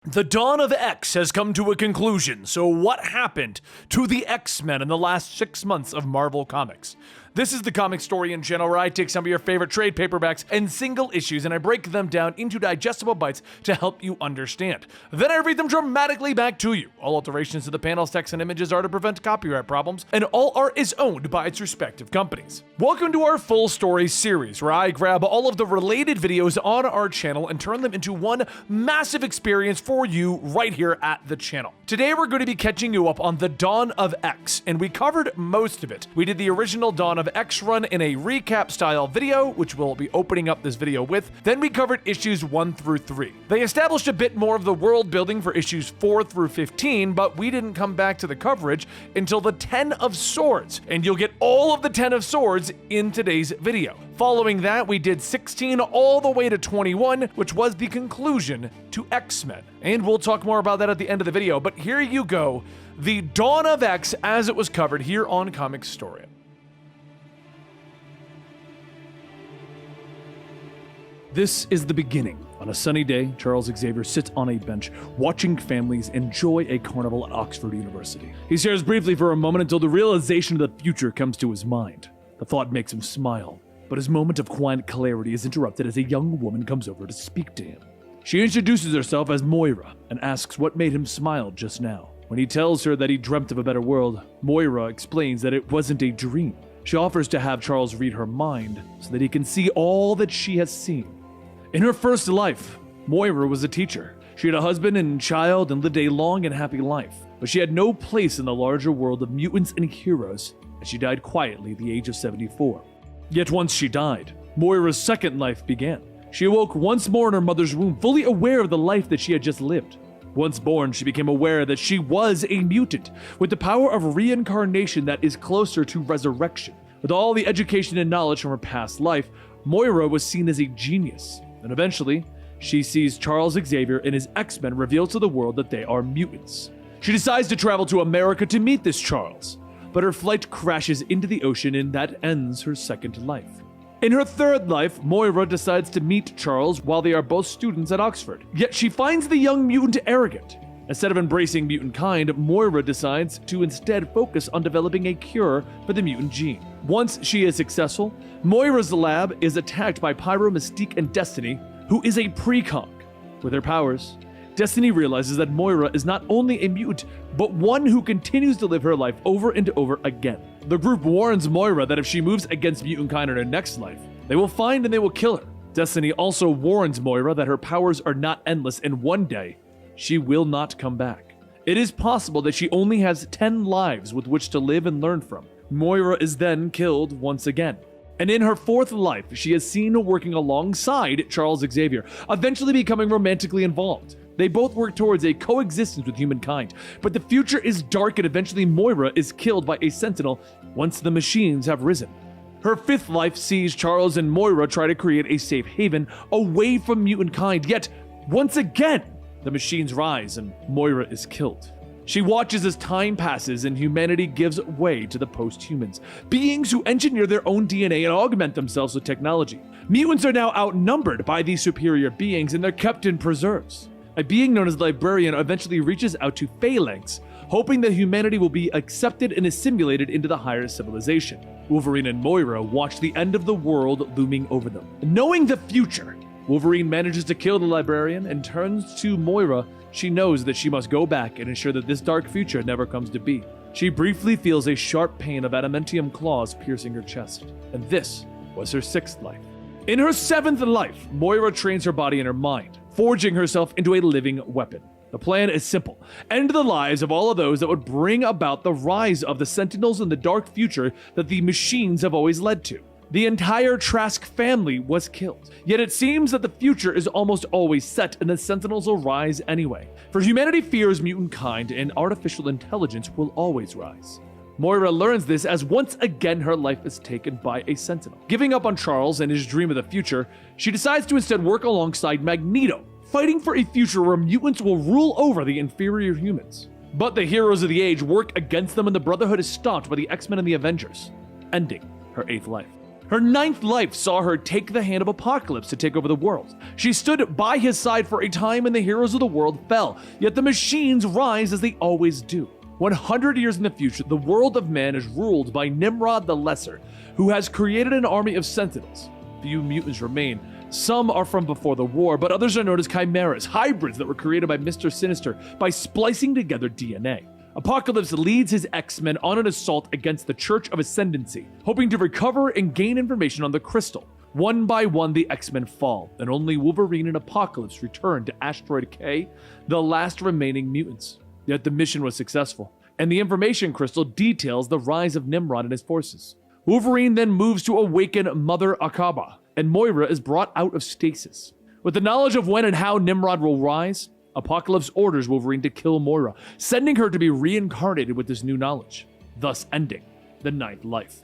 The dawn of X has come to a conclusion, so what happened to the X-Men in the last 6 months of Marvel Comics? This is the Comicstorian channel where I take some of your favorite trade paperbacks and single issues and I break them down into digestible bites to help you understand. Then I read them dramatically back to you. All alterations to the panels, text, and images are to prevent copyright problems, and all art is owned by its respective companies. Welcome to our full story series, where I grab all of the related videos on our channel and turn them into one massive experience for you right here at the channel. Today we're going to be catching you up on the Dawn of X, and we covered most of it. We did the original Dawn of X run in a recap style video, which we'll be opening up this video with. Then we covered issues 1 through 3. They established a bit more of the world building for issues 4 through 15, but we didn't come back to the coverage until the 10 of Swords, and you'll get all of the 10 of Swords in today's video. Following that, we did 16 all the way to 21, which was the conclusion to X-Men. And we'll talk more about that at the end of the video, but here you go, the Dawn of X as it was covered here on Comicstorian. This is the beginning. On a sunny day, Charles Xavier sits on a bench, watching families enjoy a carnival at Oxford University. He stares briefly for a moment until the realization of the future comes to his mind. The thought makes him smile, but his moment of quiet clarity is interrupted as a young woman comes over to speak to him. She introduces herself as Moira and asks what made him smile just now. When he tells her that he dreamt of a better world, Moira explains that it wasn't a dream. She offers to have Charles read her mind so that he can see all that she has seen. In her first life, Moira was a teacher. She had a husband and child and lived a long and happy life, but she had no place in the larger world of mutants and heroes, and she died quietly at the age of 74. Yet once she died, Moira's second life began. She awoke once more in her mother's womb, fully aware of the life that she had just lived. Once born, she became aware that she was a mutant, with the power of reincarnation that is closer to resurrection. With all the education and knowledge from her past life, Moira was seen as a genius. And eventually, she sees Charles Xavier and his X-Men reveal to the world that they are mutants. She decides to travel to America to meet this Charles, but her flight crashes into the ocean and that ends her second life. In her third life, Moira decides to meet Charles while they are both students at Oxford. Yet she finds the young mutant arrogant. Instead of embracing mutant kind, Moira decides to instead focus on developing a cure for the mutant gene. Once she is successful, Moira's lab is attacked by Pyro, Mystique, and Destiny, who is a precog. With her powers, Destiny realizes that Moira is not only a mutant, but one who continues to live her life over and over again. The group warns Moira that if she moves against mutant kind in her next life, they will find and they will kill her. Destiny also warns Moira that her powers are not endless and one day, she will not come back. It is possible that she only has 10 lives with which to live and learn from. Moira is then killed once again. And in her fourth life, she is seen working alongside Charles Xavier, eventually becoming romantically involved. They both work towards a coexistence with humankind, but the future is dark and eventually Moira is killed by a sentinel once the machines have risen. Her fifth life sees Charles and Moira try to create a safe haven away from mutant kind, yet once again, the machines rise and Moira is killed. She watches as time passes and humanity gives way to the post-humans, beings who engineer their own DNA and augment themselves with technology. Mutants are now outnumbered by these superior beings and they're kept in preserves. A being known as the Librarian eventually reaches out to Phalanx, hoping that humanity will be accepted and assimilated into the higher civilization. Wolverine and Moira watch the end of the world looming over them. Knowing the future, Wolverine manages to kill the Librarian and turns to Moira. She knows that she must go back and ensure that this dark future never comes to be. She briefly feels a sharp pain of adamantium claws piercing her chest, and this was her sixth life. In her seventh life, Moira trains her body and her mind, forging herself into a living weapon. The plan is simple: end the lives of all of those that would bring about the rise of the Sentinels in the dark future that the machines have always led to. The entire Trask family was killed. Yet it seems that the future is almost always set and the Sentinels will rise anyway. For humanity fears mutant kind and artificial intelligence will always rise. Moira learns this as once again her life is taken by a Sentinel. Giving up on Charles and his dream of the future, she decides to instead work alongside Magneto, fighting for a future where mutants will rule over the inferior humans. But the heroes of the age work against them and the Brotherhood is stopped by the X-Men and the Avengers, ending her eighth life. Her ninth life saw her take the hand of Apocalypse to take over the world. She stood by his side for a time when the heroes of the world fell, yet the machines rise as they always do. 100 years in the future, the world of man is ruled by Nimrod the Lesser, who has created an army of sentinels. Few mutants remain. Some are from before the war, but others are known as chimeras, hybrids that were created by Mr. Sinister by splicing together DNA. Apocalypse leads his X-Men on an assault against the Church of Ascendancy, hoping to recover and gain information on the crystal. One by one, the X-Men fall, and only Wolverine and Apocalypse return to Asteroid K, the last remaining mutants. Yet the mission was successful, and the information crystal details the rise of Nimrod and his forces. Wolverine then moves to awaken Mother Akaba, and Moira is brought out of stasis. With the knowledge of when and how Nimrod will rise, Apocalypse orders Wolverine to kill Moira, sending her to be reincarnated with this new knowledge, thus ending the ninth life.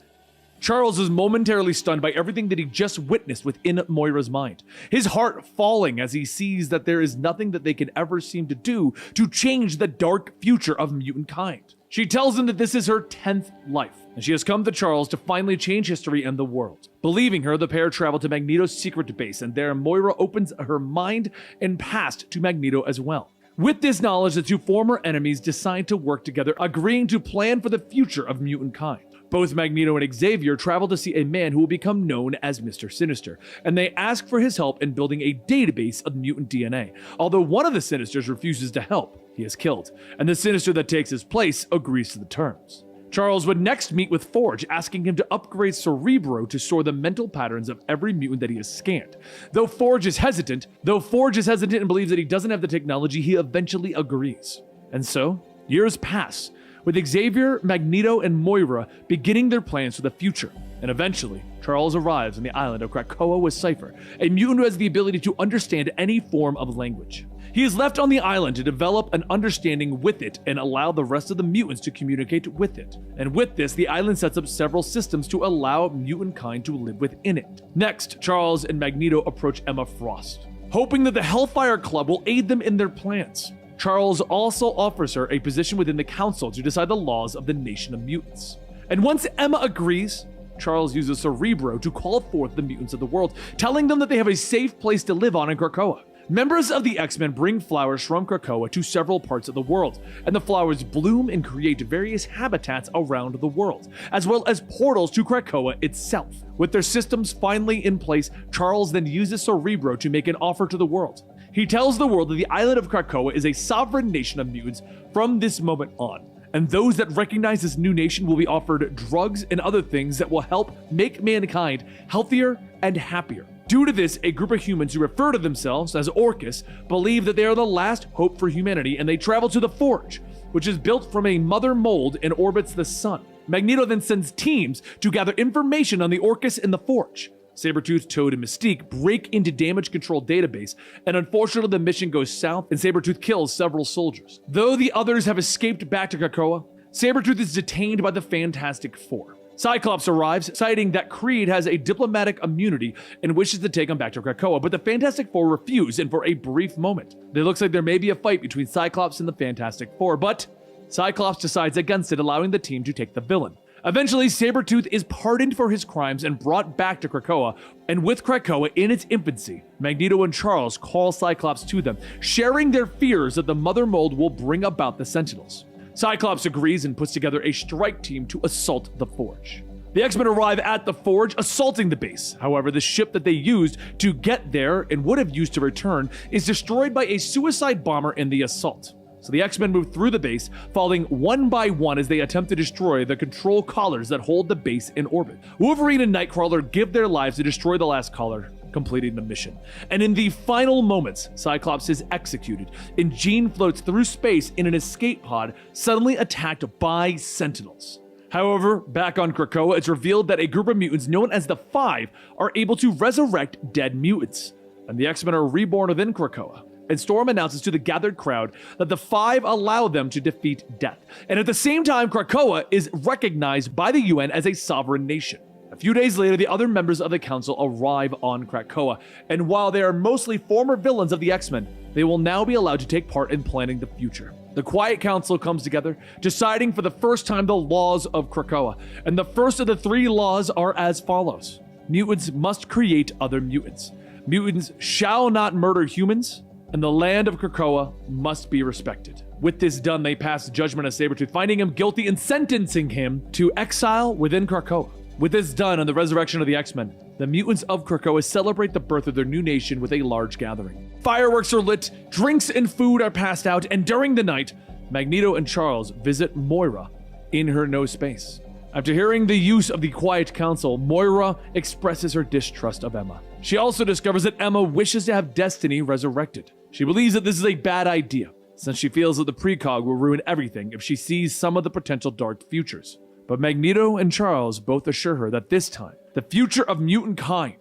Charles is momentarily stunned by everything that he just witnessed within Moira's mind, his heart falling as he sees that there is nothing that they can ever seem to do to change the dark future of mutant kind. She tells him that this is her 10th life, and she has come to Charles to finally change history and the world. Believing her, the pair travel to Magneto's secret base, and there Moira opens her mind and past to Magneto as well. With this knowledge, the two former enemies decide to work together, agreeing to plan for the future of mutant kind. Both Magneto and Xavier travel to see a man who will become known as Mr. Sinister, and they ask for his help in building a database of mutant DNA. Although one of the Sinisters refuses to help, he is killed, and the Sinister that takes his place agrees to the terms. Charles would next meet with Forge, asking him to upgrade Cerebro to store the mental patterns of every mutant that he has scanned. Though Forge is hesitant and believes that he doesn't have the technology, he eventually agrees. And so, years pass, with Xavier, Magneto, and Moira beginning their plans for the future. And eventually, Charles arrives on the island of Krakoa with Cypher, a mutant who has the ability to understand any form of language. He is left on the island to develop an understanding with it and allow the rest of the mutants to communicate with it. And with this, the island sets up several systems to allow mutant kind to live within it. Next, Charles and Magneto approach Emma Frost, hoping that the Hellfire Club will aid them in their plans. Charles also offers her a position within the council to decide the laws of the nation of mutants. And once Emma agrees, Charles uses Cerebro to call forth the mutants of the world, telling them that they have a safe place to live on in Krakoa. Members of the X-Men bring flowers from Krakoa to several parts of the world, and the flowers bloom and create various habitats around the world, as well as portals to Krakoa itself. With their systems finally in place, Charles then uses Cerebro to make an offer to the world. He tells the world that the island of Krakoa is a sovereign nation of mutants from this moment on, and those that recognize this new nation will be offered drugs and other things that will help make mankind healthier and happier. Due to this, a group of humans who refer to themselves as Orcis believe that they are the last hope for humanity, and they travel to the Forge, which is built from a mother mold and orbits the sun. Magneto then sends teams to gather information on the Orcis and the Forge. Sabretooth, Toad, and Mystique break into damage control database, and unfortunately the mission goes south and Sabretooth kills several soldiers. Though the others have escaped back to Krakoa, Sabretooth is detained by the Fantastic Four. Cyclops arrives, citing that Creed has a diplomatic immunity and wishes to take him back to Krakoa, but the Fantastic Four refuse, and for a brief moment, it looks like there may be a fight between Cyclops and the Fantastic Four, but Cyclops decides against it, allowing the team to take the villain. Eventually, Sabretooth is pardoned for his crimes and brought back to Krakoa, and with Krakoa in its infancy, Magneto and Charles call Cyclops to them, sharing their fears that the Mother Mold will bring about the Sentinels. Cyclops agrees and puts together a strike team to assault the Forge. The X-Men arrive at the Forge, assaulting the base. However, the ship that they used to get there and would have used to return is destroyed by a suicide bomber in the assault. So the X-Men move through the base, falling one by one as they attempt to destroy the control collars that hold the base in orbit. Wolverine and Nightcrawler give their lives to destroy the last collar, completing the mission. And in the final moments, Cyclops is executed, and Jean floats through space in an escape pod, suddenly attacked by Sentinels. However, back on Krakoa, it's revealed that a group of mutants known as the Five are able to resurrect dead mutants, and the X-Men are reborn within Krakoa. And Storm announces to the gathered crowd that the Five allow them to defeat death. And at the same time, Krakoa is recognized by the UN as a sovereign nation. A few days later, the other members of the council arrive on Krakoa, and while they are mostly former villains of the X-Men, they will now be allowed to take part in planning the future. The Quiet Council comes together, deciding for the first time the laws of Krakoa, and the first of the three laws are as follows. Mutants must create other mutants. Mutants shall not murder humans, and the land of Krakoa must be respected. With this done, they pass judgment on Sabretooth, finding him guilty and sentencing him to exile within Krakoa. With this done and the resurrection of the X-Men, the mutants of Krakoa celebrate the birth of their new nation with a large gathering. Fireworks are lit, drinks and food are passed out, and during the night, Magneto and Charles visit Moira in her no space. After hearing the use of the Quiet Council, Moira expresses her distrust of Emma. She also discovers that Emma wishes to have Destiny resurrected. She believes that this is a bad idea, since she feels that the precog will ruin everything if she sees some of the potential dark futures. But Magneto and Charles both assure her that this time, the future of mutant kind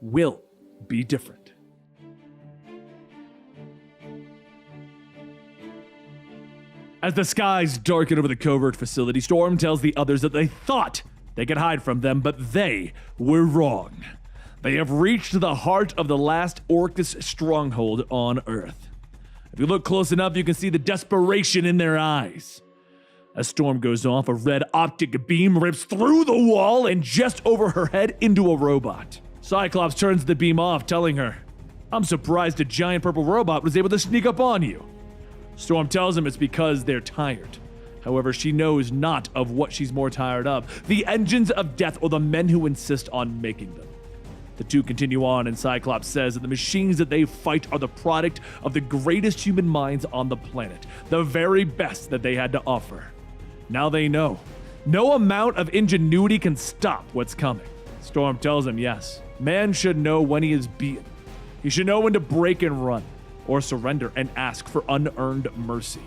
will be different. As the skies darken over the covert facility, Storm tells the others that they thought they could hide from them, but they were wrong. They have reached the heart of the last Orcus stronghold on Earth. If you look close enough, you can see the desperation in their eyes. As Storm goes off, a red optic beam rips through the wall and just over her head into a robot. Cyclops turns the beam off, telling her, "I'm surprised a giant purple robot was able to sneak up on you." Storm tells him it's because they're tired. However, she knows not of what she's more tired of, the engines of death or the men who insist on making them. The two continue on, and Cyclops says that the machines that they fight are the product of the greatest human minds on the planet, the very best that they had to offer. Now they know. No amount of ingenuity can stop what's coming. Storm tells him yes, man should know when he is beaten. He should know when to break and run, or surrender and ask for unearned mercy.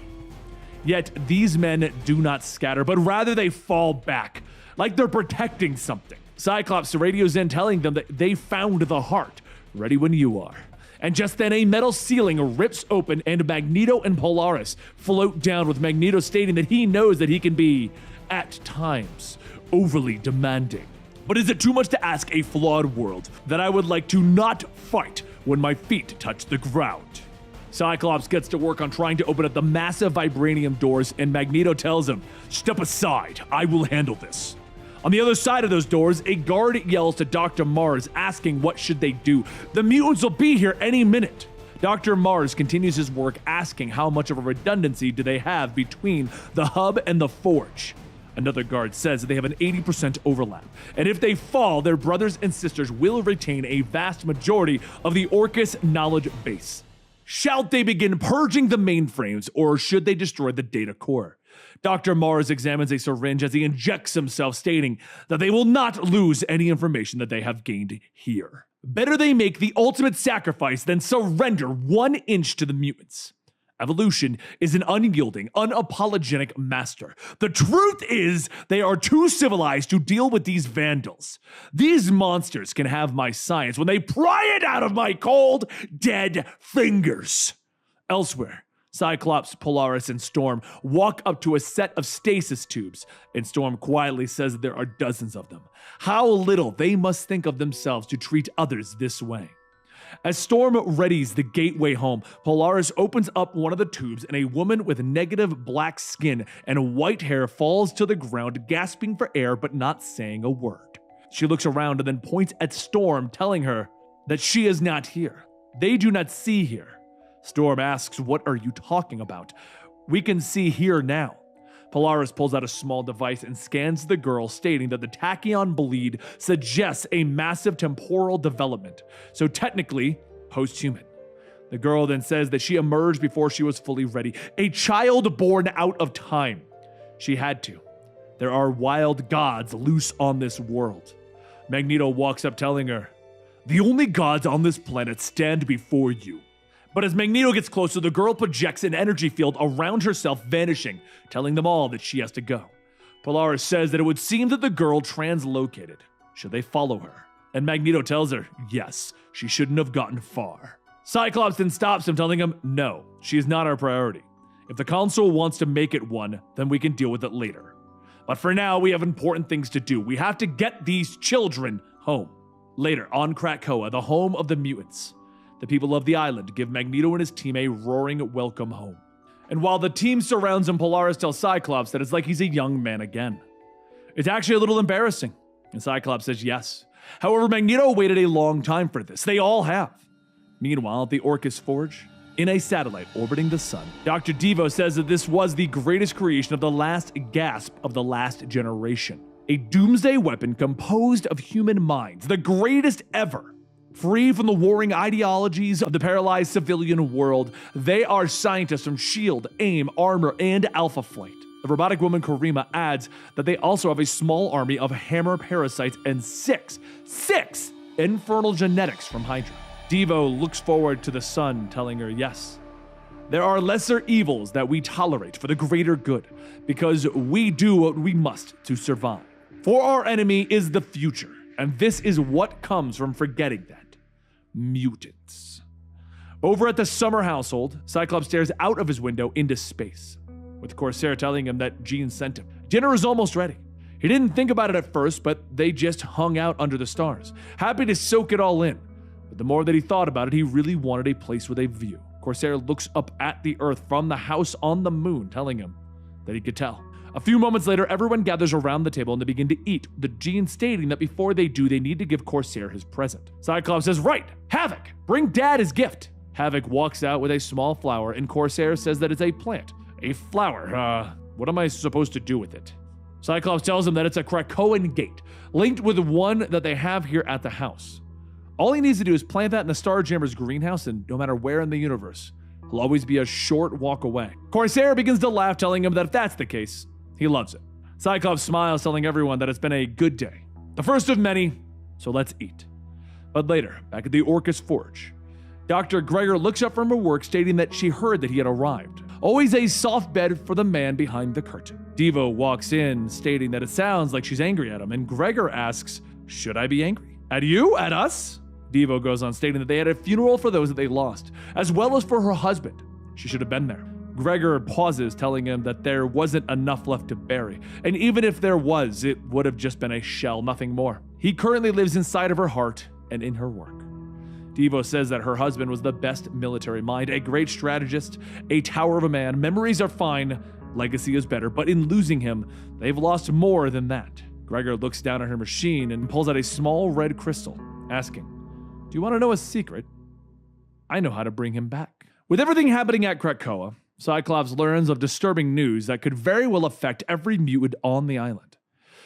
Yet these men do not scatter, but rather they fall back, like they're protecting something. Cyclops radios in, telling them that they found the heart, ready when you are. And just then a metal ceiling rips open and Magneto and Polaris float down, with Magneto stating that he knows that he can be, at times, overly demanding. But is it too much to ask a flawed world that I would like to not fight when my feet touch the ground? Cyclops gets to work on trying to open up the massive vibranium doors, and Magneto tells him, "Step aside, I will handle this." On the other side of those doors, a guard yells to Dr. Mars, asking what should they do. The mutants will be here any minute. Dr. Mars continues his work, asking how much of a redundancy do they have between the hub and the forge. Another guard says that they have an 80% overlap, and if they fall, their brothers and sisters will retain a vast majority of the Orcus knowledge base. Shall they begin purging the mainframes, or should they destroy the data core? Dr. Mars examines a syringe as he injects himself, stating that they will not lose any information that they have gained here. Better they make the ultimate sacrifice than surrender 1 inch to the mutants. Evolution is an unyielding, unapologetic master. The truth is, they are too civilized to deal with these vandals. These monsters can have my science when they pry it out of my cold, dead fingers. Elsewhere, Cyclops, Polaris, and Storm walk up to a set of stasis tubes, and Storm quietly says that there are dozens of them. How little they must think of themselves to treat others this way. As Storm readies the gateway home, Polaris opens up one of the tubes, and a woman with negative black skin and white hair falls to the ground, gasping for air but not saying a word. She looks around and then points at Storm, telling her that she is not here. They do not see here. Storm asks, "What are you talking about?" "We can see here now." Polaris pulls out a small device and scans the girl, stating that the tachyon bleed suggests a massive temporal development, so technically post-human. The girl then says that she emerged before she was fully ready, a child born out of time. She had to. There are wild gods loose on this world. Magneto walks up, telling her, "The only gods on this planet stand before you." But as Magneto gets closer, the girl projects an energy field around herself, vanishing, telling them all that she has to go. Polaris says that it would seem that the girl translocated. Should they follow her? And Magneto tells her, yes, she shouldn't have gotten far. Cyclops then stops him, telling him, no, she is not our priority. If the Council wants to make it one, then we can deal with it later. But for now, we have important things to do. We have to get these children home. Later, on Krakoa, the home of the mutants, the people of the island give Magneto and his team a roaring welcome home. And while the team surrounds him, Polaris tells Cyclops that it's like he's a young man again. It's actually a little embarrassing. And Cyclops says yes. However, Magneto waited a long time for this. They all have. Meanwhile, at the Orcis Forge, in a satellite orbiting the sun, Dr. Devo says that this was the greatest creation of the last gasp of the last generation. A doomsday weapon composed of human minds, the greatest ever. Free from the warring ideologies of the paralyzed civilian world, they are scientists from S.H.I.E.L.D., AIM, Armor, and Alpha Flight. The robotic woman Karima adds that they also have a small army of hammer parasites and six infernal genetics from Hydra. Devo looks forward to the sun, telling her, yes, there are lesser evils that we tolerate for the greater good, because we do what we must to survive. For our enemy is the future, and this is what comes from forgetting that. Mutants. Over at the Summer household, Cyclops stares out of his window into space, with Corsair telling him that Jean sent him. Dinner is almost ready. He didn't think about it at first, but they just hung out under the stars, happy to soak it all in. But the more that he thought about it, he really wanted a place with a view. Corsair looks up at the Earth from the house on the moon, telling him that he could tell. A few moments later, everyone gathers around the table and they begin to eat, with Jean stating that before they do, they need to give Corsair his present. Cyclops says, right, Havoc, bring Dad his gift. Havoc walks out with a small flower, and Corsair says that it's a plant. A flower, what am I supposed to do with it? Cyclops tells him that it's a Krakoan gate, linked with one that they have here at the house. All he needs to do is plant that in the Starjammer's greenhouse, and no matter where in the universe, he'll always be a short walk away. Corsair begins to laugh, telling him that if that's the case, he loves it. Cyclops smiles, telling everyone that it's been a good day. The first of many, so let's eat. But later, back at the Orcis Forge, Dr. Gregor looks up from her work, stating that she heard that he had arrived. Always a soft bed for the man behind the curtain. Devo walks in, stating that it sounds like she's angry at him, and Gregor asks, should I be angry? At you? At us? Devo goes on, stating that they had a funeral for those that they lost, as well as for her husband. She should have been there. Gregor pauses, telling him that there wasn't enough left to bury, and even if there was, it would have just been a shell, nothing more. He currently lives inside of her heart and in her work. Devo says that her husband was the best military mind, a great strategist, a tower of a man. Memories are fine, legacy is better, but in losing him, they've lost more than that. Gregor looks down at her machine and pulls out a small red crystal, asking, do you want to know a secret? I know how to bring him back. With everything happening at Krakoa, Cyclops learns of disturbing news that could very well affect every mutant on the island.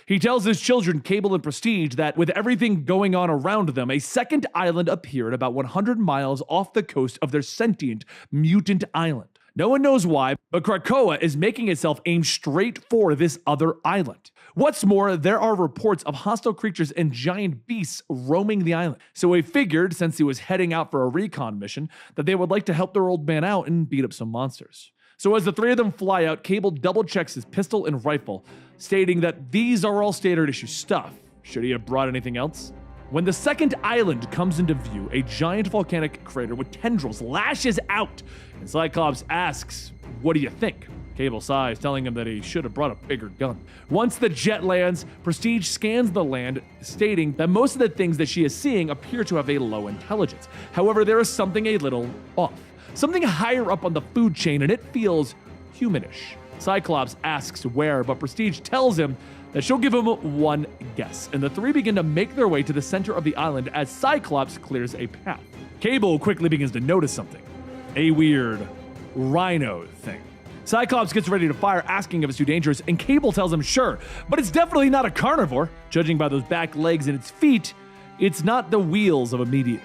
He tells his children, Cable and Prestige, that with everything going on around them, a second island appeared about 100 miles off the coast of their sentient mutant island. No one knows why, but Krakoa is making itself aim straight for this other island. What's more, there are reports of hostile creatures and giant beasts roaming the island. So he figured, since he was heading out for a recon mission, that they would like to help their old man out and beat up some monsters. So as the three of them fly out, Cable double checks his pistol and rifle, stating that these are all standard issue stuff. Should he have brought anything else? When the second island comes into view, a giant volcanic crater with tendrils lashes out, and Cyclops asks, what do you think? Cable sighs, telling him that he should have brought a bigger gun. Once the jet lands, Prestige scans the land, stating that most of the things that she is seeing appear to have a low intelligence. However, there is something a little off. Something higher up on the food chain, and it feels humanish. Cyclops asks where, but Prestige tells him that she'll give him one guess, and the three begin to make their way to the center of the island as Cyclops clears a path. Cable quickly begins to notice something. A weird rhino thing. Cyclops gets ready to fire, asking if it's too dangerous, and Cable tells him sure, but it's definitely not a carnivore. Judging by those back legs and its feet, it's not the wheels of a meteor.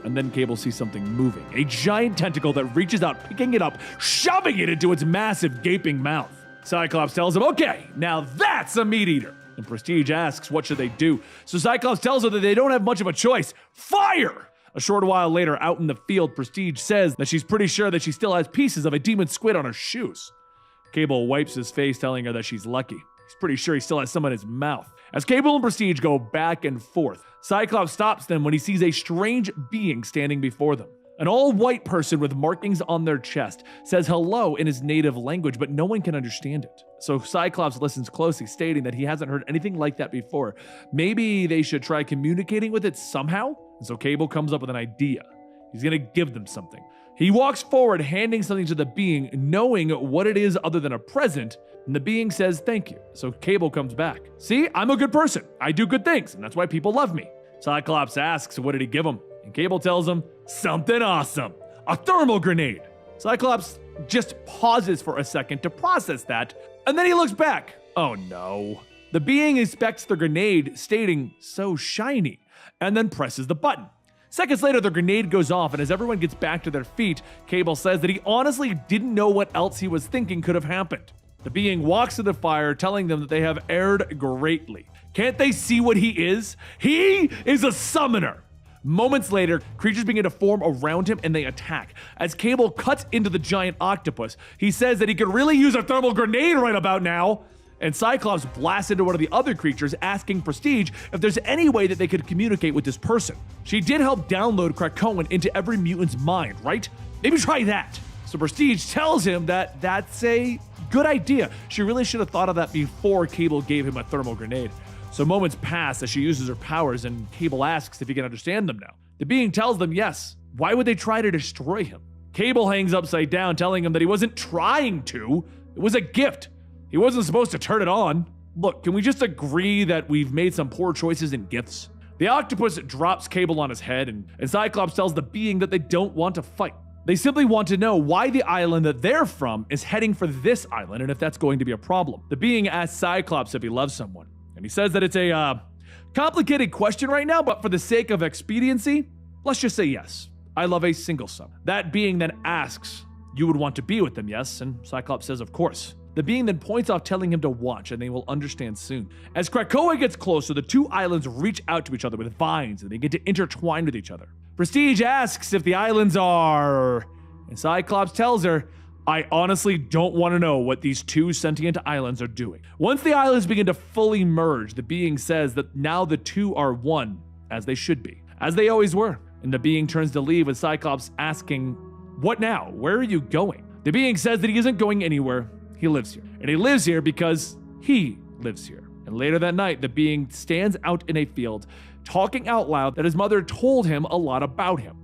And then Cable sees something moving, a giant tentacle that reaches out, picking it up, shoving it into its massive gaping mouth. Cyclops tells him, okay, now that's a meat eater. And Prestige asks, what should they do? So Cyclops tells her that they don't have much of a choice. Fire! A short while later, out in the field, Prestige says that she's pretty sure that she still has pieces of a demon squid on her shoes. Cable wipes his face, telling her that she's lucky. He's pretty sure he still has some in his mouth. As Cable and Prestige go back and forth, Cyclops stops them when he sees a strange being standing before them. An all-white person with markings on their chest says hello in his native language, but no one can understand it. So Cyclops listens closely, stating that he hasn't heard anything like that before. Maybe they should try communicating with it somehow? And so Cable comes up with an idea. He's gonna give them something. He walks forward, handing something to the being, knowing what it is other than a present, and the being says thank you. So Cable comes back. See, I'm a good person. I do good things, and that's why people love me. Cyclops asks what did he give him, and Cable tells him something awesome, a thermal grenade. Cyclops just pauses for a second to process that, and then he looks back. Oh no. The being inspects the grenade, stating, so shiny, and then presses the button. Seconds later, the grenade goes off, and as everyone gets back to their feet, Cable says that he honestly didn't know what else he was thinking could have happened. The being walks to the fire, telling them that they have erred greatly. Can't they see what he is? He is a summoner! Moments later, creatures begin to form around him and they attack. As Cable cuts into the giant octopus, he says that he could really use a thermal grenade right about now. And Cyclops blasts into one of the other creatures, asking Prestige if there's any way that they could communicate with this person. She did help download Krakoan into every mutant's mind, right? Maybe try that. So Prestige tells him that that's a good idea. She really should have thought of that before Cable gave him a thermal grenade. So moments pass as she uses her powers, and Cable asks if he can understand them now. The being tells them yes. Why would they try to destroy him? Cable hangs upside down, telling him that he wasn't trying to. It was a gift. He wasn't supposed to turn it on. Look, can we just agree that we've made some poor choices in gifts? The octopus drops Cable on his head, and Cyclops tells the being that they don't want to fight. They simply want to know why the island that they're from is heading for this island, and if that's going to be a problem. The being asks Cyclops if he loves someone, and he says that it's a complicated question right now, but for the sake of expediency, let's just say yes. I love a single son. That being then asks, you would want to be with them, yes? And Cyclops says, of course. The being then points off, telling him to watch, and they will understand soon. As Krakoa gets closer, the two islands reach out to each other with vines, and they get to intertwine with each other. Prestige asks if the islands are... And Cyclops tells her, I honestly don't want to know what these two sentient islands are doing. Once the islands begin to fully merge, the being says that now the two are one, as they should be, as they always were. And the being turns to leave with Cyclops asking, what now? Where are you going? The being says that he isn't going anywhere. He lives here. And he lives here because he lives here. And later that night, the being stands out in a field, talking out loud that his mother told him a lot about him.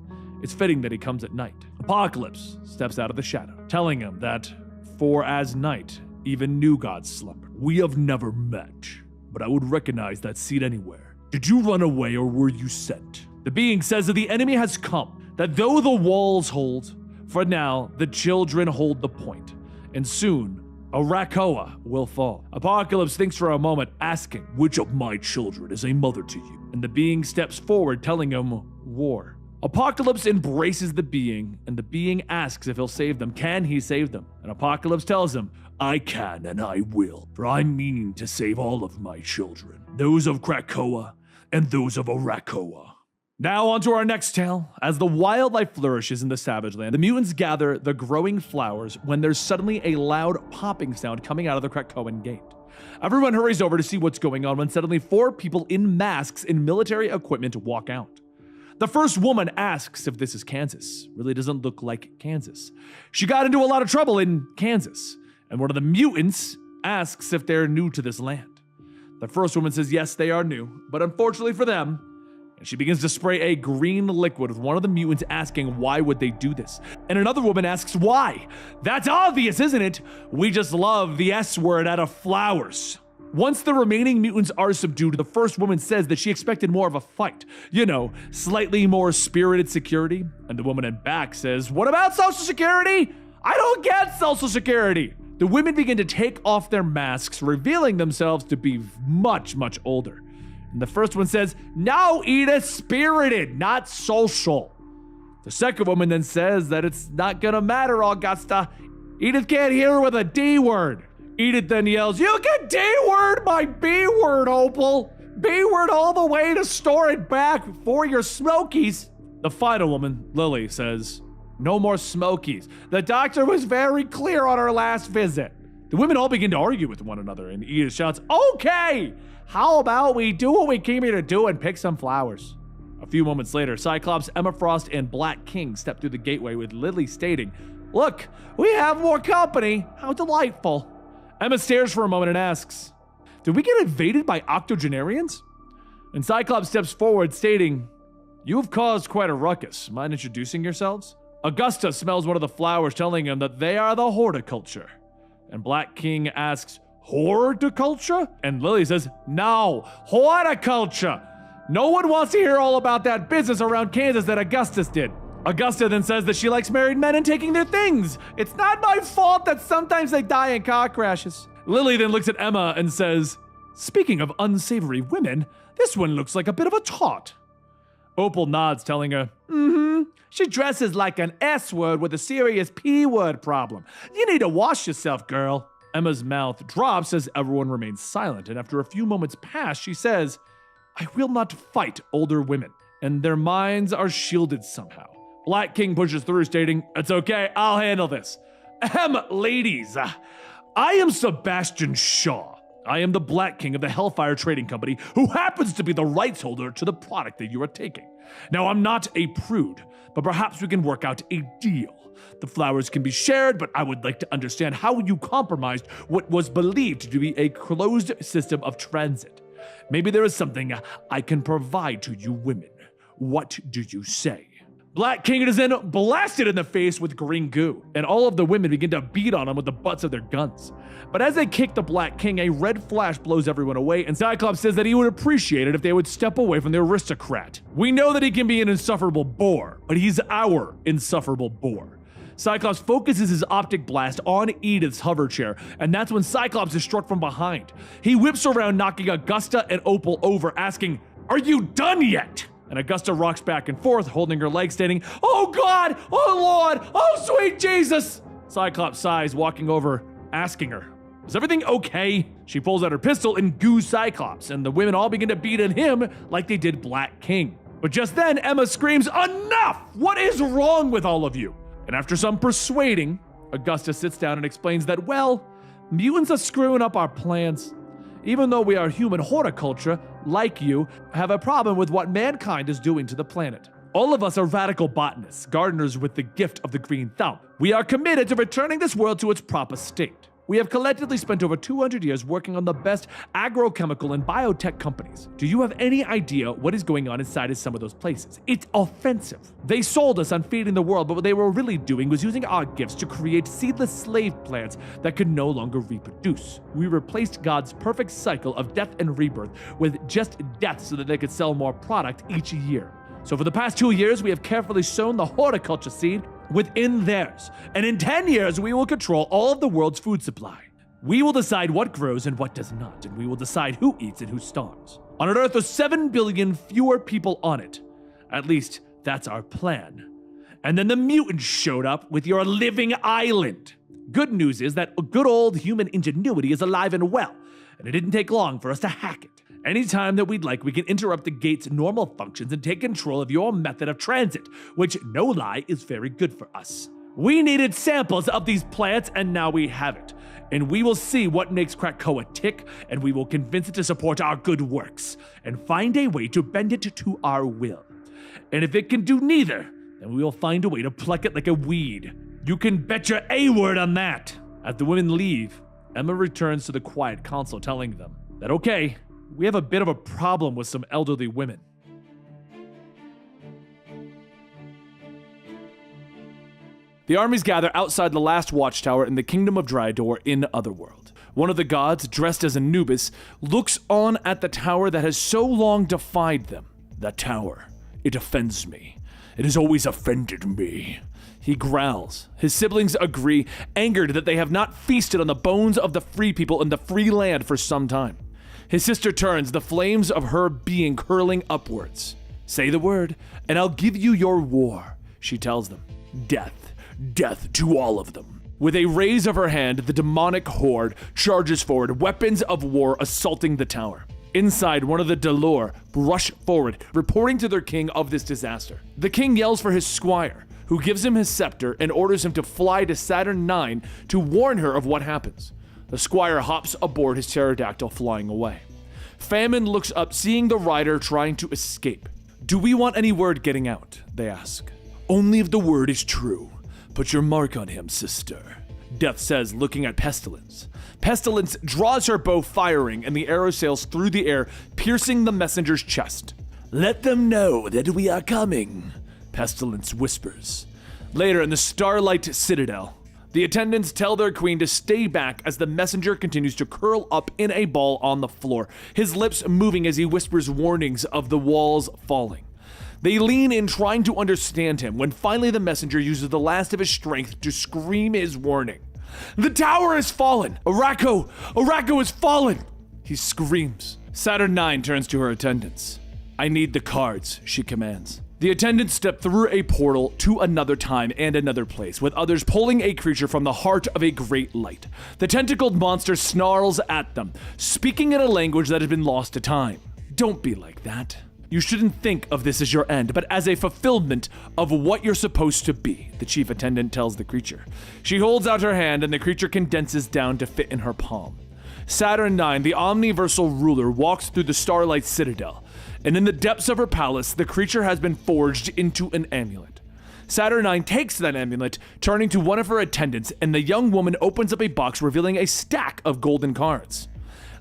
It's fitting that he comes at night. Apocalypse steps out of the shadow, telling him that, for as night, even new gods slumber. We have never met, but I would recognize that seed anywhere. Did you run away or were you sent? The being says that the enemy has come, that though the walls hold, for now, the children hold the point. And soon, Krakoa will fall. Apocalypse thinks for a moment, asking, which of my children is a mother to you? And the being steps forward, telling him, war. Apocalypse embraces the being, and the being asks if he'll save them. Can he save them? And Apocalypse tells him, I can and I will, for I'm meaning to save all of my children, those of Krakoa and those of Krakoa. Now on to our next tale. As the wildlife flourishes in the Savage Land, the mutants gather the growing flowers when there's suddenly a loud popping sound coming out of the Krakoan gate. Everyone hurries over to see what's going on when suddenly 4 people in masks and military equipment walk out. The first woman asks if this is Kansas. Really doesn't look like Kansas. She got into a lot of trouble in Kansas. And one of the mutants asks if they're new to this land. The first woman says yes, they are new, but unfortunately for them, and she begins to spray a green liquid with one of the mutants asking why would they do this. And another woman asks why. That's obvious, isn't it? We just love the S word out of flowers. Once the remaining mutants are subdued, the first woman says that she expected more of a fight. You know, slightly more spirited security. And the woman in back says, what about Social Security? I don't get Social Security. The women begin to take off their masks, revealing themselves to be much, much older. And the first one says, no, Edith, spirited, not social. The second woman then says that it's not gonna matter, Augusta. Edith can't hear her with a D word. Edith then yells, you can D-word my B-word, Opal. B-word all the way to store it back for your Smokies. The final woman, Lily, says, no more Smokies. The doctor was very clear on our last visit. The women all begin to argue with one another, and Edith shouts, okay, how about we do what we came here to do and pick some flowers? A few moments later, Cyclops, Emma Frost, and Black King step through the gateway with Lily stating, look, we have more company. How delightful. Emma stares for a moment and asks, did we get invaded by octogenarians? And Cyclops steps forward stating, you have caused quite a ruckus. Mind introducing yourselves? Augusta smells one of the flowers, telling him that they are the Horticulture. And Black King asks, Horticulture? And Lily says, no, Horticulture. No one wants to hear all about that business around Kansas that Augustus did. Augusta then says that she likes married men and taking their things. It's not my fault that sometimes they die in car crashes. Lily then looks at Emma and says, speaking of unsavory women, this one looks like a bit of a tot. Opal nods, telling her, she dresses like an S word with a serious P word problem. You need to wash yourself, girl. Emma's mouth drops as everyone remains silent, and after a few moments pass, she says, I will not fight older women, and their minds are shielded somehow. Black King pushes through, stating, it's okay, I'll handle this. Ladies, I am Sebastian Shaw. I am the Black King of the Hellfire Trading Company, who happens to be the rights holder to the product that you are taking. Now, I'm not a prude, but perhaps we can work out a deal. The flowers can be shared, but I would like to understand how you compromised what was believed to be a closed system of transit. Maybe there is something I can provide to you women. What do you say? Black King is then blasted in the face with green goo, and all of the women begin to beat on him with the butts of their guns. But as they kick the Black King, a red flash blows everyone away, and Cyclops says that he would appreciate it if they would step away from the aristocrat. We know that he can be an insufferable bore, but he's our insufferable bore. Cyclops focuses his optic blast on Edith's hover chair, and that's when Cyclops is struck from behind. He whips around, knocking Augusta and Opal over, asking, are you done yet? And Augusta rocks back and forth, holding her leg, stating, oh God, oh Lord, oh sweet Jesus. Cyclops sighs, walking over, asking her, is everything okay? She pulls out her pistol and goos Cyclops, and the women all begin to beat at him like they did Black King. But just then, Emma screams, enough! What is wrong with all of you? And after some persuading, Augusta sits down and explains that, well, mutants are screwing up our plans. Even though we are human horticulture, like you, have a problem with what mankind is doing to the planet. All of us are radical botanists, gardeners with the gift of the green thumb. We are committed to returning this world to its proper state. We have collectively spent over 200 years working on the best agrochemical and biotech companies. Do you have any idea what is going on inside of some of those places? It's offensive. They sold us on feeding the world, but what they were really doing was using our gifts to create seedless slave plants that could no longer reproduce. We replaced God's perfect cycle of death and rebirth with just death so that they could sell more product each year. So for the past 2 years, we have carefully sown the horticulture seed within theirs. And in 10 years, we will control all of the world's food supply. We will decide what grows and what does not, and we will decide who eats and who starves. On an Earth with 7 billion fewer people on it. At least, that's our plan. And then the mutants showed up with your living island. Good news is that good old human ingenuity is alive and well, and it didn't take long for us to hack it. Anytime that we'd like, we can interrupt the gate's normal functions and take control of your method of transit, which, no lie, is very good for us. We needed samples of these plants, and now we have it. And we will see what makes Krakoa tick, and we will convince it to support our good works, and find a way to bend it to our will. And if it can do neither, then we will find a way to pluck it like a weed. You can bet your A word on that. As the women leave, Emma returns to the quiet console, telling them that, okay, we have a bit of a problem with some elderly women. The armies gather outside the last watchtower in the kingdom of Dryador in Otherworld. One of the gods, dressed as Anubis, looks on at the tower that has so long defied them. That tower, it offends me. It has always offended me. He growls. His siblings agree, angered that they have not feasted on the bones of the free people in the free land for some time. His sister turns, the flames of her being curling upwards. Say the word, and I'll give you your war, she tells them. Death. Death to all of them. With a raise of her hand, the demonic horde charges forward, weapons of war assaulting the tower. Inside, one of the Delore rush forward, reporting to their king of this disaster. The king yells for his squire, who gives him his scepter and orders him to fly to Saturn IX to warn her of what happens. The squire hops aboard his pterodactyl, flying away. Famine looks up, seeing the rider trying to escape. Do we want any word getting out? They ask. Only if the word is true. Put your mark on him, sister. Death says, looking at Pestilence. Pestilence draws her bow, firing, and the arrow sails through the air, piercing the messenger's chest. Let them know that we are coming, Pestilence whispers. Later in the Starlight Citadel, The attendants tell their queen to stay back as the messenger continues to curl up in a ball on the floor, his lips moving as he whispers warnings of the walls falling. They lean in trying to understand him when finally the messenger uses the last of his strength to scream his warning. "The tower has fallen! Arrakis has fallen!" He screams. Saturn IX turns to her attendants. "I need the cards," she commands. The attendants step through a portal to another time and another place, with others pulling a creature from the heart of a great light. The tentacled monster snarls at them, speaking in a language that has been lost to time. "Don't be like that. You shouldn't think of this as your end, but as a fulfillment of what you're supposed to be," the chief attendant tells the creature. She holds out her hand and the creature condenses down to fit in her palm. Saturn IX, the omniversal ruler, walks through the Starlight Citadel, and in the depths of her palace, the creature has been forged into an amulet. Saturn IX takes that amulet, turning to one of her attendants, and the young woman opens up a box revealing a stack of golden cards.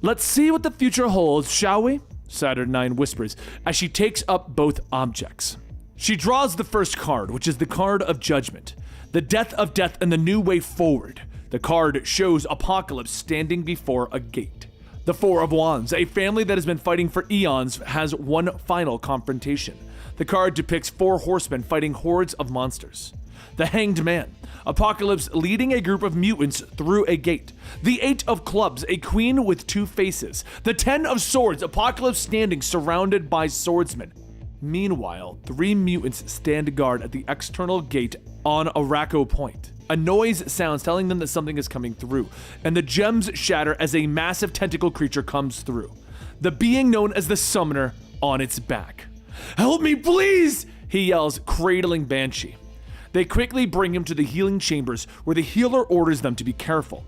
"Let's see what the future holds, shall we?" Saturn IX whispers as she takes up both objects. She draws the first card, which is the card of judgment, the death of death and the new way forward. The card shows Apocalypse standing before a gate. The Four of Wands, a family that has been fighting for eons, has one final confrontation. The card depicts 4 horsemen fighting hordes of monsters. The Hanged Man, Apocalypse leading a group of mutants through a gate. The 8 of Clubs, a queen with 2 faces. The 10 of Swords, Apocalypse standing surrounded by swordsmen. Meanwhile, 3 mutants stand guard at the external gate on Arrakis Point. A noise sounds telling them that something is coming through, and the gems shatter as a massive tentacle creature comes through. The being known as the Summoner on its back. "Help me, please!" he yells, cradling Banshee. They quickly bring him to the healing chambers, where the healer orders them to be careful.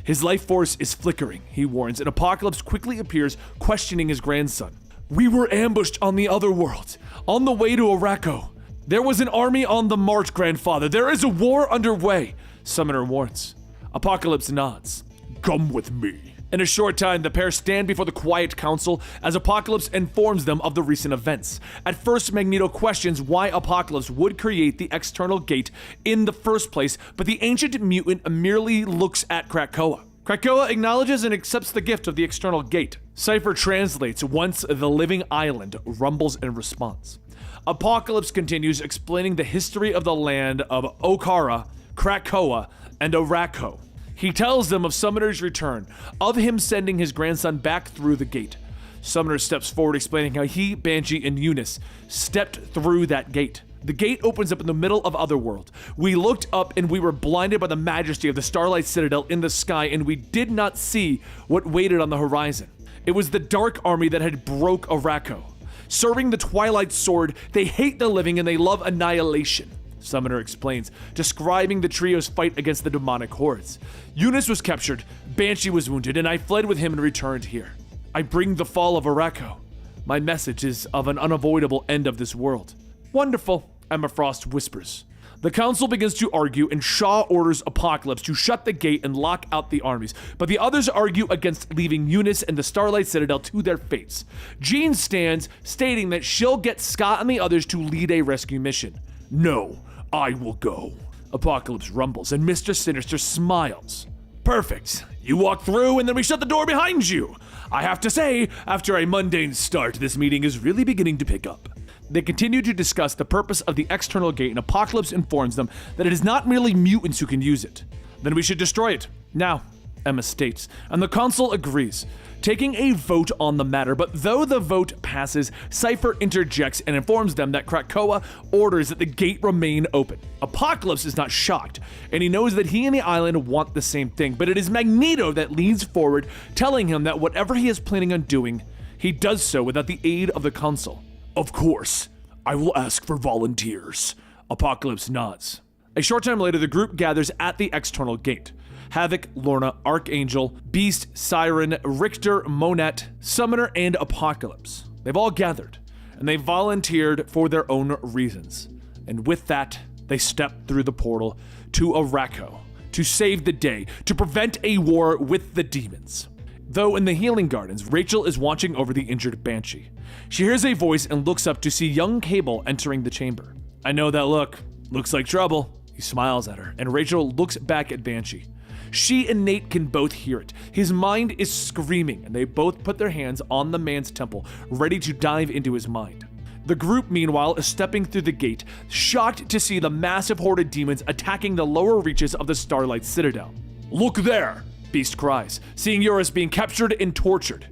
His life force is flickering, he warns, and Apocalypse quickly appears, questioning his grandson. "We were ambushed on the Otherworld, on the way to Arrakis. There was an army on the march, grandfather. There is a war underway," Summoner warns. Apocalypse nods. "Come with me." In a short time, the pair stand before the Quiet Council as Apocalypse informs them of the recent events. At first, Magneto questions why Apocalypse would create the external gate in the first place, but the ancient mutant merely looks at Krakoa. Krakoa acknowledges and accepts the gift of the external gate. Cypher translates once the living island rumbles in response. Apocalypse continues explaining the history of the land of Okara, Krakoa, and Arrakis. He tells them of Summoner's return, of him sending his grandson back through the gate. Summoner steps forward explaining how he, Banshee, and Eunice stepped through that gate. The gate opens up in the middle of Otherworld. We looked up and we were blinded by the majesty of the Starlight Citadel in the sky, and we did not see what waited on the horizon. It was the Dark Army that had broke Arrakis. Serving the Twilight Sword, they hate the living and they love annihilation, Summoner explains, describing the trio's fight against the demonic hordes. Eunice was captured, Banshee was wounded, and I fled with him and returned here. I bring the fall of Arrakis. My message is of an unavoidable end of this world. Wonderful, Emma Frost whispers. The council begins to argue, and Shaw orders Apocalypse to shut the gate and lock out the armies, but the others argue against leaving Eunice and the Starlight Citadel to their fates. Jean stands, stating that she'll get Scott and the others to lead a rescue mission. "No, I will go." Apocalypse rumbles, and Mr. Sinister smiles. "Perfect. You walk through, and then we shut the door behind you. I have to say, after a mundane start, this meeting is really beginning to pick up." They continue to discuss the purpose of the external gate, and Apocalypse informs them that it is not merely mutants who can use it. "Then we should destroy it. Now," Emma states, and the council agrees, taking a vote on the matter, but though the vote passes, Cypher interjects and informs them that Krakoa orders that the gate remain open. Apocalypse is not shocked, and he knows that he and the island want the same thing, but it is Magneto that leans forward, telling him that whatever he is planning on doing, he does so without the aid of the council. "Of course, I will ask for volunteers," Apocalypse nods. A short time later, the group gathers at the external gate. Havoc, Lorna, Archangel, Beast, Siren, Richter, Monet, Summoner, and Apocalypse. They've all gathered, and they volunteered for their own reasons. And with that, they step through the portal to Arrakis to save the day, to prevent a war with the demons. Though in the healing gardens, Rachel is watching over the injured Banshee. She hears a voice and looks up to see young Cable entering the chamber. "I know that look. Looks like trouble," He smiles at her, and Rachel looks back at Banshee. She and Nate can both hear it. His mind is screaming, and they both put their hands on the man's temple, ready to dive into his mind. The group, meanwhile, is stepping through the gate, shocked to see the massive horde of demons attacking the lower reaches of the Starlight Citadel. "Look there!" Beast cries, seeing Eurus being captured and tortured.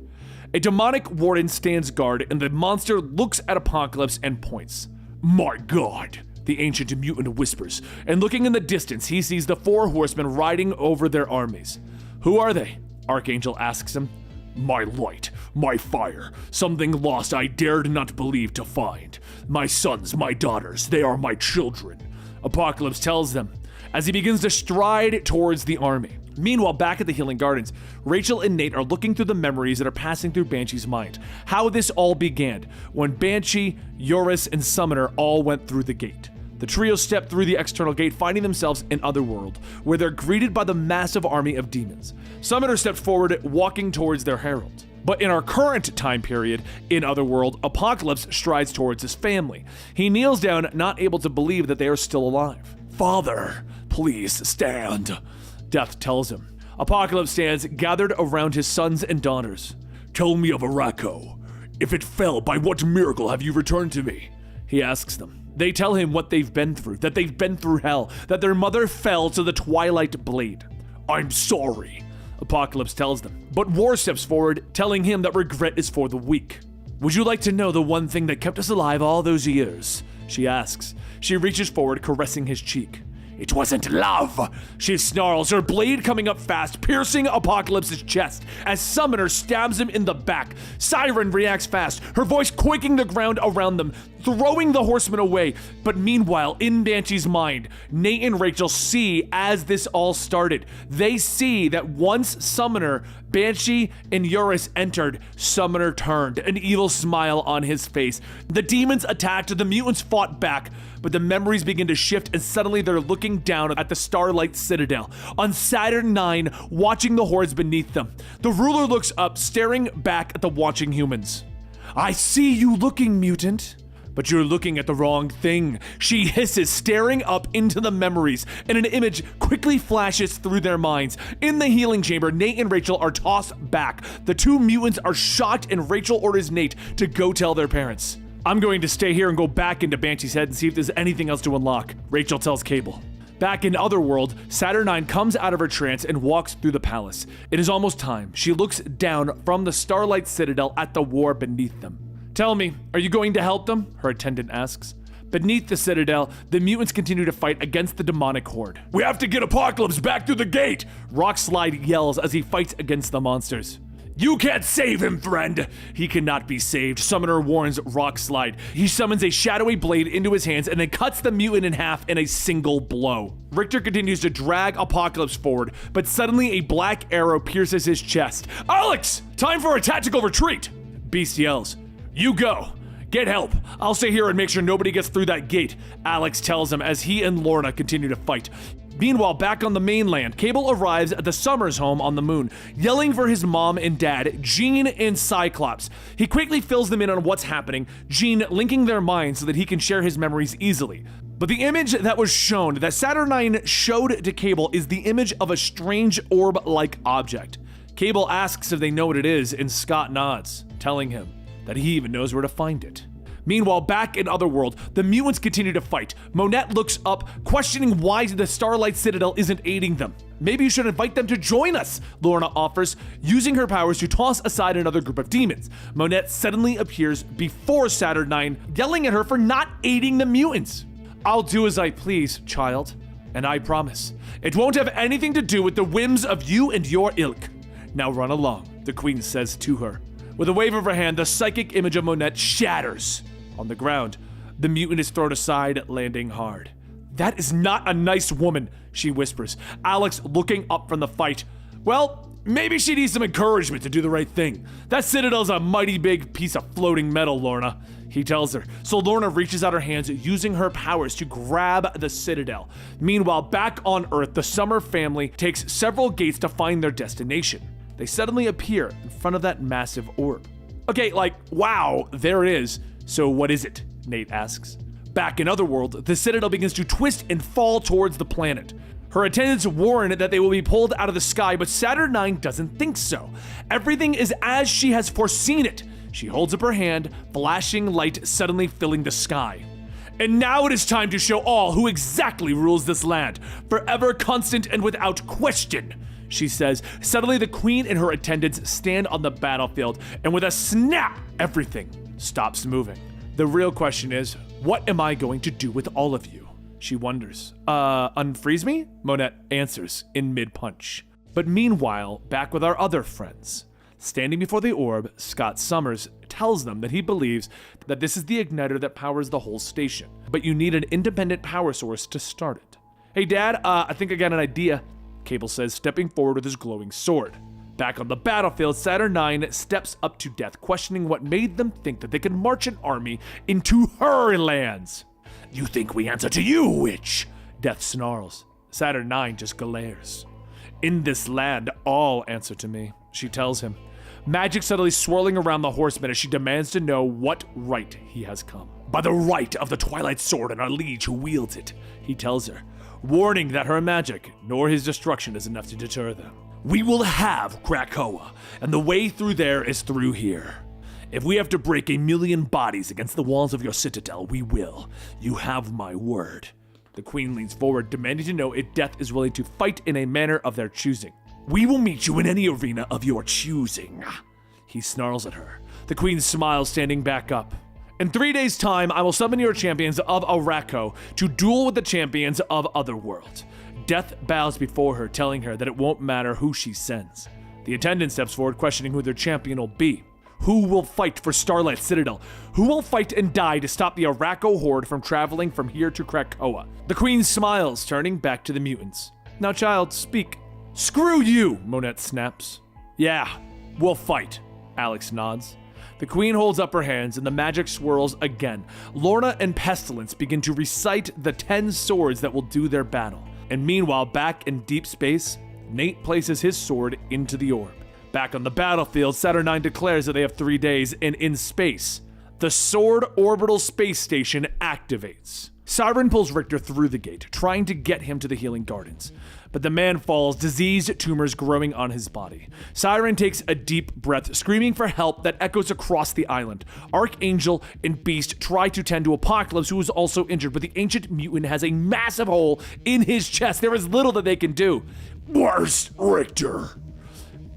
A demonic warden stands guard, and the monster looks at Apocalypse and points. "My God!" the ancient mutant whispers, and looking in the distance, he sees the 4 horsemen riding over their armies. "Who are they?" Archangel asks him. "My light, my fire, something lost I dared not believe to find. My sons, my daughters, they are my children," Apocalypse tells them, as he begins to stride towards the army. Meanwhile, back at the Healing Gardens, Rachel and Nate are looking through the memories that are passing through Banshee's mind. How this all began, when Banshee, Eurus, and Summoner all went through the gate. The trio step through the external gate, finding themselves in Otherworld, where they're greeted by the massive army of demons. Summoner steps forward, walking towards their herald. But in our current time period, in Otherworld, Apocalypse strides towards his family. He kneels down, not able to believe that they are still alive. "Father, please stand," Death tells him. Apocalypse stands, gathered around his sons and daughters. "Tell me of Arakis. If it fell, by what miracle have you returned to me?" he asks them. They tell him what they've been through, that they've been through hell, that their mother fell to the Twilight Blade. "I'm sorry," Apocalypse tells them. But War steps forward, telling him that regret is for the weak. "Would you like to know the one thing that kept us alive all those years?" she asks. She reaches forward, caressing his cheek. "It wasn't love," she snarls, her blade coming up fast, piercing Apocalypse's chest as Summoner stabs him in the back. Siren reacts fast, her voice quaking the ground around them, throwing the horsemen away. But meanwhile, in Banshee's mind, Nate and Rachel see as this all started. They see that once Summoner, Banshee, and Eurus entered, Summoner turned, an evil smile on his face. The demons attacked, the mutants fought back, but the memories begin to shift, and suddenly they're looking down at the Starlight Citadel, on Saturn IX, watching the hordes beneath them. The ruler looks up, staring back at the watching humans. "I see you looking, mutant. But you're looking at the wrong thing," she hisses, staring up into the memories, and an image quickly flashes through their minds. In the healing chamber, Nate and Rachel are tossed back. The 2 mutants are shocked, and Rachel orders Nate to go tell their parents. "I'm going to stay here and go back into Banshee's head and see if there's anything else to unlock," Rachel tells Cable. Back in Otherworld, Saturn IX comes out of her trance and walks through the palace. It is almost time. She looks down from the Starlight Citadel at the war beneath them. "Tell me, are you going to help them?" her attendant asks. Beneath the Citadel, the mutants continue to fight against the demonic horde. "We have to get Apocalypse back through the gate!" Rockslide yells as he fights against the monsters. "You can't save him, friend!" "He cannot be saved," Summoner warns Rockslide. He summons a shadowy blade into his hands and then cuts the mutant in half in a single blow. Richter continues to drag Apocalypse forward, but suddenly a black arrow pierces his chest. "Alex! Time for a tactical retreat!" Beast yells. "You go. Get help. I'll stay here and make sure nobody gets through that gate," Alex tells him as he and Lorna continue to fight. Meanwhile, back on the mainland, Cable arrives at the Summers home on the moon, yelling for his mom and dad, Jean and Cyclops. He quickly fills them in on what's happening, Jean linking their minds so that he can share his memories easily. But the image that was shown, that Saturn IX showed to Cable, is the image of a strange orb-like object. Cable asks if they know what it is, and Scott nods, telling him that he even knows where to find it. Meanwhile, back in Otherworld, the mutants continue to fight. Monette looks up, questioning why the Starlight Citadel isn't aiding them. "Maybe you should invite them to join us," Lorna offers, using her powers to toss aside another group of demons. Monette suddenly appears before Saturn IX, yelling at her for not aiding the mutants. "I'll do as I please, child, and I promise, it won't have anything to do with the whims of you and your ilk. Now run along," the Queen says to her. With a wave of her hand, the psychic image of Monette shatters. On the ground, the mutant is thrown aside, landing hard. "That is not a nice woman," she whispers, Alex looking up from the fight. "Well, maybe she needs some encouragement to do the right thing. That Citadel's a mighty big piece of floating metal, Lorna," he tells her. So Lorna reaches out her hands, using her powers to grab the Citadel. Meanwhile, back on Earth, the Summer family takes several gates to find their destination. They suddenly appear in front of that massive orb. "Okay, wow, there it is. So what is it?" Nate asks. Back in Otherworld, the Citadel begins to twist and fall towards the planet. Her attendants warn that they will be pulled out of the sky, but Saturn IX doesn't think so. Everything is as she has foreseen it. She holds up her hand, flashing light suddenly filling the sky. And now it is time to show all who exactly rules this land, forever constant and without question, she says. Suddenly the queen and her attendants stand on the battlefield, and with a snap, everything stops moving. The real question is, what am I going to do with all of you? She wonders. Unfreeze me? Monette answers in mid-punch. But meanwhile, back with our other friends. Standing before the orb, Scott Summers tells them that he believes that this is the igniter that powers the whole station, but you need an independent power source to start it. Hey Dad, I think I got an idea, Cable says, stepping forward with his glowing sword. Back on the battlefield, Saturn IX steps up to Death, questioning what made them think that they could march an army into her lands. You think we answer to you, witch? Death snarls. Saturn IX just glares. In this land, all answer to me, she tells him. Magic suddenly swirling around the horseman as she demands to know what right he has come. By the right of the Twilight Sword and our liege who wields it, he tells her, warning that her magic, nor his destruction, is enough to deter them. We will have Krakoa, and the way through there is through here. If we have to break 1,000,000 bodies against the walls of your citadel, we will. You have my word. The queen leans forward, demanding to know if Death is willing to fight in a manner of their choosing. We will meet you in any arena of your choosing. He snarls at her. The queen smiles, standing back up. In 3 days' time, I will summon your champions of Arakis to duel with the champions of Otherworld. Death bows before her, telling her that it won't matter who she sends. The attendant steps forward, questioning who their champion will be. Who will fight for Starlight Citadel? Who will fight and die to stop the Arakis horde from traveling from here to Krakoa? The queen smiles, turning back to the mutants. Now, child, speak. Screw you, Monette snaps. Yeah, we'll fight, Alex nods. The queen holds up her hands and the magic swirls again. Lorna and Pestilence begin to recite the 10 swords that will do their battle. And meanwhile, back in deep space, Nate places his sword into the orb. Back on the battlefield, Saturn IX declares that they have 3 days, and in space, the Sword Orbital Space Station activates. Siren pulls Richter through the gate, trying to get him to the Healing Gardens. But the man falls, diseased tumors growing on his body. Siren takes a deep breath, screaming for help that echoes across the island. Archangel and Beast try to tend to Apocalypse, who is also injured, but the ancient mutant has a massive hole in his chest. There is little that they can do. Where's Richter?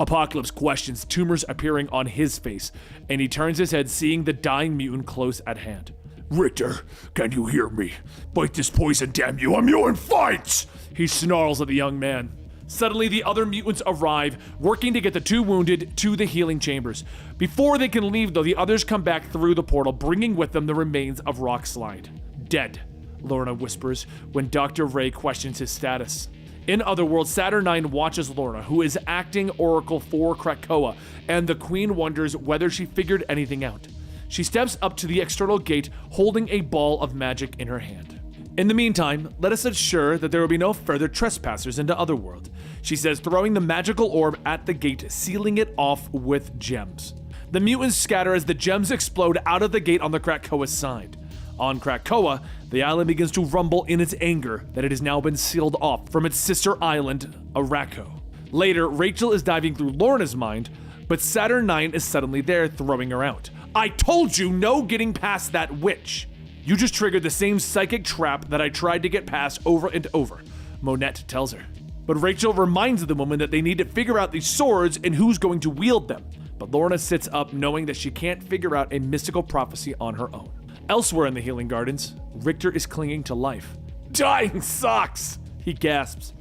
Apocalypse questions, tumors appearing on his face, and he turns his head, seeing the dying mutant close at hand. Richter, can you hear me? Fight this poison, damn you, I'm you in fights! He snarls at the young man. Suddenly, the other mutants arrive, working to get the 2 wounded to the healing chambers. Before they can leave, though, the others come back through the portal, bringing with them the remains of Rockslide. Dead, Lorna whispers, when Dr. Ray questions his status. In Otherworld, Saturn IX watches Lorna, who is acting Oracle for Krakoa, and the Queen wonders whether she figured anything out. She steps up to the external gate, holding a ball of magic in her hand. In the meantime, let us ensure that there will be no further trespassers into Otherworld, she says, throwing the magical orb at the gate, sealing it off with gems. The mutants scatter as the gems explode out of the gate on the Krakoa side. On Krakoa, the island begins to rumble in its anger that it has now been sealed off from its sister island, Arakis. Later, Rachel is diving through Lorna's mind, but Saturn IX is suddenly there, throwing her out. I told you no getting past that witch! You just triggered the same psychic trap that I tried to get past over and over, Monette tells her. But Rachel reminds the woman that they need to figure out these swords and who's going to wield them. But Lorna sits up, knowing that she can't figure out a mystical prophecy on her own. Elsewhere in the Healing Gardens, Richter is clinging to life. Dying sucks, he gasps.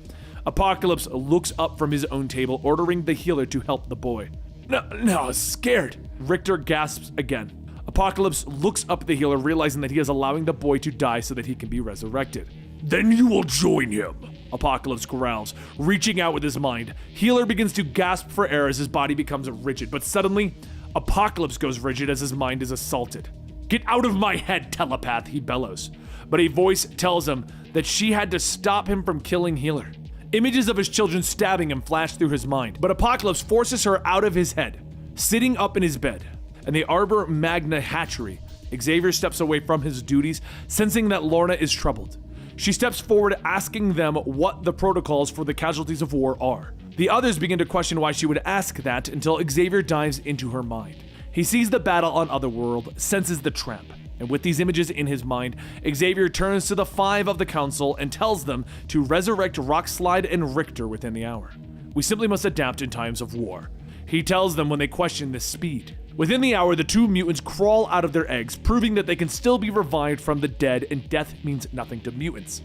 Apocalypse looks up from his own table, ordering the healer to help the boy. No, scared. Richter gasps again. Apocalypse looks up at the healer, realizing that he is allowing the boy to die so that he can be resurrected. Then you will join him, Apocalypse growls, reaching out with his mind. Healer begins to gasp for air as his body becomes rigid, but suddenly, Apocalypse goes rigid as his mind is assaulted. Get out of my head, telepath, he bellows. But a voice tells him that she had to stop him from killing Healer. Images of his children stabbing him flash through his mind, but Apocalypse forces her out of his head, sitting up in his bed, and the Arbor Magna hatchery Xavier steps away from his duties, sensing that Lorna is troubled. She steps forward, asking them what the protocols for the casualties of war are. The others begin to question why she would ask that until Xavier dives into her mind. He sees the battle on Otherworld, senses the trap, and with these images in his mind, Xavier turns to the 5 of the Council and tells them to resurrect Rockslide and Richter within the hour. We simply must adapt in times of war. He tells them when they question this speed. Within the hour, the 2 mutants crawl out of their eggs, proving that they can still be revived from the dead, and death means nothing to mutants.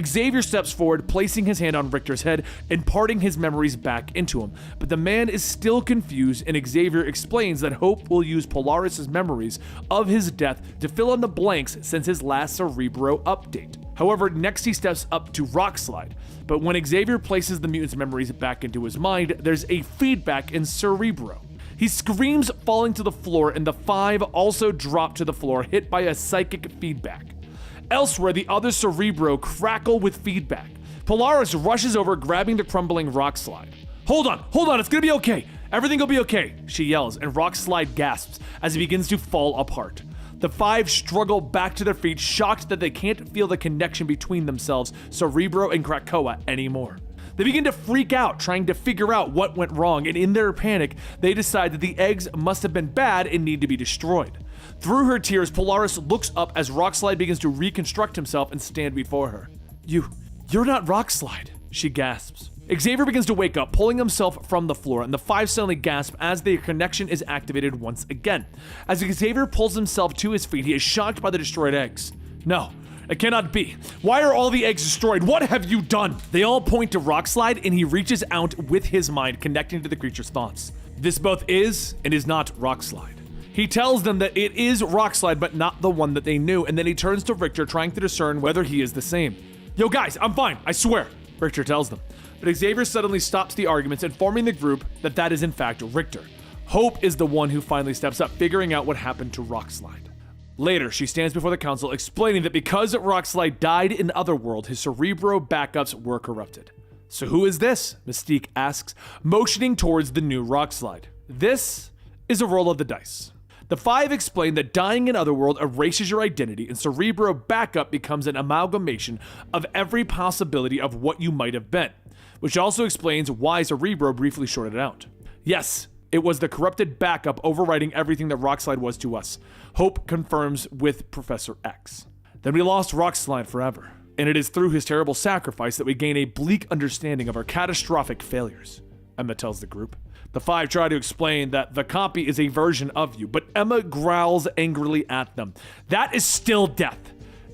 Xavier steps forward, placing his hand on Richter's head and parting his memories back into him. But the man is still confused, and Xavier explains that Hope will use Polaris' memories of his death to fill in the blanks since his last Cerebro update. However, next he steps up to Rockslide. But when Xavier places the mutant's memories back into his mind, there's a feedback in Cerebro. He screams, falling to the floor, and the 5 also drop to the floor, hit by a psychic feedback. Elsewhere, the other Cerebro crackle with feedback. Polaris rushes over, grabbing the crumbling Rockslide. Hold on, it's gonna be okay. Everything will be okay, she yells, and Rockslide gasps as he begins to fall apart. The 5 struggle back to their feet, shocked that they can't feel the connection between themselves, Cerebro and Krakoa, anymore. They begin to freak out, trying to figure out what went wrong, and in their panic, they decide that the eggs must have been bad and need to be destroyed. Through her tears, Polaris looks up as Rockslide begins to reconstruct himself and stand before her. You're not Rockslide, she gasps. Xavier begins to wake up, pulling himself from the floor, and the 5 suddenly gasp as their connection is activated once again. As Xavier pulls himself to his feet, he is shocked by the destroyed eggs. No, it cannot be. Why are all the eggs destroyed? What have you done? They all point to Rockslide, and he reaches out with his mind, connecting to the creature's thoughts. This both is and is not Rockslide. He tells them that it is Rockslide, but not the one that they knew, and then he turns to Richter, trying to discern whether he is the same. Yo guys, I'm fine, I swear, Richter tells them. But Xavier suddenly stops the arguments, informing the group that is in fact Richter. Hope is the one who finally steps up, figuring out what happened to Rockslide. Later, she stands before the council, explaining that because Rockslide died in Otherworld, his Cerebro backups were corrupted. So who is this? Mystique asks, motioning towards the new Rockslide. This is a roll of the dice. The 5 explain that dying in Otherworld erases your identity, and Cerebro backup becomes an amalgamation of every possibility of what you might have been, which also explains why Cerebro briefly shorted out. Yes, it was the corrupted backup overriding everything that Rockslide was to us. Hope confirms with Professor X. Then we lost Rockslide forever, and it is through his terrible sacrifice that we gain a bleak understanding of our catastrophic failures, Emma tells the group. The 5 try to explain that the copy is a version of you, but Emma growls angrily at them. That is still death.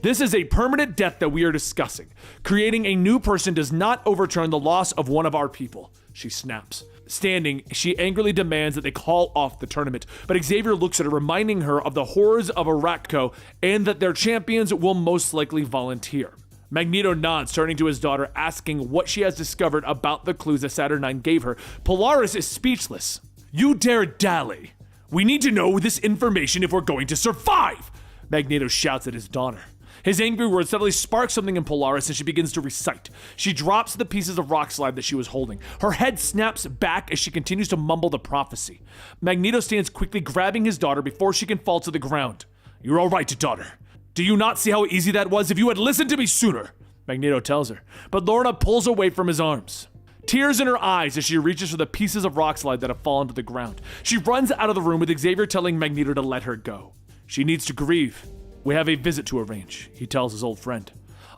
This is a permanent death that we are discussing. Creating a new person does not overturn the loss of one of our people, she snaps. Standing, she angrily demands that they call off the tournament, but Xavier looks at her, reminding her of the horrors of Arakko and that their champions will most likely volunteer. Magneto nods, turning to his daughter, asking what she has discovered about the clues that Saturnine gave her. Polaris is speechless. You dare dally. We need to know this information if we're going to survive, Magneto shouts at his daughter. His angry words suddenly spark something in Polaris and she begins to recite. She drops the pieces of Rockslide that she was holding. Her head snaps back as she continues to mumble the prophecy. Magneto stands quickly, grabbing his daughter before she can fall to the ground. You're all right, daughter. Do you not see how easy that was? If you had listened to me sooner, Magneto tells her. But Lorna pulls away from his arms. Tears in her eyes as she reaches for the pieces of Rockslide that have fallen to the ground. She runs out of the room with Xavier telling Magneto to let her go. She needs to grieve. We have a visit to arrange, he tells his old friend.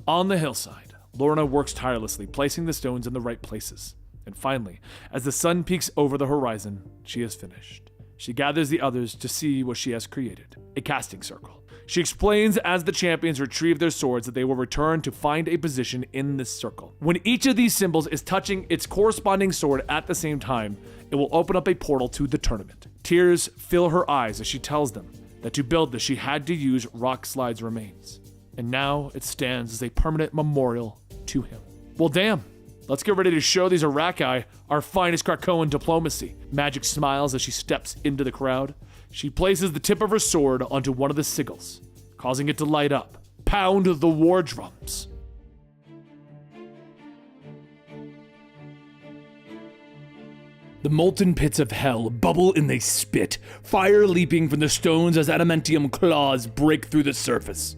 On the hillside, Lorna works tirelessly, placing the stones in the right places. And finally, as the sun peeks over the horizon, she is finished. She gathers the others to see what she has created, a casting circle. She explains as the champions retrieve their swords that they will return to find a position in this circle. When each of these symbols is touching its corresponding sword at the same time, it will open up a portal to the tournament. Tears fill her eyes as she tells them that to build this she had to use Rockslide's remains. And now it stands as a permanent memorial to him. Well damn, let's get ready to show these Arrakis our finest Krakoan diplomacy. Magic smiles as she steps into the crowd. She places the tip of her sword onto one of the sigils, causing it to light up. Pound the war drums. The molten pits of hell bubble and they spit, fire leaping from the stones as adamantium claws break through the surface.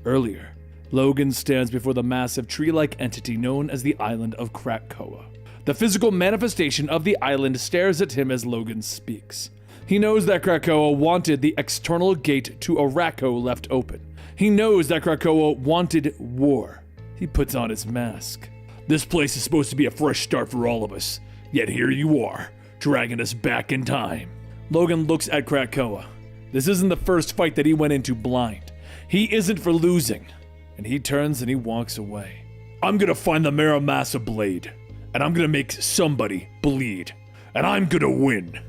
Earlier, Logan stands before the massive tree-like entity known as the island of Krakoa. The physical manifestation of the island stares at him as Logan speaks. He knows that Krakoa wanted the external gate to Arakko left open. He knows that Krakoa wanted war. He puts on his mask. This place is supposed to be a fresh start for all of us. Yet here you are, dragging us back in time. Logan looks at Krakoa. This isn't the first fight that he went into blind. He isn't for losing. And he turns and he walks away. I'm gonna find the Muramasa blade. And I'm gonna make somebody bleed. And I'm gonna win.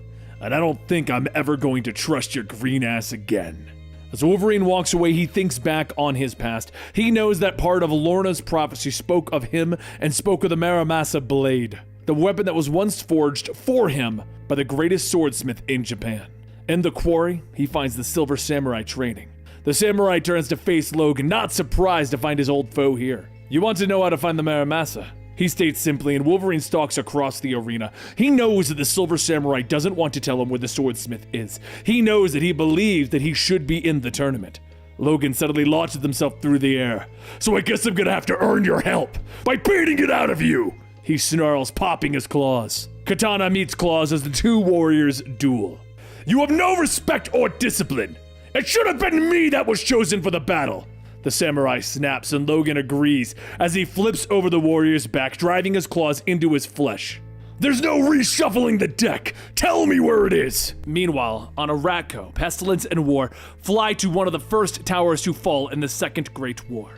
And I don't think I'm ever going to trust your green ass again. As Wolverine walks away, he thinks back on his past. He knows that part of Lorna's prophecy spoke of him and spoke of the Muramasa blade, the weapon that was once forged for him by the greatest swordsmith in Japan. In the quarry, he finds the Silver Samurai training. The samurai turns to face Logan, not surprised to find his old foe here. You want to know how to find the Muramasa? He states simply, and Wolverine stalks across the arena. He knows that the Silver Samurai doesn't want to tell him where the swordsmith is. He knows that he believes that he should be in the tournament. Logan suddenly launches himself through the air. So I guess I'm gonna have to earn your help by beating it out of you, he snarls, popping his claws. Katana meets claws as the two warriors duel. You have no respect or discipline. It should have been me that was chosen for the battle. The samurai snaps and Logan agrees as he flips over the warrior's back, driving his claws into his flesh. There's no reshuffling the deck. Tell me where it is. Meanwhile, on Arakko, Pestilence and War fly to one of the first towers to fall in the Second Great War.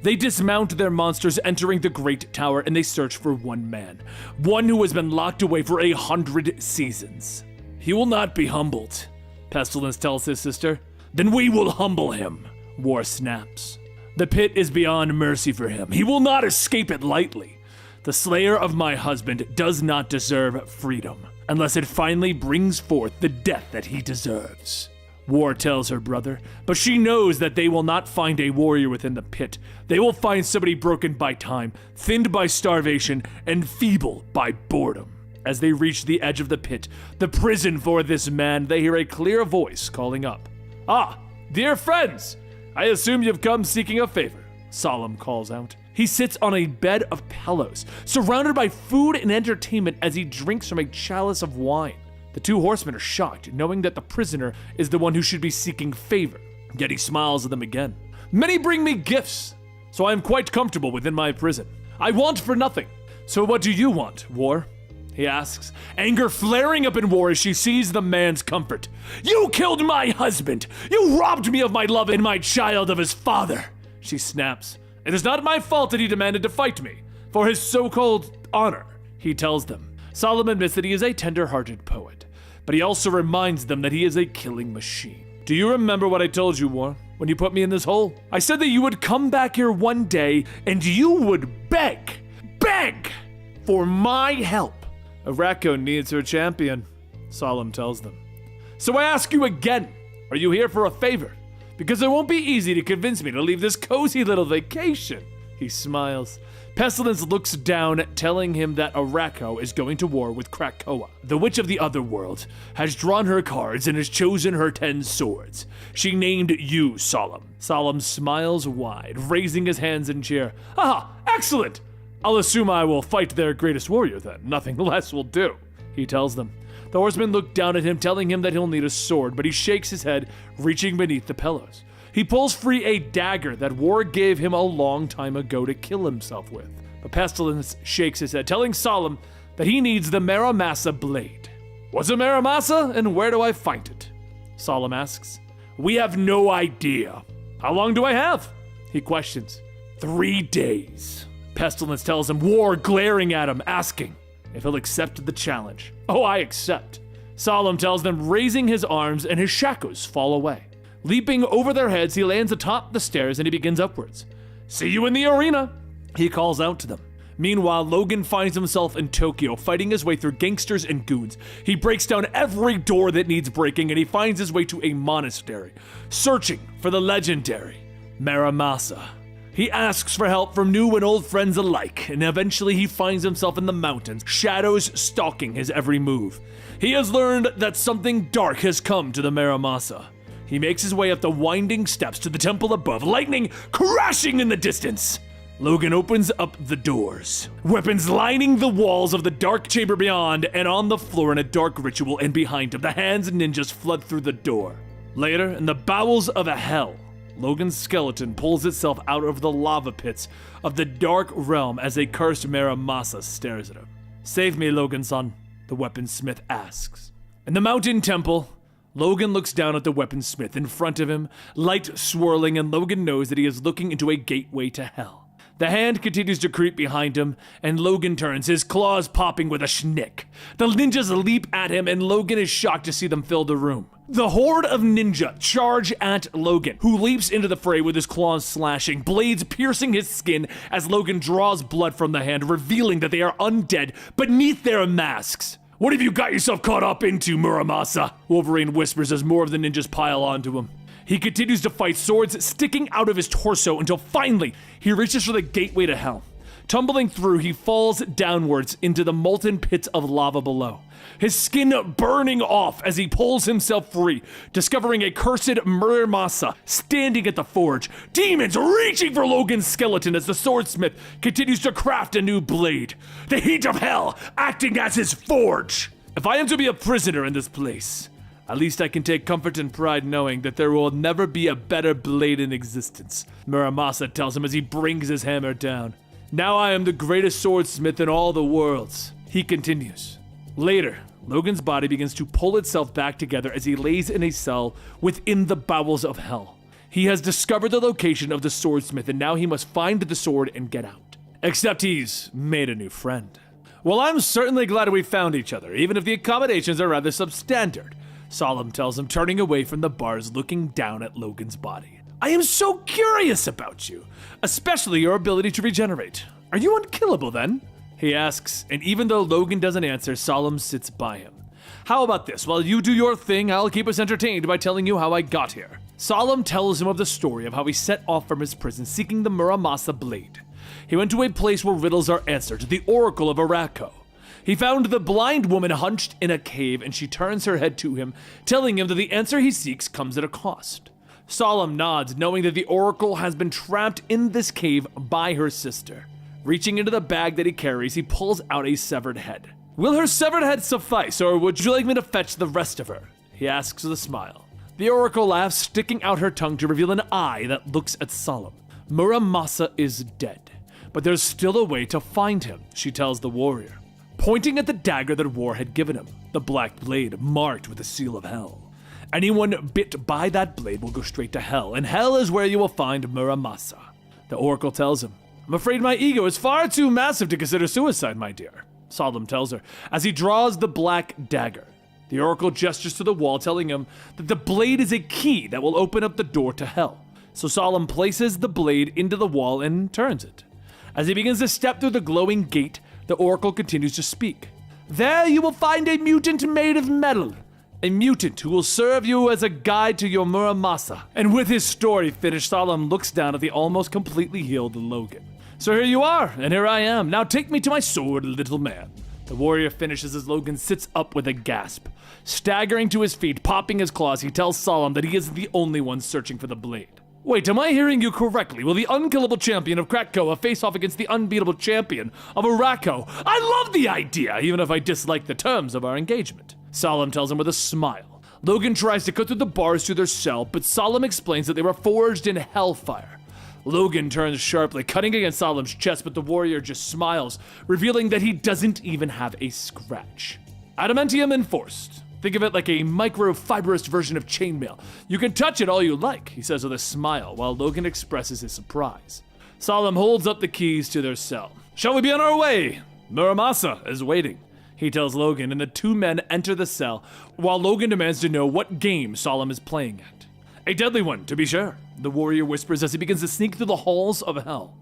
They dismount their monsters entering the Great Tower and they search for one man, one who has been locked away for 100 seasons. He will not be humbled, Pestilence tells his sister. Then we will humble him. War snaps. The pit is beyond mercy for him. He will not escape it lightly. The slayer of my husband does not deserve freedom, unless it finally brings forth the death that he deserves. War tells her brother, but she knows that they will not find a warrior within the pit. They will find somebody broken by time, thinned by starvation, and feeble by boredom. As they reach the edge of the pit, the prison for this man, they hear a clear voice calling up. Ah, dear friends! I assume you've come seeking a favor, Solemn calls out. He sits on a bed of pillows, surrounded by food and entertainment as he drinks from a chalice of wine. The two horsemen are shocked, knowing that the prisoner is the one who should be seeking favor, yet he smiles at them again. Many bring me gifts, so I am quite comfortable within my prison. I want for nothing. So what do you want, War? He asks, anger flaring up in War as she sees the man's comfort. You killed my husband! You robbed me of my love and my child of his father! She snaps. It is not my fault that he demanded to fight me, for his so-called honor, he tells them. Solemn admits that he is a tender-hearted poet, but he also reminds them that he is a killing machine. Do you remember what I told you, War, when you put me in this hole? I said that you would come back here one day and you would beg for my help. Arakko needs her champion, Solemn tells them. So I ask you again, are you here for a favor? Because it won't be easy to convince me to leave this cozy little vacation. He smiles. Pestilence looks down, telling him that Arakko is going to war with Krakoa. The Witch of the Otherworld has drawn her cards and has chosen her 10 swords. She named you, Solemn. Solemn smiles wide, raising his hands in cheer. Ah, excellent! I'll assume I will fight their greatest warrior then. Nothing less will do, he tells them. The horsemen look down at him, telling him that he'll need a sword, but he shakes his head, reaching beneath the pillows. He pulls free a dagger that War gave him a long time ago to kill himself with. But Pestilence shakes his head, telling Solemn that he needs the Muramasa blade. What's a Muramasa, and where do I find it? Solemn asks. We have no idea. How long do I have? He questions. 3 days. Pestilence tells him, War glaring at him, asking if he'll accept the challenge. Oh, I accept. Solemn tells them, raising his arms, and his shackles fall away. Leaping over their heads, he lands atop the stairs and he begins upwards. See you in the arena, he calls out to them. Meanwhile, Logan finds himself in Tokyo, fighting his way through gangsters and goons. He breaks down every door that needs breaking, and he finds his way to a monastery, searching for the legendary Muramasa. He asks for help from new and old friends alike, and eventually he finds himself in the mountains, shadows stalking his every move. He has learned that something dark has come to the Muramasa. He makes his way up the winding steps to the temple above, lightning crashing in the distance. Logan opens up the doors, weapons lining the walls of the dark chamber beyond, and on the floor in a dark ritual, and behind him, the hands and ninjas flood through the door. Later, in the bowels of a hell, Logan's skeleton pulls itself out of the lava pits of the dark realm as a cursed Muramasa stares at him. "Save me, Logan-san," the weaponsmith asks. In the mountain temple, Logan looks down at the weaponsmith in front of him, light swirling, and Logan knows that he is looking into a gateway to hell. The hand continues to creep behind him, and Logan turns, his claws popping with a schnick. The ninjas leap at him, and Logan is shocked to see them fill the room. The horde of ninja charge at Logan, who leaps into the fray with his claws slashing, blades piercing his skin as Logan draws blood from the hand, revealing that they are undead beneath their masks. "What have you got yourself caught up into, Muramasa?" Wolverine whispers as more of the ninjas pile onto him. He continues to fight, swords sticking out of his torso, until finally he reaches for the gateway to hell. Tumbling through, he falls downwards into the molten pits of lava below, his skin burning off as he pulls himself free, discovering a cursed Muramasa standing at the forge, demons reaching for Logan's skeleton as the swordsmith continues to craft a new blade, the heat of hell acting as his forge. "If I am to be a prisoner in this place, at least I can take comfort and pride knowing that there will never be a better blade in existence," Muramasa tells him as he brings his hammer down. "Now I am the greatest swordsmith in all the worlds," he continues. Later, Logan's body begins to pull itself back together as he lays in a cell within the bowels of hell. He has discovered the location of the swordsmith, and now he must find the sword and get out. Except he's made a new friend. "Well, I'm certainly glad we found each other, even if the accommodations are rather substandard," Solemn tells him, turning away from the bars, looking down at Logan's body. "I am so curious about you, especially your ability to regenerate. Are you unkillable then?" he asks, and even though Logan doesn't answer, Solemn sits by him. "How about this? While you do your thing, I'll keep us entertained by telling you how I got here." Solemn tells him of the story of how he set off from his prison seeking the Muramasa blade. He went to a place where riddles are answered, the Oracle of Arakis. He found the blind woman hunched in a cave, and she turns her head to him, telling him that the answer he seeks comes at a cost. Solemn nods, knowing that the Oracle has been trapped in this cave by her sister. Reaching into the bag that he carries, he pulls out a severed head. "Will her severed head suffice, or would you like me to fetch the rest of her?" he asks with a smile. The Oracle laughs, sticking out her tongue to reveal an eye that looks at Solemn. "Muramasa is dead, but there's still a way to find him," she tells the warrior, pointing at the dagger that War had given him, the black blade marked with the seal of hell. "Anyone bit by that blade will go straight to hell, and hell is where you will find Muramasa." The Oracle tells him, "I'm afraid my ego is far too massive to consider suicide, my dear," Solemn tells her, as he draws the black dagger. The Oracle gestures to the wall, telling him that the blade is a key that will open up the door to hell. So Solemn places the blade into the wall and turns it. As he begins to step through the glowing gate, the Oracle continues to speak. "There you will find a mutant made of metal. A mutant who will serve you as a guide to your Muramasa." And with his story finished, Solemn looks down at the almost completely healed Logan. "So here you are, and here I am. Now take me to my sword, little man." The warrior finishes as Logan sits up with a gasp. Staggering to his feet, popping his claws, he tells Solemn that he isn't the only one searching for the blade. "Wait, am I hearing you correctly? Will the unkillable champion of Krakoa face off against the unbeatable champion of Arakis? I love the idea, even if I dislike the terms of our engagement." Solemn tells him with a smile. Logan tries to cut through the bars to their cell, but Solemn explains that they were forged in Hellfire. Logan turns sharply, cutting against Solemn's chest, but the warrior just smiles, revealing that he doesn't even have a scratch. "Adamantium enforced. Think of it like a microfibrous version of chainmail. You can touch it all you like," he says with a smile, while Logan expresses his surprise. Solemn holds up the keys to their cell. "Shall we be on our way? Muramasa is waiting," he tells Logan, and the two men enter the cell, while Logan demands to know what game Solemn is playing at. "A deadly one, to be sure," the warrior whispers as he begins to sneak through the halls of hell.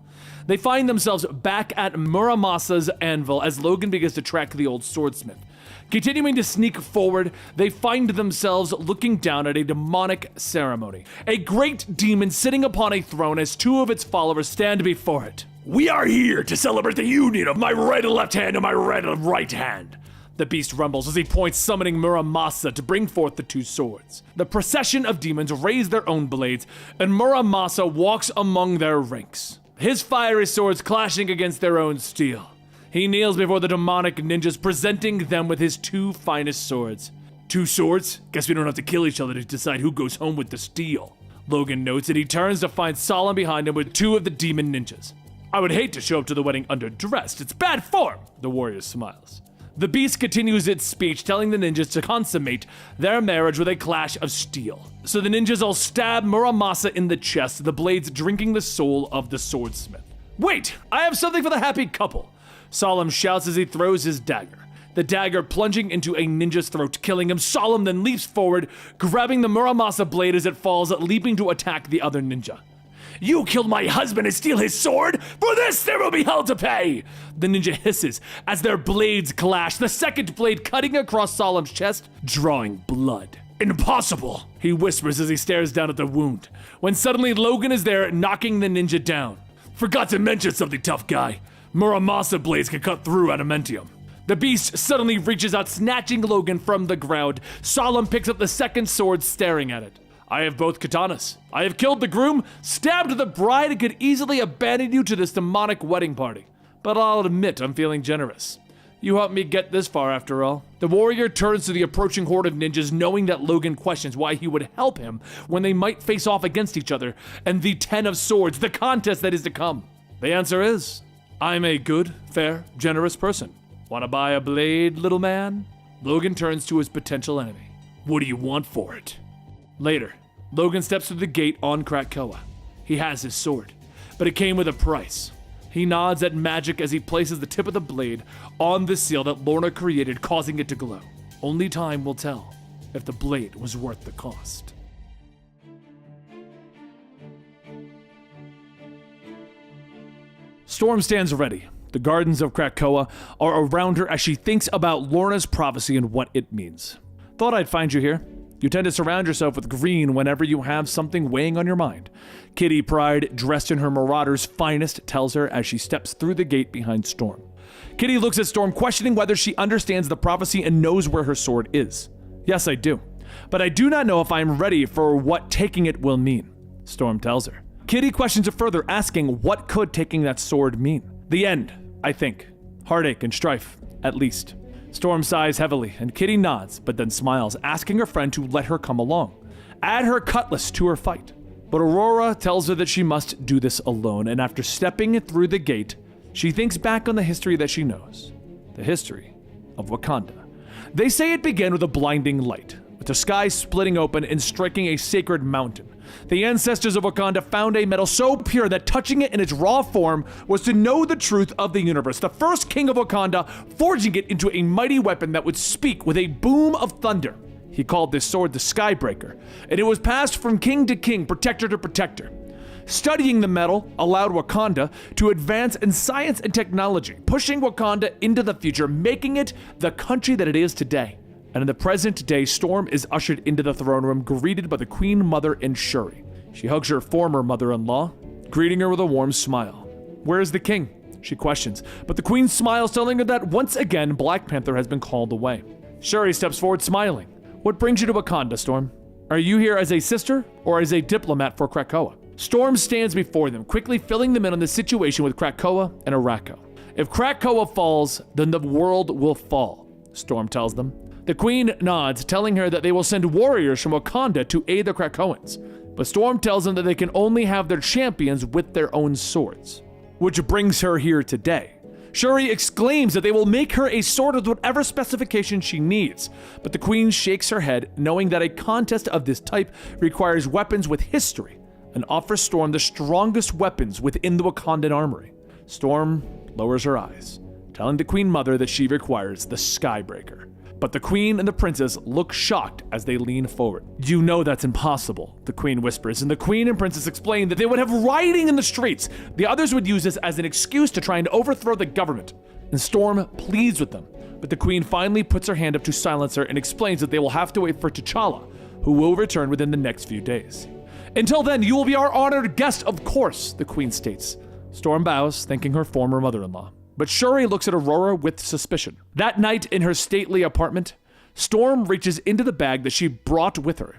They find themselves back at Muramasa's anvil as Logan begins to track the old swordsmith. Continuing to sneak forward, they find themselves looking down at a demonic ceremony. A great demon sitting upon a throne as two of its followers stand before it. We are here to celebrate the union of my right and left hand and my right and right hand. The beast rumbles as he points, summoning Muramasa to bring forth the two swords. The procession of demons raise their own blades, and Muramasa walks among their ranks, his fiery swords clashing against their own steel. He kneels before the demonic ninjas, presenting them with his two finest swords. 2 swords? Guess we don't have to kill each other to decide who goes home with the steel. Logan notes, and he turns to find Solemn behind him with 2 of the demon ninjas. I would hate to show up to the wedding underdressed. It's bad form, the warrior smiles. The beast continues its speech, telling the ninjas to consummate their marriage with a clash of steel. So the ninjas all stab Muramasa in the chest, the blades drinking the soul of the swordsmith. Wait, I have something for the happy couple. Solemn shouts as he throws his dagger, the dagger plunging into a ninja's throat, killing him. Solemn then leaps forward, grabbing the Muramasa blade as it falls, leaping to attack the other ninja. You killed my husband and steal his sword? For this there will be hell to pay! The ninja hisses as their blades clash, the second blade cutting across Solemn's chest, drawing blood. Impossible, he whispers as he stares down at the wound, when suddenly Logan is there, knocking the ninja down. Forgot to mention something, tough guy. Muramasa blades can cut through adamantium. The beast suddenly reaches out, snatching Logan from the ground. Solemn picks up the second sword, staring at it. I have both katanas. I have killed the groom, stabbed the bride, and could easily abandon you to this demonic wedding party. But I'll admit I'm feeling generous. You helped me get this far after all. The warrior turns to the approaching horde of ninjas, knowing that Logan questions why he would help him when they might face off against each other, and the 10 of swords, the contest that is to come. The answer is, I'm a good, fair, generous person. Wanna buy a blade, little man? Logan turns to his potential enemy. What do you want for it? Later, Logan steps through the gate on Krakoa. He has his sword, but it came with a price. He nods at magic as he places the tip of the blade on the seal that Lorna created, causing it to glow. Only time will tell if the blade was worth the cost. Storm stands ready. The gardens of Krakoa are around her as she thinks about Lorna's prophecy and what it means. Thought I'd find you here. You tend to surround yourself with green whenever you have something weighing on your mind. Kitty Pryde, dressed in her marauder's finest, tells her as she steps through the gate behind Storm. Kitty looks at Storm, questioning whether she understands the prophecy and knows where her sword is. Yes, I do. But I do not know if I am ready for what taking it will mean, Storm tells her. Kitty questions her further, asking what could taking that sword mean. The end, I think. Heartache and strife, at least. Storm sighs heavily, and Kitty nods, but then smiles, asking her friend to let her come along. Add her cutlass to her fight. But Aurora tells her that she must do this alone, and after stepping through the gate, she thinks back on the history that she knows. The history of Wakanda. They say it began with a blinding light, with the sky splitting open and striking a sacred mountain. The ancestors of Wakanda found a metal so pure that touching it in its raw form was to know the truth of the universe. The first king of Wakanda forging it into a mighty weapon that would speak with a boom of thunder. He called this sword the Skybreaker, and it was passed from king to king, protector to protector. Studying the metal allowed Wakanda to advance in science and technology, pushing Wakanda into the future, making it the country that it is today. And in the present day, Storm is ushered into the throne room, greeted by the Queen Mother and Shuri. She hugs her former mother-in-law, greeting her with a warm smile. Where is the king? She questions, but the Queen smiles, telling her that once again, Black Panther has been called away. Shuri steps forward, smiling. What brings you to Wakanda, Storm? Are you here as a sister or as a diplomat for Krakoa? Storm stands before them, quickly filling them in on the situation with Krakoa and Arakis. If Krakoa falls, then the world will fall, Storm tells them. The Queen nods, telling her that they will send warriors from Wakanda to aid the Krakoans, but Storm tells them that they can only have their champions with their own swords. Which brings her here today. Shuri exclaims that they will make her a sword with whatever specification she needs, but the Queen shakes her head, knowing that a contest of this type requires weapons with history, and offers Storm the strongest weapons within the Wakandan armory. Storm lowers her eyes, telling the Queen Mother that she requires the Skybreaker. But the Queen and the Princess look shocked as they lean forward. You know that's impossible, the Queen whispers, and the Queen and Princess explain that they would have rioting in the streets. The others would use this as an excuse to try and overthrow the government. and Storm pleads with them. But the Queen finally puts her hand up to silence her and explains that they will have to wait for T'Challa, who will return within the next few days. Until then, you will be our honored guest, of course, the Queen states. Storm bows, thanking her former mother-in-law. But Shuri looks at Aurora with suspicion. That night in her stately apartment, Storm reaches into the bag that she brought with her.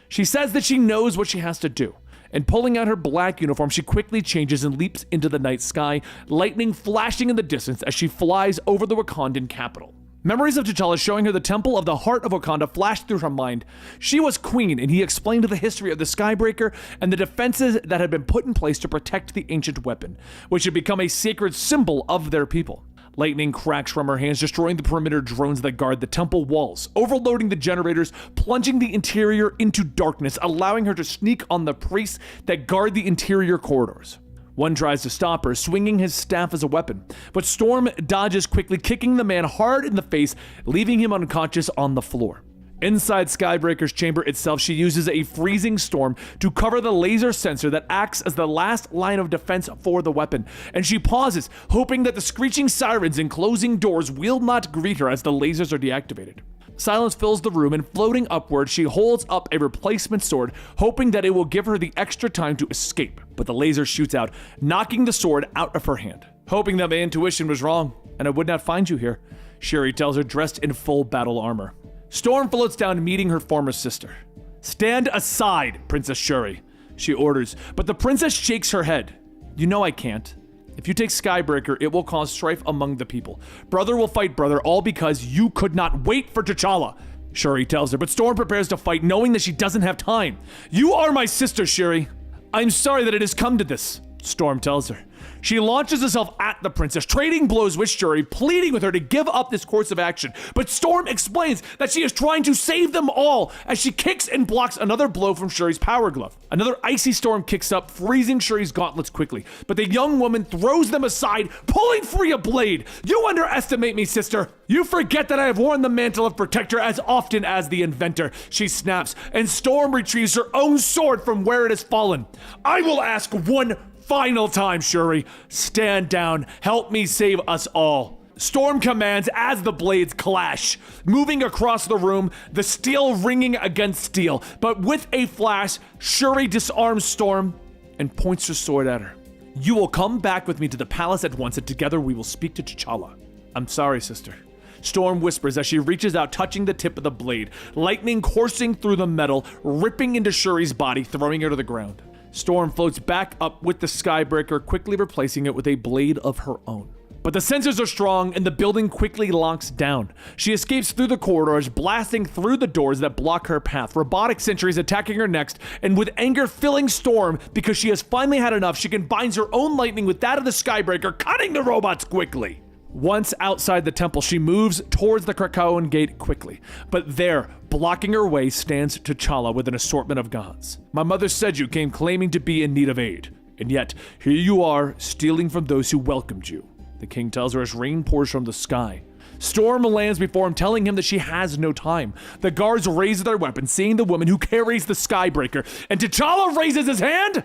She says that she knows what she has to do, and pulling out her black uniform, she quickly changes and leaps into the night sky, lightning flashing in the distance as she flies over the Wakandan capital. Memories of T'Challa showing her the temple of the heart of Wakanda flashed through her mind. She was queen, and he explained the history of the Skybreaker and the defenses that had been put in place to protect the ancient weapon, which had become a sacred symbol of their people. Lightning cracks from her hands, destroying the perimeter drones that guard the temple walls, overloading the generators, plunging the interior into darkness, allowing her to sneak on the priests that guard the interior corridors. One tries to stop her, swinging his staff as a weapon, but Storm dodges quickly, kicking the man hard in the face, leaving him unconscious on the floor. Inside Skybreaker's chamber itself, she uses a freezing storm to cover the laser sensor that acts as the last line of defense for the weapon, and she pauses, hoping that the screeching sirens and closing doors will not greet her as the lasers are deactivated. Silence fills the room, and floating upward, she holds up a replacement sword, hoping that it will give her the extra time to escape. But the laser shoots out, knocking the sword out of her hand. Hoping that my intuition was wrong, and I would not find you here, Shuri tells her, dressed in full battle armor. Storm floats down, meeting her former sister. Stand aside, Princess Shuri, she orders, but the princess shakes her head. You know I can't. If you take Skybreaker, it will cause strife among the people. Brother will fight brother, all because you could not wait for T'Challa, Shuri tells her, but Storm prepares to fight, knowing that she doesn't have time. You are my sister, Shuri. I'm sorry that it has come to this, Storm tells her. She launches herself at the princess, trading blows with Shuri, pleading with her to give up this course of action. But Storm explains that she is trying to save them all as she kicks and blocks another blow from Shuri's power glove. Another icy storm kicks up, freezing Shuri's gauntlets quickly. But the young woman throws them aside, pulling free a blade. You underestimate me, sister. You forget that I have worn the mantle of protector as often as the inventor, she snaps, and Storm retrieves her own sword from where it has fallen. I will ask one final time, Shuri. Stand down. Help me save us all. Storm commands as the blades clash, moving across the room, the steel ringing against steel. But with a flash, Shuri disarms Storm and points her sword at her. You will come back with me to the palace at once, and together we will speak to T'Challa. I'm sorry, sister, Storm whispers as she reaches out, touching the tip of the blade, lightning coursing through the metal, ripping into Shuri's body, throwing her to the ground. Storm floats back up with the Skybreaker, quickly replacing it with a blade of her own. But the sensors are strong, and the building quickly locks down. She escapes through the corridors, blasting through the doors that block her path, robotic sentries attacking her next, and with anger filling Storm because she has finally had enough, she combines her own lightning with that of the Skybreaker, cutting the robots quickly. Once outside the temple, she moves towards the Krakoan gate quickly, but there, blocking her way, stands T'Challa with an assortment of gods. My mother said you came claiming to be in need of aid, and yet here you are, stealing from those who welcomed you, the king tells her as rain pours from the sky. Storm lands before him, telling him that she has no time. The guards raise their weapons, seeing the woman who carries the Skybreaker, and T'Challa raises his hand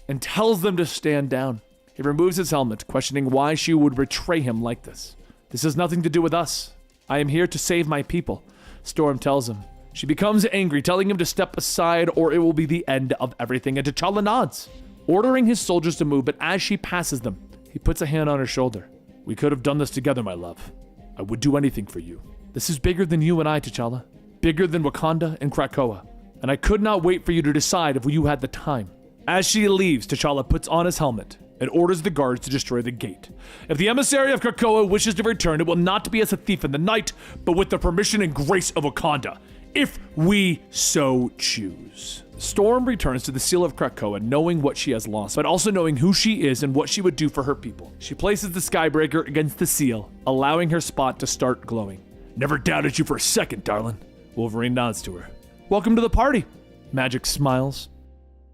and tells them to stand down. He removes his helmet, questioning why she would betray him like this. This has nothing to do with us. I am here to save my people, Storm tells him. She becomes angry, telling him to step aside or it will be the end of everything, and T'Challa nods, ordering his soldiers to move, but as she passes them, he puts a hand on her shoulder. We could have done this together, my love. I would do anything for you. This is bigger than you and I, T'Challa. Bigger than Wakanda and Krakoa. And I could not wait for you to decide if you had the time. As she leaves, T'Challa puts on his helmet and orders the guards to destroy the gate. If the emissary of Krakoa wishes to return, it will not be as a thief in the night, but with the permission and grace of Wakanda, if we so choose. Storm returns to the seal of Krakoa, knowing what she has lost, but also knowing who she is and what she would do for her people. She places the Skybreaker against the seal, allowing her spot to start glowing. Never doubted you for a second, darling. Wolverine nods to her. Welcome to the party. Magic smiles.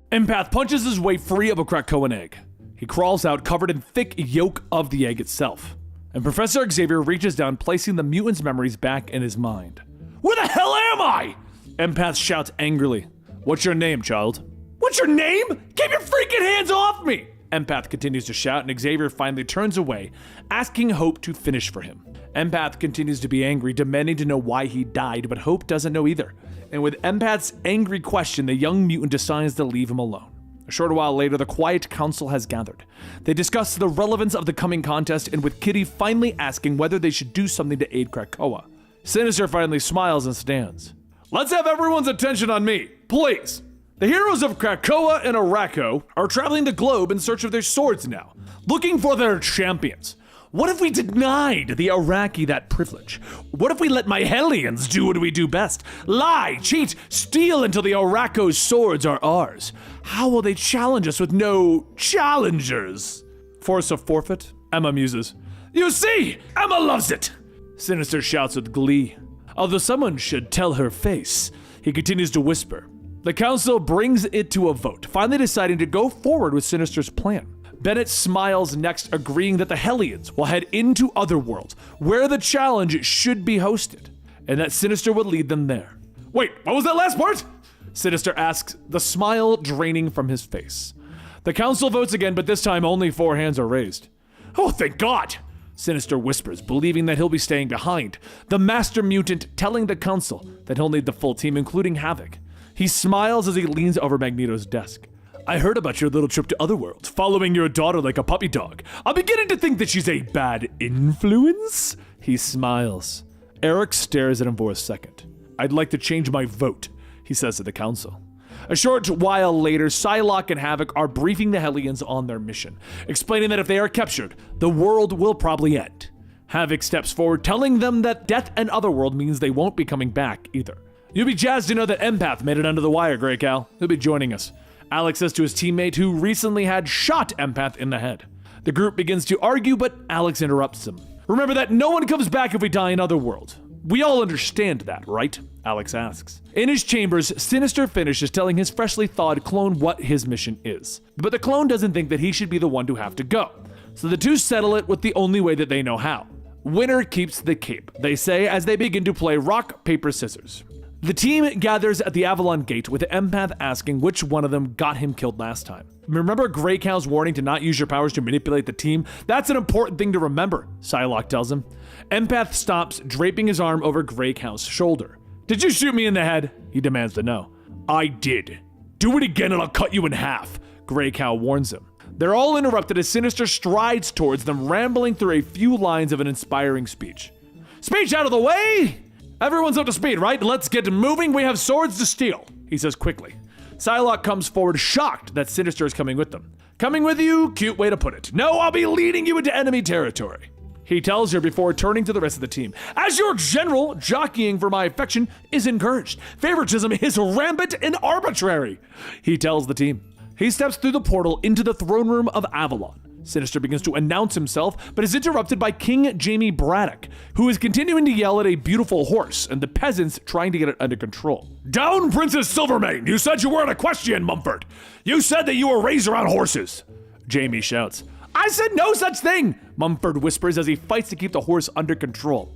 Empath punches his way free of a Krakoan egg. He crawls out, covered in thick yolk of the egg itself. And Professor Xavier reaches down, placing the mutant's memories back in his mind. Where the hell am I? Empath shouts angrily. What's your name, child? What's your name? Keep your freaking hands off me! Empath continues to shout, and Xavier finally turns away, asking Hope to finish for him. Empath continues to be angry, demanding to know why he died, but Hope doesn't know either. And with Empath's angry question, the young mutant decides to leave him alone. A short while later, the Quiet Council has gathered. They discuss the relevance of the coming contest, and with Kitty finally asking whether they should do something to aid Krakoa. Sinister finally smiles and stands. Let's have everyone's attention on me, please. The heroes of Krakoa and Arrakis are traveling the globe in search of their swords now, looking for their champions. What if we denied the Arrakis that privilege? What if we let my Hellions do what we do best? Lie, cheat, steal until the Arrakis swords are ours. How will they challenge us with no challengers? Force a forfeit? Emma muses. You see, Emma loves it! Sinister shouts with glee. Although someone should tell her face, he continues to whisper. The council brings it to a vote, finally deciding to go forward with Sinister's plan. Bennett smiles next, agreeing that the Hellions will head into Otherworld, where the challenge should be hosted, and that Sinister would lead them there. Wait, what was that last part? Sinister asks, the smile draining from his face. The council votes again, but this time only 4 hands are raised. Oh, thank God! Sinister whispers, believing that he'll be staying behind, the Master Mutant telling the council that he'll need the full team, including Havoc. He smiles as he leans over Magneto's desk. I heard about your little trip to Otherworld, following your daughter like a puppy dog. I'm beginning to think that she's a bad influence? He smiles. Eric stares at him for a second. I'd like to change my vote, he says to the council. A short while later, Psylocke and Havoc are briefing the Hellions on their mission, explaining that if they are captured, the world will probably end. Havoc steps forward, telling them that death and Otherworld means they won't be coming back either. You'll be jazzed to know that Empath made it under the wire, Grey Cal. He'll be joining us. Alex says to his teammate who recently had shot Empath in the head. The group begins to argue, but Alex interrupts them. Remember that no one comes back if we die in Otherworld. We all understand that, right? Alex asks. In his chambers, Sinister finishes telling his freshly thawed clone what his mission is. But the clone doesn't think that he should be the one to have to go. So the two settle it with the only way that they know how. Winner keeps the cape, they say as they begin to play rock, paper, scissors. The team gathers at the Avalon gate with the Empath asking which one of them got him killed last time. Remember Grey Cal's warning to not use your powers to manipulate the team? That's an important thing to remember, Psylocke tells him. Empath stops, draping his arm over Grey Cal's shoulder. Did you shoot me in the head? He demands to know. I did. Do it again and I'll cut you in half, Grey Cal warns him. They're all interrupted as Sinister strides towards them, rambling through a few lines of an inspiring speech. Speech out of the way! Everyone's up to speed, right? Let's get moving. We have swords to steal, he says quickly. Psylocke comes forward, shocked that Sinister is coming with them. Coming with you? Cute way to put it. No, I'll be leading you into enemy territory, he tells her before turning to the rest of the team. As your general, jockeying for my affection is encouraged. Favoritism is rampant and arbitrary, he tells the team. He steps through the portal into the throne room of Avalon. Sinister begins to announce himself, but is interrupted by King Jamie Braddock, who is continuing to yell at a beautiful horse and the peasants trying to get it under control. Down, Princess Silvermane! You said you weren't equestrian, Mumford! You said that you were raised around horses! Jamie shouts. I said no such thing! Mumford whispers as he fights to keep the horse under control.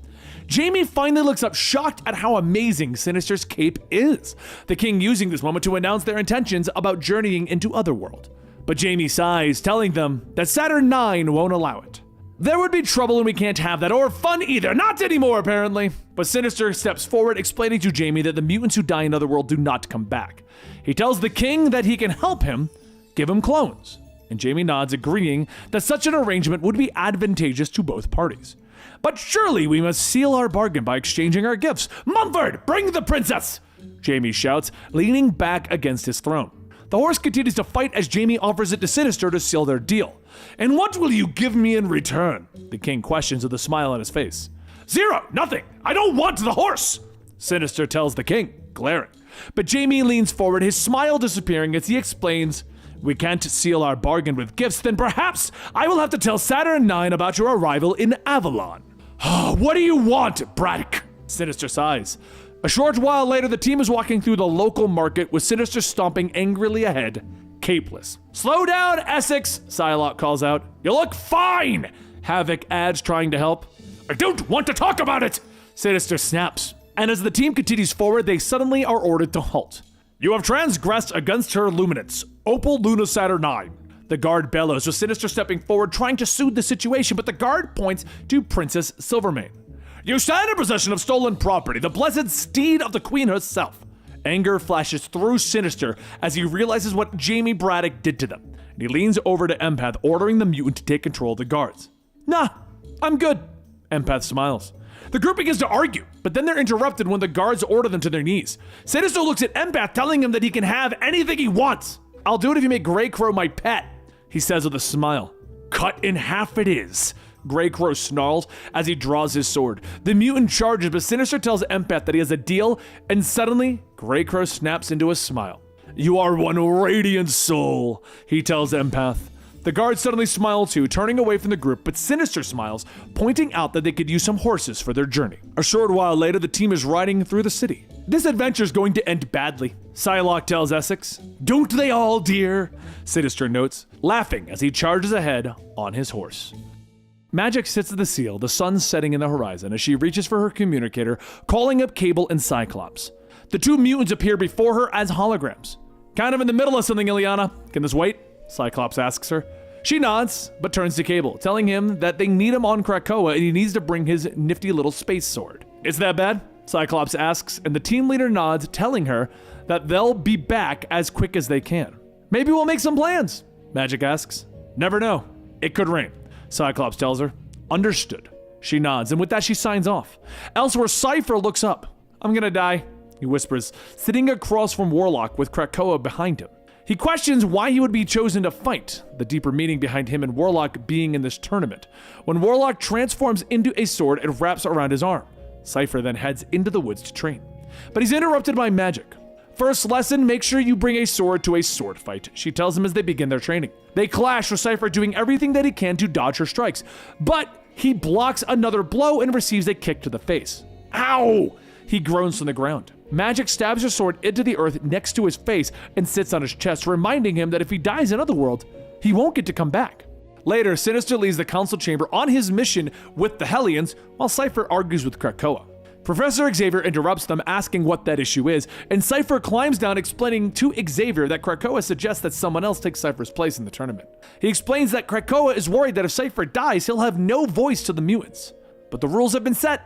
Jamie finally looks up, shocked at how amazing Sinister's cape is, the king using this moment to announce their intentions about journeying into Otherworld. But Jamie sighs, telling them that Saturn IX won't allow it. There would be trouble and we can't have that, or fun either, not anymore apparently. But Sinister steps forward, explaining to Jamie that the mutants who die in Otherworld do not come back. He tells the king that he can help him, give him clones. And Jamie nods, agreeing that such an arrangement would be advantageous to both parties. But surely we must seal our bargain by exchanging our gifts. Mumford, bring the princess! Jamie shouts, leaning back against his throne. The horse continues to fight as Jamie offers it to Sinister to seal their deal. And what will you give me in return? The king questions with a smile on his face. Zero, nothing. I don't want the horse, Sinister tells the king, glaring. But Jamie leans forward, his smile disappearing as he explains, we can't seal our bargain with gifts, then perhaps I will have to tell Saturn IX about your arrival in Avalon. What do you want, Braddock? Sinister sighs. A short while later, the team is walking through the local market with Sinister stomping angrily ahead, capeless. Slow down, Essex, Psylocke calls out. You look fine, Havoc adds, trying to help. I don't want to talk about it, Sinister snaps. And as the team continues forward, they suddenly are ordered to halt. You have transgressed against her luminance, Opal Luna Saturn IX. The guard bellows, with Sinister stepping forward trying to soothe the situation, but the guard points to Princess Silvermane. You stand in possession of stolen property, the blessed steed of the queen herself. Anger flashes through Sinister as he realizes what Jamie Braddock did to them, and he leans over to Empath, ordering the mutant to take control of the guards. Nah, I'm good. Empath smiles. The group begins to argue, but then they're interrupted when the guards order them to their knees. Sinister looks at Empath, telling him that he can have anything he wants. I'll do it if you make Grey Crow my pet, he says with a smile. Cut in half it is. Grey Crow snarls as he draws his sword. The mutant charges, but Sinister tells Empath that he has a deal, and suddenly, Grey Crow snaps into a smile. You are one radiant soul, he tells Empath. The guards suddenly smile too, turning away from the group, but Sinister smiles, pointing out that they could use some horses for their journey. A short while later, the team is riding through the city. This adventure is going to end badly, Psylocke tells Essex. Don't they all, dear? Sinister notes, laughing as he charges ahead on his horse. Magic sits at the seal, the sun setting in the horizon, as she reaches for her communicator, calling up Cable and Cyclops. The two mutants appear before her as holograms. Kind of in the middle of something, Ileana. Can this wait? Cyclops asks her. She nods, but turns to Cable, telling him that they need him on Krakoa and he needs to bring his nifty little space sword. It's that bad? Cyclops asks, and the team leader nods, telling her that they'll be back as quick as they can. Maybe we'll make some plans, Magic asks. Never know. It could rain, Cyclops tells her. Understood. She nods, and with that she signs off. Elsewhere, Cypher looks up. I'm gonna die, he whispers, sitting across from Warlock with Krakoa behind him. He questions why he would be chosen to fight, the deeper meaning behind him and Warlock being in this tournament. When Warlock transforms into a sword, it wraps around his arm. Cypher then heads into the woods to train. But he's interrupted by Magic. First lesson, make sure you bring a sword to a sword fight, she tells him as they begin their training. They clash, with Cypher doing everything that he can to dodge her strikes, but he blocks another blow and receives a kick to the face. Ow! He groans from the ground. Magic stabs her sword into the earth next to his face and sits on his chest, reminding him that if he dies in Otherworld, he won't get to come back. Later, Sinister leaves the council chamber on his mission with the Hellions, while Cypher argues with Krakoa. Professor Xavier interrupts them, asking what that issue is, and Cypher climbs down, explaining to Xavier that Krakoa suggests that someone else takes Cypher's place in the tournament. He explains that Krakoa is worried that if Cypher dies, he'll have no voice to the mutants. But the rules have been set,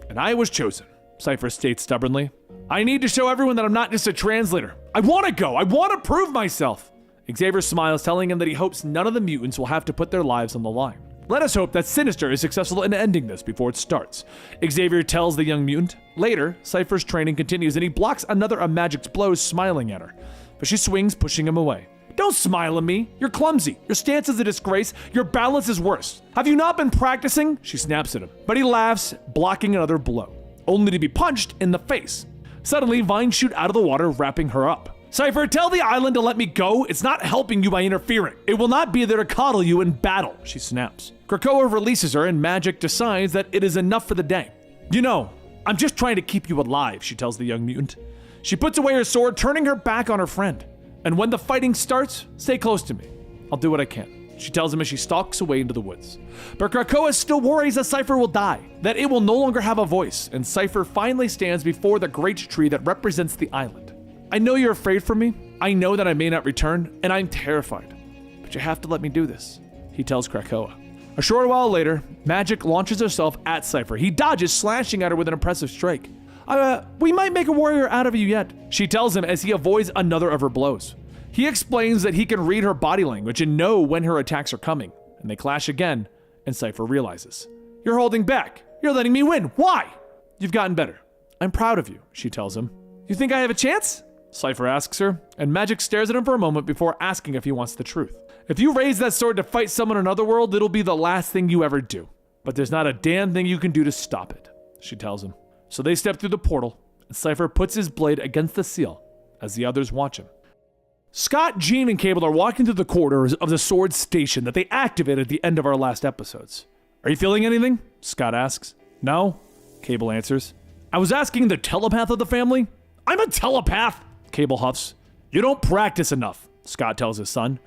and I was chosen, Cypher states stubbornly. I need to show everyone that I'm not just a translator. I want to go. I want to prove myself. Xavier smiles, telling him that he hopes none of the mutants will have to put their lives on the line. Let us hope that Sinister is successful in ending this before it starts, Xavier tells the young mutant. Later, Cypher's training continues and he blocks another of Magic's blows, smiling at her. But she swings, pushing him away. Don't smile at me. You're clumsy. Your stance is a disgrace. Your balance is worse. Have you not been practicing? She snaps at him. But he laughs, blocking another blow, only to be punched in the face. Suddenly, vines shoot out of the water, wrapping her up. Cypher, tell the island to let me go. It's not helping you by interfering. It will not be there to coddle you in battle, she snaps. Krakoa releases her and Magic decides that it is enough for the day. You know, I'm just trying to keep you alive, she tells the young mutant. She puts away her sword, turning her back on her friend. And when the fighting starts, stay close to me. I'll do what I can, she tells him as she stalks away into the woods. But Krakoa still worries that Cypher will die, that it will no longer have a voice, and Cypher finally stands before the great tree that represents the island. I know you're afraid for me. I know that I may not return, and I'm terrified. But you have to let me do this, he tells Krakoa. A short while later, Magic launches herself at Cypher. He dodges, slashing at her with an impressive strike. We might make a warrior out of you yet, she tells him as he avoids another of her blows. He explains that he can read her body language and know when her attacks are coming, and they clash again, and Cypher realizes. You're holding back. You're letting me win. Why? You've gotten better. I'm proud of you, she tells him. You think I have a chance? Cypher asks her, and Magic stares at him for a moment before asking if he wants the truth. If you raise that sword to fight someone in Otherworld, it'll be the last thing you ever do. But there's not a damn thing you can do to stop it, she tells him. So they step through the portal, and Cypher puts his blade against the seal as the others watch him. Scott, Jean, and Cable are walking through the corridors of the sword station that they activated at the end of our last episodes. Are you feeling anything? Scott asks. No, Cable answers. I was asking the telepath of the family. I'm a telepath, Cable huffs. You don't practice enough, Scott tells his son.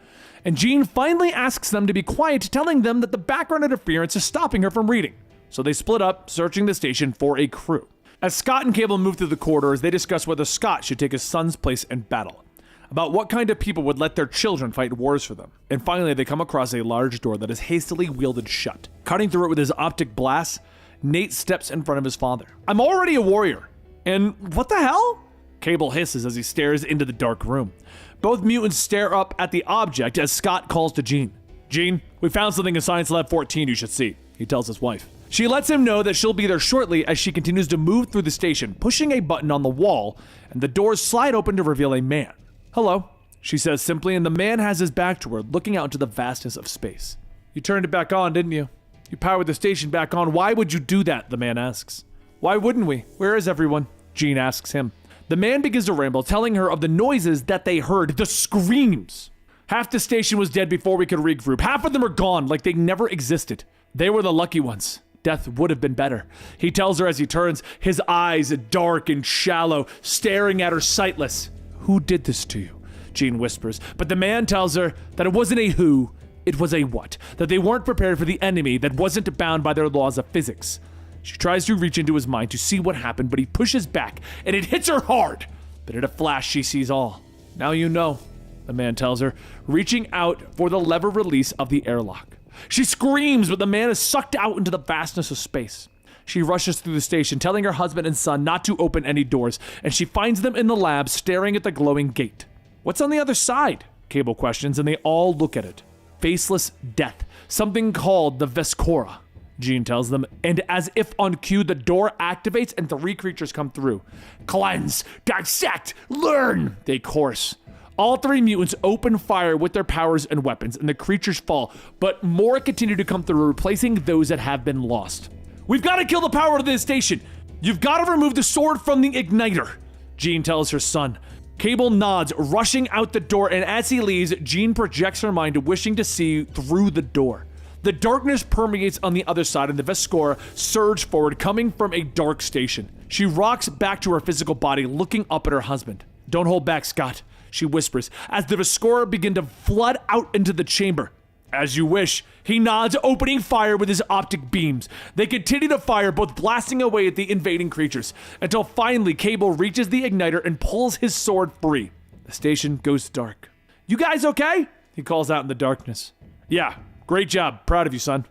And Jean finally asks them to be quiet, telling them that the background interference is stopping her from reading. So they split up, searching the station for a crew. As Scott and Cable move through the corridors, they discuss whether Scott should take his son's place in battle. about what kind of people would let their children fight wars for them. And finally, they come across a large door that is hastily wielded shut. Cutting through it with his optic blast, Nate steps in front of his father. "I'm already a warrior. And what the hell?" Cable hisses as he stares into the dark room. Both mutants stare up at the object as Scott calls to Jean. "Jean, we found something in Science Lab 14 you should see," he tells his wife. She lets him know that she'll be there shortly as she continues to move through the station, pushing a button on the wall, and the doors slide open to reveal a man. "Hello," she says simply, and the man has his back to her, looking out into the vastness of space. "You turned it back on, didn't you? You powered the station back on. Why would you do that?" the man asks. "Why wouldn't we? Where is everyone?" Jean asks him. The man begins to ramble, telling her of the noises that they heard, the screams. "Half the station was dead before we could regroup. Half of them are gone, like they never existed. They were the lucky ones. Death would have been better," he tells her as he turns, his eyes dark and shallow, staring at her sightless. "Who did this to you?" Jean whispers, but the man tells her that it wasn't a who, it was a what, that they weren't prepared for the enemy that wasn't bound by their laws of physics. She tries to reach into his mind to see what happened, but he pushes back, and it hits her hard. But in a flash, she sees all. "Now you know," the man tells her, reaching out for the lever release of the airlock. She screams, but the man is sucked out into the vastness of space. She rushes through the station, telling her husband and son not to open any doors, and she finds them in the lab staring at the glowing gate. "What's on the other side?" Cable questions, and they all look at it. "Faceless death, something called the Vescora," Jean tells them, and as if on cue, the door activates and 3 creatures come through. "Cleanse, dissect, learn," they chorus. All 3 mutants open fire with their powers and weapons, and the creatures fall, but more continue to come through, replacing those that have been lost. "We've got to kill the power of this station. You've got to remove the sword from the igniter," Jean tells her son. Cable nods, rushing out the door, and as he leaves, Jean projects her mind, wishing to see through the door. The darkness permeates on the other side, and the Vescora surge forward, coming from a dark station. She rocks back to her physical body, looking up at her husband. "Don't hold back, Scott," she whispers, as the Vescora begin to flood out into the chamber. "As you wish," he nods, opening fire with his optic beams. They continue to fire, both blasting away at the invading creatures, until finally Cable reaches the igniter and pulls his sword free. The station goes dark. "You guys okay?" he calls out in the darkness. "Yeah. Great job. Proud of you, son."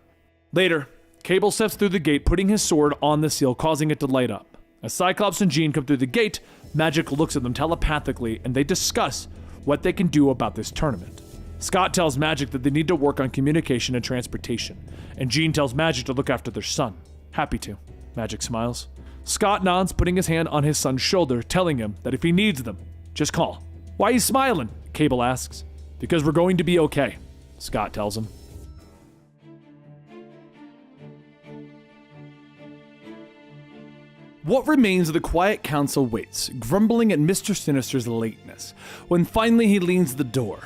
Later, Cable steps through the gate, putting his sword on the seal, causing it to light up. As Cyclops and Jean come through the gate, Magic looks at them telepathically, and they discuss what they can do about this tournament. Scott tells Magic that they need to work on communication and transportation, and Jean tells Magic to look after their son. "Happy to," Magic smiles. Scott nods, putting his hand on his son's shoulder, telling him that if he needs them, just call. "Why are you smiling?" Cable asks. "Because we're going to be okay," Scott tells him. What remains of the quiet council waits, grumbling at Mr. Sinister's lateness, when finally he leans the door.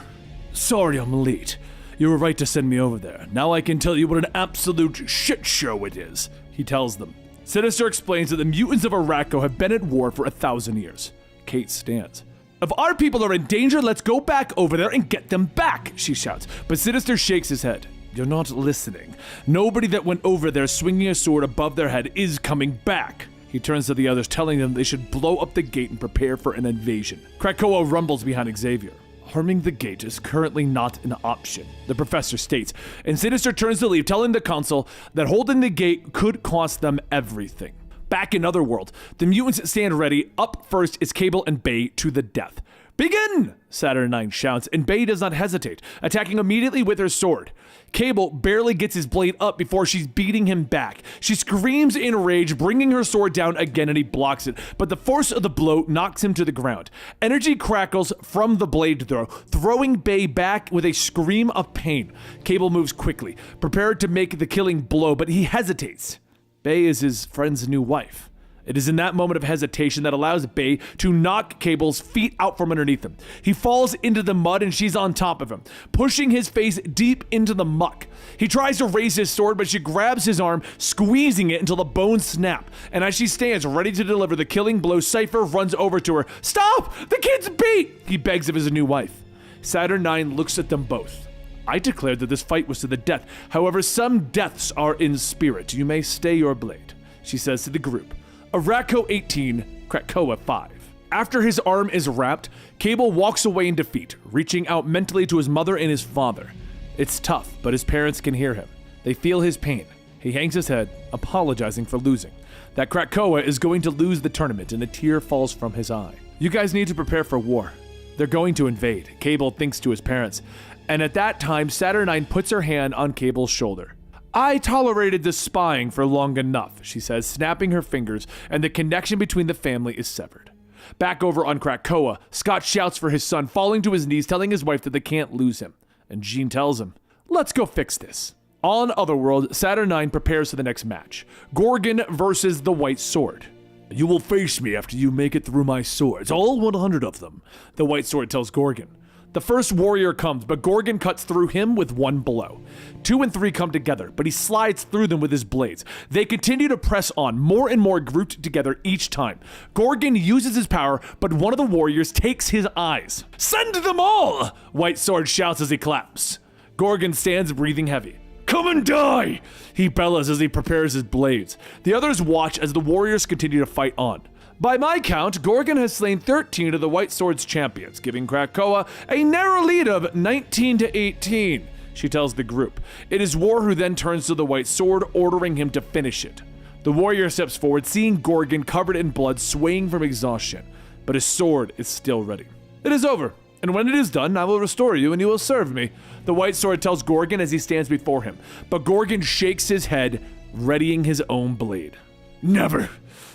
"Sorry I'm late. You were right to send me over there. Now I can tell you what an absolute shit show it is," he tells them. Sinister explains that the mutants of Arakis have been at war for 1,000 years. Kate stands. "If our people are in danger, let's go back over there and get them back," she shouts, but Sinister shakes his head. "You're not listening. Nobody that went over there swinging a sword above their head is coming back." He turns to the others, telling them they should blow up the gate and prepare for an invasion. Krakoa rumbles behind Xavier. "Harming the gate is currently not an option," the professor states, and Sinister turns to leave, telling the council that holding the gate could cost them everything. Back in Otherworld, the mutants stand ready. Up first is Cable and Bay to the death. "Begin!" Saturnine shouts, and Bay does not hesitate, attacking immediately with her sword. Cable barely gets his blade up before she's beating him back. She screams in rage, bringing her sword down again, and he blocks it, but the force of the blow knocks him to the ground. Energy crackles from the blade throw, throwing Bay back with a scream of pain. Cable moves quickly, prepared to make the killing blow, but he hesitates. Bay is his friend's new wife. It is in that moment of hesitation that allows Bay to knock Cable's feet out from underneath him. He falls into the mud and she's on top of him, pushing his face deep into the muck. He tries to raise his sword, but she grabs his arm, squeezing it until the bones snap. And as she stands ready to deliver the killing blow, Cypher runs over to her. "Stop! The kid's beat!" he begs of his new wife. Saturnine looks at them both. "I declared that this fight was to the death. However, some deaths are in spirit. You may stay your blade," she says to the group. Arakis 18, Krakoa 5. After his arm is wrapped, Cable walks away in defeat, reaching out mentally to his mother and his father. It's tough, but his parents can hear him. They feel his pain. He hangs his head, apologizing for losing. That Krakoa is going to lose the tournament, and a tear falls from his eye. You guys need to prepare for war. They're going to invade, Cable thinks to his parents. And at that time, Saturnine puts her hand on Cable's shoulder. I tolerated the spying for long enough, she says, snapping her fingers, and the connection between the family is severed. Back over on Krakoa, Scott shouts for his son, falling to his knees, telling his wife that they can't lose him. And Jean tells him, let's go fix this. On Otherworld, Saturnine prepares for the next match. Gorgon versus the White Sword. You will face me after you make it through my swords, all 100 of them, the White Sword tells Gorgon. The first warrior comes, but Gorgon cuts through him with one blow. 2 and 3 come together, but he slides through them with his blades. They continue to press on, more and more grouped together each time. Gorgon uses his power, but one of the warriors takes his eyes. Send them all! White Sword shouts as he claps. Gorgon stands breathing heavy. Come and die! He bellows as he prepares his blades. The others watch as the warriors continue to fight on. By my count, Gorgon has slain 13 of the White Sword's champions, giving Krakoa a narrow lead of 19 to 18, she tells the group. It is War who then turns to the White Sword, ordering him to finish it. The warrior steps forward, seeing Gorgon covered in blood, swaying from exhaustion, but his sword is still ready. It is over, and when it is done, I will restore you and you will serve me, the White Sword tells Gorgon as he stands before him, but Gorgon shakes his head, readying his own blade. Never!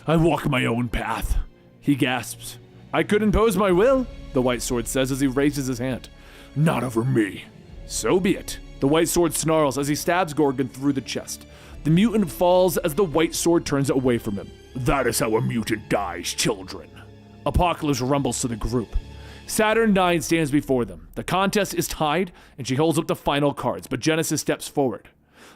I walk my own path, he gasps. I could impose my will, the White Sword says as he raises his hand. Not over me. So be it. The White Sword snarls as he stabs Gorgon through the chest. The mutant falls as the White Sword turns away from him. That is how a mutant dies, children. Apocalypse rumbles to the group. Saturn-9 stands before them. The contest is tied, and she holds up the final cards, but Genesis steps forward.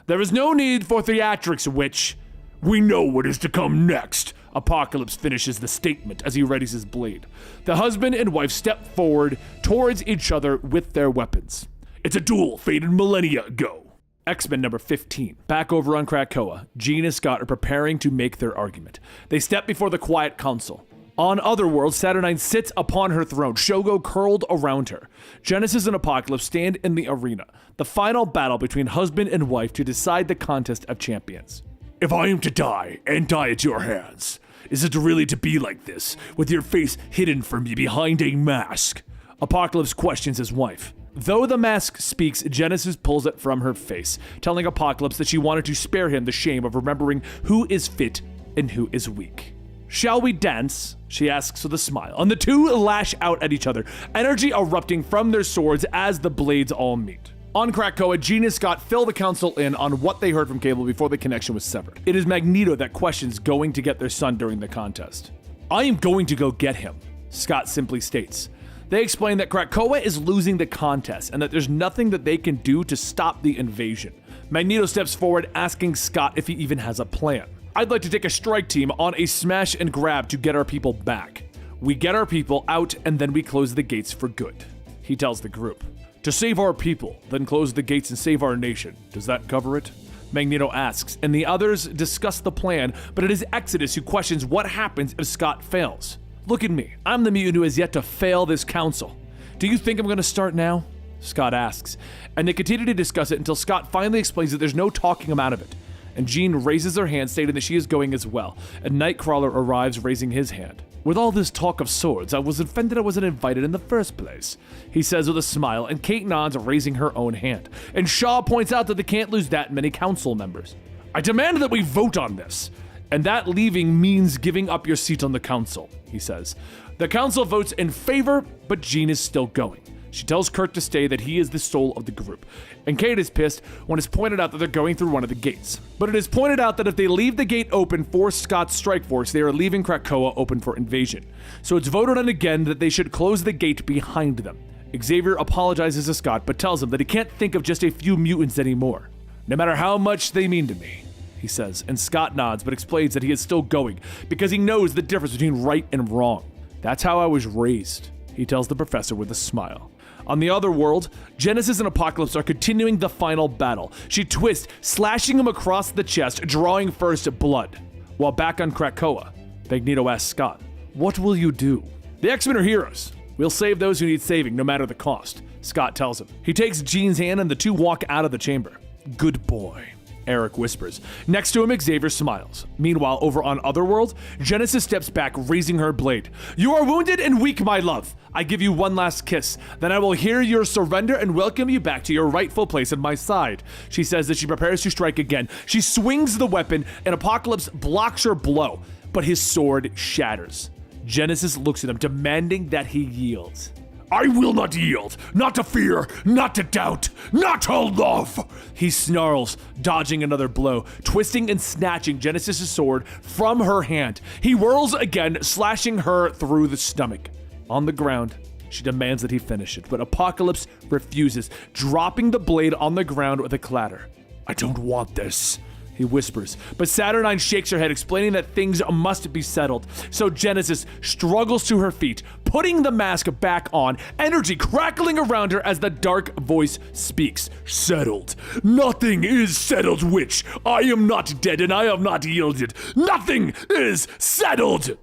There is no need for theatrics, witch. We know what is to come next. Apocalypse finishes the statement as he readies his blade. The husband and wife step forward towards each other with their weapons. It's a duel fated millennia ago. X-Men number 15. Back over on Krakoa, Jean and Scott are preparing to make their argument. They step before the Quiet Council. On Otherworld, Saturnine sits upon her throne, Shogo curled around her. Genesis and Apocalypse stand in the arena, the final battle between husband and wife to decide the contest of champions. If I am to die, and die at your hands, is it really to be like this, with your face hidden from me behind a mask? Apocalypse questions his wife. Though the mask speaks, Genesis pulls it from her face, telling Apocalypse that she wanted to spare him the shame of remembering who is fit and who is weak. Shall we dance? She asks with a smile, and the two lash out at each other, energy erupting from their swords as the blades all meet. On Krakoa, Jean and Scott fill the council in on what they heard from Cable before the connection was severed. It is Magneto that questions going to get their son during the contest. I am going to go get him, Scott simply states. They explain that Krakoa is losing the contest and that there's nothing that they can do to stop the invasion. Magneto steps forward asking Scott if he even has a plan. I'd like to take a strike team on a smash and grab to get our people back. We get our people out and then we close the gates for good, he tells the group. To save our people, then close the gates and save our nation. Does that cover it? Magneto asks, and the others discuss the plan, but it is Exodus who questions what happens if Scott fails. Look at me. I'm the mutant who has yet to fail this council. Do you think I'm going to start now? Scott asks, and they continue to discuss it until Scott finally explains that there's no talking him out of it. And Jean raises her hand, stating that she is going as well, and Nightcrawler arrives raising his hand. With all this talk of swords, I was offended I wasn't invited in the first place, he says with a smile, and Kate nods, raising her own hand. And Shaw points out that they can't lose that many council members. I demand that we vote on this, and that leaving means giving up your seat on the council, he says. The council votes in favor, but Jean is still going. She tells Kirk to stay, that he is the soul of the group. And Kate is pissed when it's pointed out that they're going through one of the gates. But it is pointed out that if they leave the gate open for Scott's strike force, they are leaving Krakoa open for invasion. So it's voted on again that they should close the gate behind them. Xavier apologizes to Scott, but tells him that he can't think of just a few mutants anymore. No matter how much they mean to me, he says, and Scott nods, but explains that he is still going because he knows the difference between right and wrong. That's how I was raised, he tells the professor with a smile. On the other world, Genesis and Apocalypse are continuing the final battle. She twists, slashing him across the chest, drawing first blood. While back on Krakoa, Magneto asks Scott, "What will you do?" The X-Men are heroes. We'll save those who need saving, no matter the cost, Scott tells him. He takes Jean's hand and the two walk out of the chamber. Good boy, Eric whispers. Next to him, Xavier smiles. Meanwhile, over on Otherworld, Genesis steps back, raising her blade. You are wounded and weak, my love. I give you one last kiss. Then I will hear your surrender and welcome you back to your rightful place at my side. She says that she prepares to strike again. She swings the weapon and Apocalypse blocks her blow, but his sword shatters. Genesis looks at him, demanding that he yields. I will not yield. Not to fear, not to doubt, not to love. He snarls, dodging another blow, twisting and snatching Genesis' sword from her hand. He whirls again, slashing her through the stomach. On the ground, she demands that he finish it, but Apocalypse refuses, dropping the blade on the ground with a clatter. I don't want this, he whispers, but Saturnine shakes her head, explaining that things must be settled. So Genesis struggles to her feet, putting the mask back on, energy crackling around her as the dark voice speaks. Settled. Nothing is settled, witch. I am not dead and I have not yielded. Nothing is settled.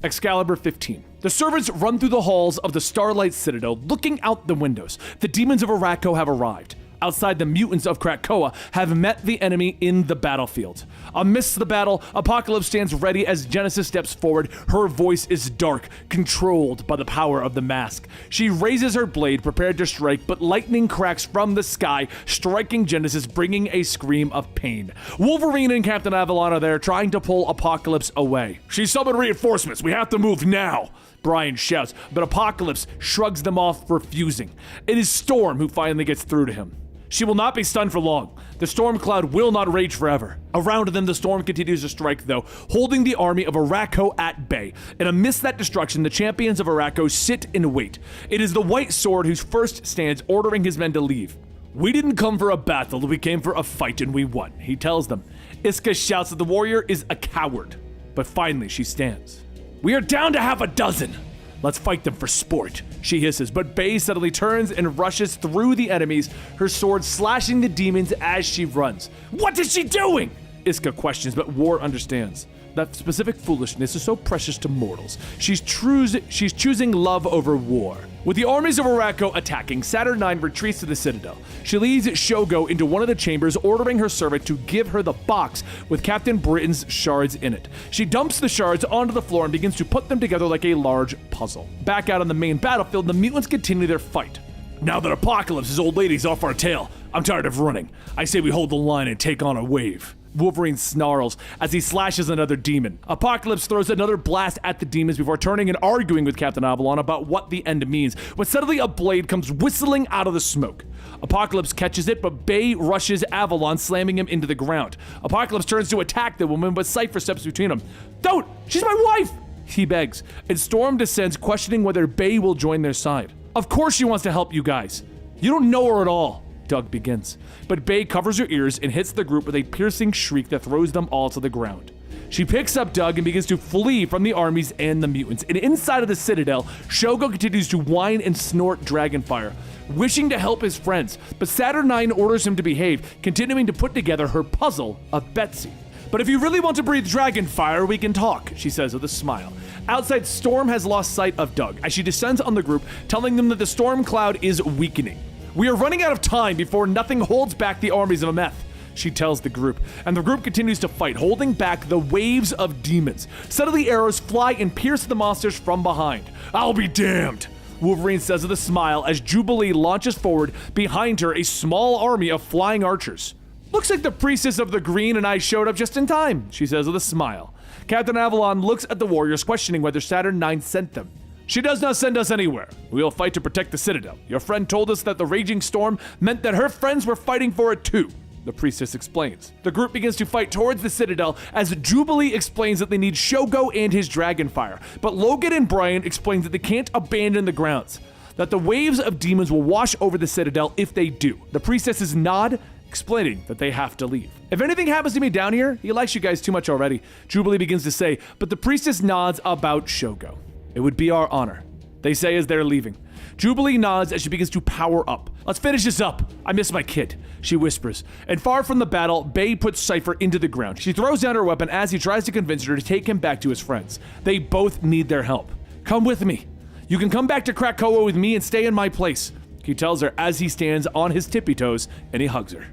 Excalibur 15. The servants run through the halls of the Starlight Citadel, looking out the windows. The demons of Arakko have arrived. Outside, the mutants of Krakoa have met the enemy in the battlefield. Amidst the battle, Apocalypse stands ready as Genesis steps forward. Her voice is dark, controlled by the power of the mask. She raises her blade, prepared to strike, but lightning cracks from the sky, striking Genesis, bringing a scream of pain. Wolverine and Captain Avalon are there, trying to pull Apocalypse away. She summoned reinforcements. We have to move now. Brian shouts, but Apocalypse shrugs them off, refusing. It is Storm who finally gets through to him. She will not be stunned for long. The storm cloud will not rage forever. Around them, the storm continues to strike, though, holding the army of Arakko at bay. And amidst that destruction, the champions of Arakko sit and wait. It is the White Sword who first stands, ordering his men to leave. We didn't come for a battle, we came for a fight and we won, he tells them. Iska shouts that the warrior is a coward. But finally, she stands. We are down to half a dozen. Let's fight them for sport, she hisses, but Bay suddenly turns and rushes through the enemies, her sword slashing the demons as she runs. What is she doing? Iska questions, but War understands. That specific foolishness is so precious to mortals. She's choosing love over war. With the armies of Arakko attacking, Saturnine retreats to the Citadel. She leads Shogo into one of the chambers, ordering her servant to give her the box with Captain Britain's shards in it. She dumps the shards onto the floor and begins to put them together like a large puzzle. Back out on the main battlefield, the mutants continue their fight. Now that Apocalypse's old lady's off our tail, I'm tired of running. I say we hold the line and take on a wave. Wolverine snarls as he slashes another demon. Apocalypse throws another blast at the demons before turning and arguing with Captain Avalon about what the end means, when suddenly a blade comes whistling out of the smoke. Apocalypse catches it, but Bay rushes Avalon, slamming him into the ground. Apocalypse turns to attack the woman, but Cypher steps between them. Don't! She's my wife! He begs, and Storm descends, questioning whether Bay will join their side. Of course she wants to help you guys. You don't know her at all. Doug begins, but Bay covers her ears and hits the group with a piercing shriek that throws them all to the ground. She picks up Doug and begins to flee from the armies and the mutants, and inside of the Citadel, Shogo continues to whine and snort dragonfire, wishing to help his friends, but Saturnine orders him to behave, continuing to put together her puzzle of Betsy. But if you really want to breathe dragonfire, we can talk, she says with a smile. Outside, Storm has lost sight of Doug as she descends on the group, telling them that the storm cloud is weakening. We are running out of time before nothing holds back the armies of Ameth, she tells the group, and the group continues to fight, holding back the waves of demons. Suddenly arrows fly and pierce the monsters from behind. I'll be damned, Wolverine says with a smile as Jubilee launches forward, behind her a small army of flying archers. Looks like the priestess of the green and I showed up just in time, she says with a smile. Captain Avalon looks at the warriors, questioning whether Saturn-9 sent them. She does not send us anywhere. We will fight to protect the Citadel. Your friend told us that the raging storm meant that her friends were fighting for it too, the priestess explains. The group begins to fight towards the Citadel as Jubilee explains that they need Shogo and his dragonfire, but Logan and Brian explains that they can't abandon the grounds, that the waves of demons will wash over the Citadel if they do. The priestesses nod, explaining that they have to leave. If anything happens to me down here, he likes you guys too much already, Jubilee begins to say, but the priestess nods about Shogo. It would be our honor, they say as they're leaving. Jubilee nods as she begins to power up. Let's finish this up. I miss my kid, she whispers. And far from the battle, Bay puts Cypher into the ground. She throws down her weapon as he tries to convince her to take him back to his friends. They both need their help. Come with me, You can come back to Krakoa with me and stay in my place, he tells her as he stands on his tippy toes and he hugs her.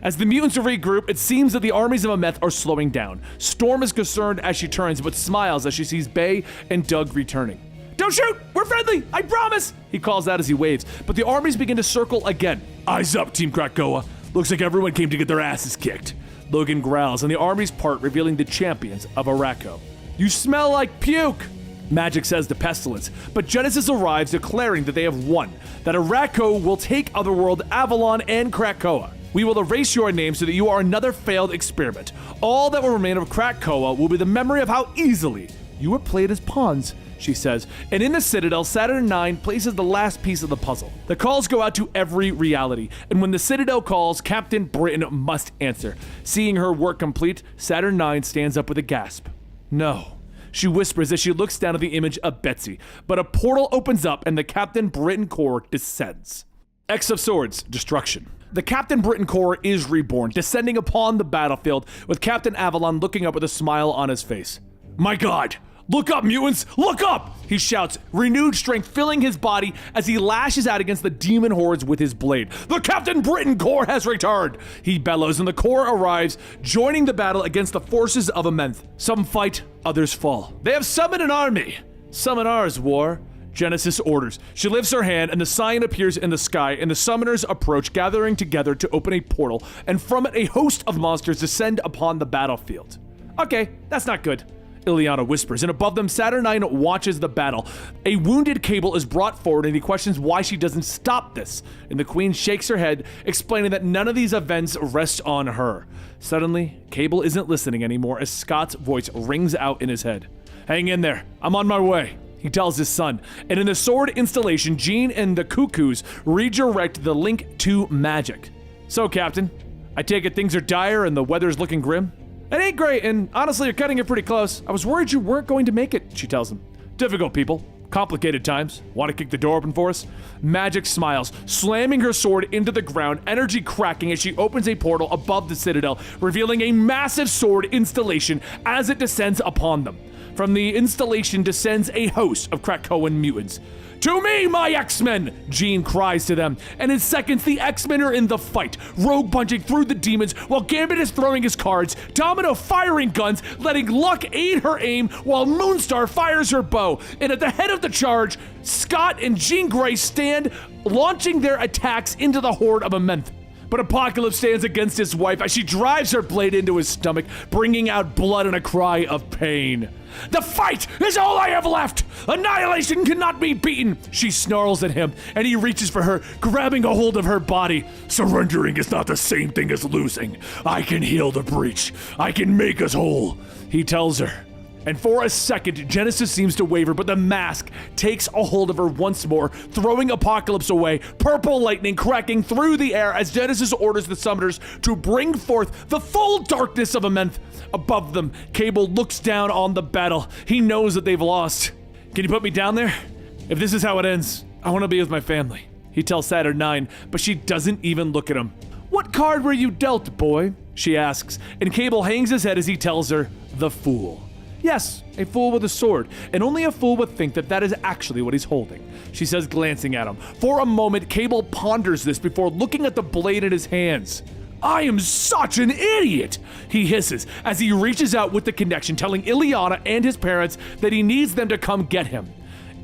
As the mutants regroup, it seems that the armies of Ameth are slowing down. Storm is concerned as she turns, but smiles as she sees Bay and Doug returning. Don't shoot! We're friendly! I promise! He calls out as he waves, but the armies begin to circle again. Eyes up, Team Krakoa. Looks like everyone came to get their asses kicked. Logan growls and the armies part, revealing the champions of Arakko. You smell like puke! Magic says to Pestilence, but Genesis arrives declaring that they have won, that Arakko will take Otherworld, Avalon, and Krakoa. We will erase your name so that you are another failed experiment. All that will remain of Krakoa will be the memory of how easily you were played as pawns, she says, and in the Citadel, Saturn IX places the last piece of the puzzle. The calls go out to every reality, and when the Citadel calls, Captain Britain must answer. Seeing her work complete, Saturn IX stands up with a gasp. No. She whispers as she looks down at the image of Betsy, but a portal opens up and the Captain Britain Corps descends. X of Swords, Destruction. The Captain Britain Corps is reborn, descending upon the battlefield, with Captain Avalon looking up with a smile on his face. My God! Look up, mutants! Look up! He shouts, renewed strength filling his body as he lashes out against the demon hordes with his blade. The Captain Britain Corps has returned! He bellows, and the Corps arrives, joining the battle against the forces of Ameth. Some fight, others fall. They have summoned an army! Summon ours, war. Genesis orders. She lifts her hand, and the sign appears in the sky, and the summoners approach, gathering together to open a portal, and from it a host of monsters descend upon the battlefield. Okay, that's not good, Ileana whispers, and above them, Saturn IX watches the battle. A wounded Cable is brought forward, and he questions why she doesn't stop this, and the Queen shakes her head, explaining that none of these events rest on her. Suddenly, Cable isn't listening anymore as Scott's voice rings out in his head. Hang in there, I'm on my way, he tells his son, and in the sword installation, Jean and the Cuckoos redirect the link to magic. So, Captain, I take it things are dire and the weather's looking grim? It ain't great, and honestly, you're cutting it pretty close. I was worried you weren't going to make it, she tells him. Difficult people. Complicated times. Want to kick the door open for us? Magic smiles, slamming her sword into the ground, energy cracking as she opens a portal above the Citadel, revealing a massive sword installation as it descends upon them. From the installation descends a host of Krakoan mutants. To me, my X-Men! Jean cries to them, and in seconds the X-Men are in the fight, Rogue punching through the demons while Gambit is throwing his cards, Domino firing guns, letting Luck aid her aim while Moonstar fires her bow, and at the head of the charge, Scott and Jean Grey stand, launching their attacks into the horde of Ameth. But Apocalypse stands against his wife as she drives her blade into his stomach, bringing out blood and a cry of pain. The fight is all I have left! Annihilation cannot be beaten! She snarls at him, and he reaches for her, grabbing a hold of her body. Surrendering is not the same thing as losing. I can heal the breach. I can make us whole, he tells her. And for a second, Genesis seems to waver, but the mask takes a hold of her once more, throwing Apocalypse away, purple lightning cracking through the air as Genesis orders the summoners to bring forth the full darkness of Ameth. Above them, Cable looks down on the battle. He knows that they've lost. Can you put me down there? If this is how it ends, I want to be with my family, he tells Saturn IX, but she doesn't even look at him. What card were you dealt, boy? She asks, and Cable hangs his head as he tells her, the Fool. Yes, a fool with a sword, and only a fool would think that that is actually what he's holding, she says, glancing at him. For a moment, Cable ponders this before looking at the blade in his hands. I am such an idiot, he hisses as he reaches out with the connection, telling Ileana and his parents that he needs them to come get him.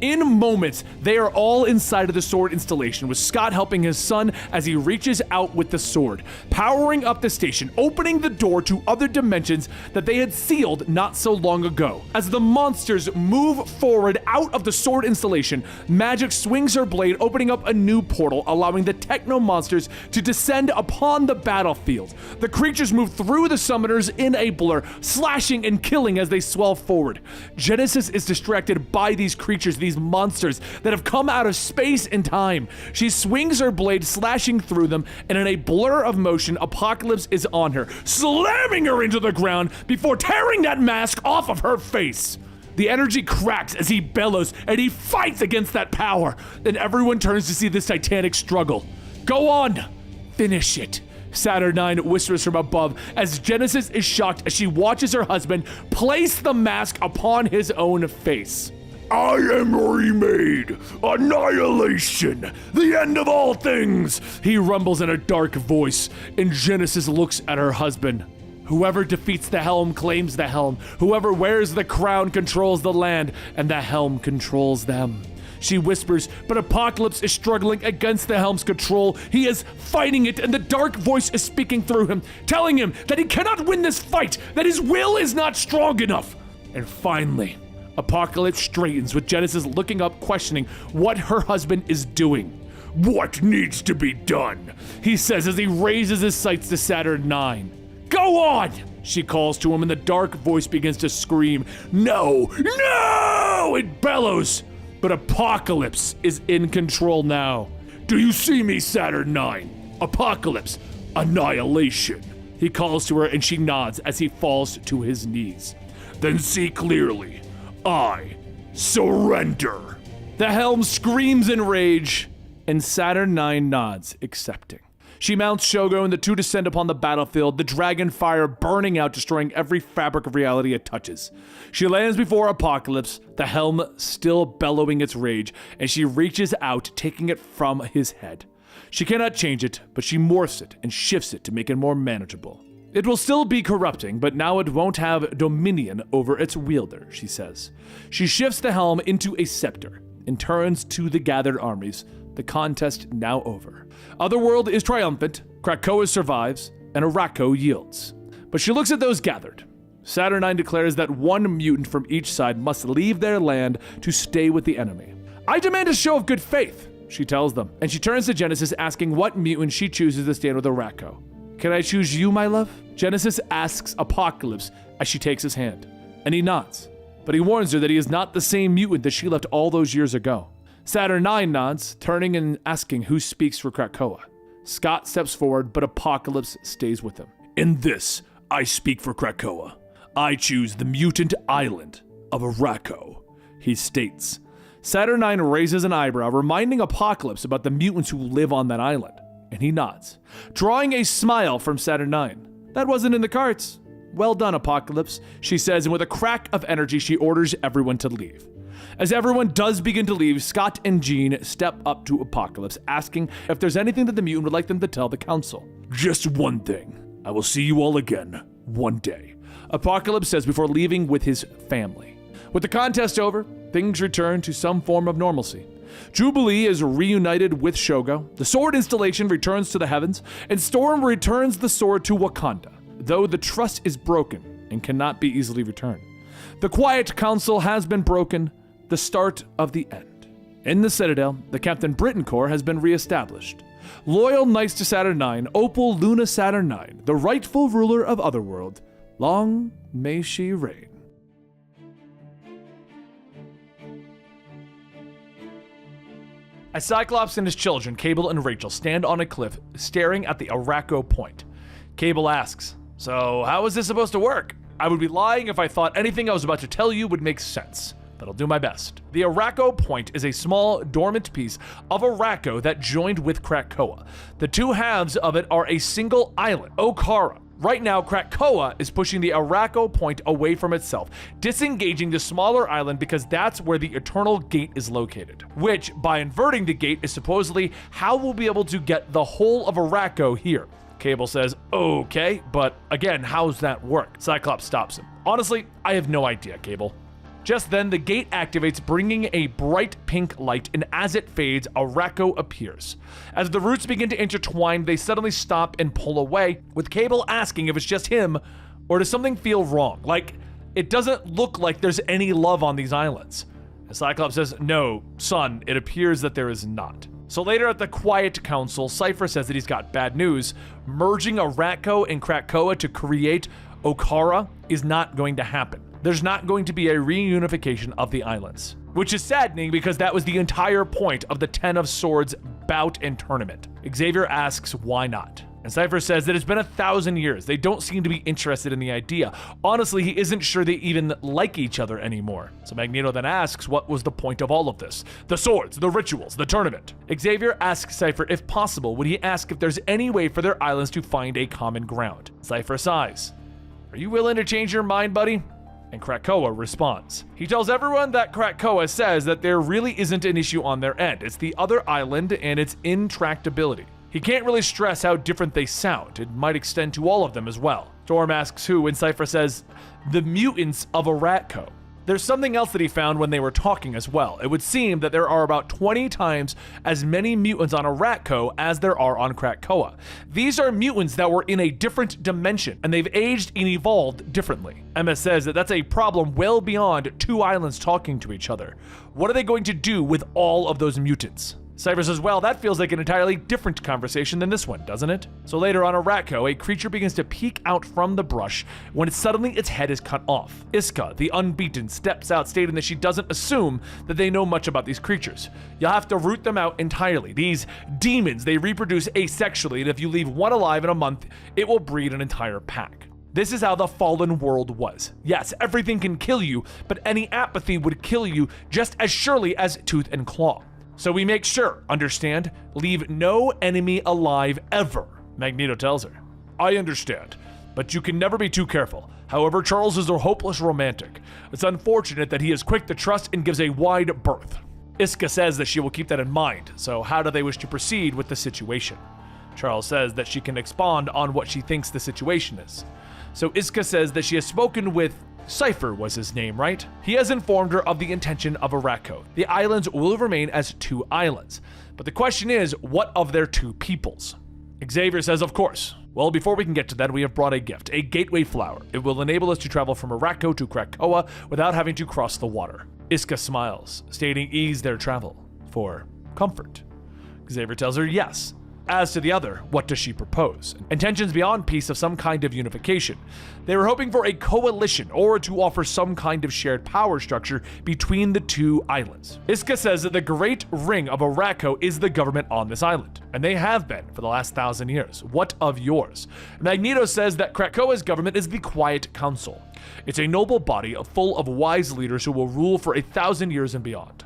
In moments, they are all inside of the sword installation, with Scott helping his son as he reaches out with the sword, powering up the station, opening the door to other dimensions that they had sealed not so long ago. As the monsters move forward out of the sword installation, Magic swings her blade, opening up a new portal, allowing the techno monsters to descend upon the battlefield. The creatures move through the summoners in a blur, slashing and killing as they swell forward. Genesis is distracted by these creatures, these monsters that have come out of space and time. She swings her blade, slashing through them, and in a blur of motion, Apocalypse is on her, slamming her into the ground before tearing that mask off of her face. The energy cracks as he bellows, and he fights against that power. Then everyone turns to see this titanic struggle. Go on, finish it, Saturn IX whispers from above as Genesis is shocked as she watches her husband place the mask upon his own face. I am remade. Annihilation. The end of all things. He rumbles in a dark voice, and Genesis looks at her husband. Whoever defeats the helm claims the helm. Whoever wears the crown controls the land, and the helm controls them. She whispers, but Apocalypse is struggling against the helm's control. He is fighting it, and the dark voice is speaking through him, telling him that he cannot win this fight, that his will is not strong enough. And finally, Apocalypse straightens, with Genesis looking up, questioning what her husband is doing. What needs to be done? He says as he raises his sights to Saturn IX. Go on! She calls to him, and the dark voice begins to scream, No! No! It bellows. But Apocalypse is in control now. Do you see me, Saturn IX? Apocalypse. Annihilation. He calls to her, and she nods as he falls to his knees. Then see clearly. I surrender. The helm screams in rage, and Saturn IX nods, accepting. She mounts Shogo, and the two descend upon the battlefield, the dragon fire burning out, destroying every fabric of reality it touches. She lands before Apocalypse, the helm still bellowing its rage, and she reaches out, taking it from his head. She cannot change it, but she morphs it and shifts it to make it more manageable. It will still be corrupting, but now it won't have dominion over its wielder, she says. She shifts the helm into a scepter and turns to the gathered armies, the contest now over. Otherworld is triumphant, Krakoa survives, and Araco yields. But she looks at those gathered. Saturn IX declares that one mutant from each side must leave their land to stay with the enemy. I demand a show of good faith, she tells them, and she turns to Genesis, asking what mutant she chooses to stand with Araco. Can I choose you, my love? Genesis asks Apocalypse as she takes his hand, and he nods. But he warns her that he is not the same mutant that she left all those years ago. Saturn IX nods, turning and asking who speaks for Krakoa. Scott steps forward, but Apocalypse stays with him. In this, I speak for Krakoa. I choose the mutant island of Araco, he states. Saturn IX raises an eyebrow, reminding Apocalypse about the mutants who live on that island, and he nods, drawing a smile from Saturn IX. That wasn't in the cards. Well done, Apocalypse, she says, and with a crack of energy, she orders everyone to leave. As everyone does begin to leave, Scott and Jean step up to Apocalypse, asking if there's anything that the mutant would like them to tell the council. Just one thing. I will see you all again, one day, Apocalypse says before leaving with his family. With the contest over, things return to some form of normalcy. Jubilee is reunited with Shogo, the sword installation returns to the heavens, and Storm returns the sword to Wakanda, though the trust is broken and cannot be easily returned. The Quiet Council has been broken, the start of the end. In the Citadel, the Captain Britain Corps has been reestablished. Loyal knights to Saturn IX, Opal Luna Saturn IX, the rightful ruler of Otherworld, long may she reign. As Cyclops and his children, Cable and Rachel, stand on a cliff, staring at the Araco Point, Cable asks, "So how is this supposed to work? I would be lying if I thought anything I was about to tell you would make sense. But I'll do my best." The Araco Point is a small, dormant piece of Araco that joined with Krakoa. The two halves of it are a single island, Okara. Right now, Krakoa is pushing the Araco Point away from itself, disengaging the smaller island because that's where the Eternal Gate is located, which, by inverting the gate, is supposedly how we'll be able to get the whole of Araco here. Cable says, okay, but again, how's that work? Cyclops stops him. Honestly, I have no idea, Cable. Just then, the gate activates, bringing a bright pink light, and as it fades, Araco appears. As the roots begin to intertwine, they suddenly stop and pull away, with Cable asking if it's just him, or does something feel wrong? Like, it doesn't look like there's any love on these islands. And Cyclops says, no, son, it appears that there is not. So later at the Quiet Council, Cypher says that he's got bad news. Merging Araco and Krakoa to create Okara is not going to happen. There's not going to be a reunification of the islands, which is saddening because that was the entire point of the Ten of Swords bout and tournament. Xavier asks why not, and Cypher says that it's been 1,000 years. They don't seem to be interested in the idea. Honestly, he isn't sure they even like each other anymore. So Magneto then asks what was the point of all of this? The swords, the rituals, the tournament. Xavier asks Cypher if possible, would he ask if there's any way for their islands to find a common ground? Cypher sighs. Are you willing to change your mind, buddy? And Krakoa responds. He tells everyone that Krakoa says that there really isn't an issue on their end. It's the other island and its intractability. He can't really stress how different they sound. It might extend to all of them as well. Storm asks who, and Cypher says, the mutants of Arakko. There's something else that he found when they were talking as well. It would seem that there are about 20 times as many mutants on Arakko as there are on Krakoa. These are mutants that were in a different dimension, and they've aged and evolved differently. Emma says that that's a problem well beyond two islands talking to each other. What are they going to do with all of those mutants? Cypher says, well, that feels like an entirely different conversation than this one, doesn't it? So later on Arakko, a creature begins to peek out from the brush when suddenly its head is cut off. Iska, the unbeaten, steps out stating that she doesn't assume that they know much about these creatures. You'll have to root them out entirely. These demons, they reproduce asexually, and if you leave one alive in a month, it will breed an entire pack. This is how the fallen world was. Yes, everything can kill you, but any apathy would kill you just as surely as tooth and claw. So we make sure, understand, leave no enemy alive ever, Magneto tells her. I understand, but you can never be too careful. However, Charles is a hopeless romantic. It's unfortunate that he is quick to trust and gives a wide berth. Iska says that she will keep that in mind, so how do they wish to proceed with the situation? Charles says that she can expound on what she thinks the situation is. So Iska says that she has spoken with Cypher was his name, right? He has informed her of the intention of Arakko. The islands will remain as two islands. But the question is, what of their two peoples? Xavier says, of course. Well, before we can get to that, we have brought a gift, a gateway flower. It will enable us to travel from Arakko to Krakoa without having to cross the water. Iska smiles, stating ease their travel for comfort. Xavier tells her yes. As to the other, what does she propose? Intentions beyond peace of some kind of unification. They were hoping for a coalition or to offer some kind of shared power structure between the two islands. Iska says that the Great Ring of Arakko is the government on this island, and they have been for the last 1,000 years. What of yours? Magneto says that Krakoa's government is the Quiet Council. It's a noble body full of wise leaders who will rule for 1,000 years and beyond.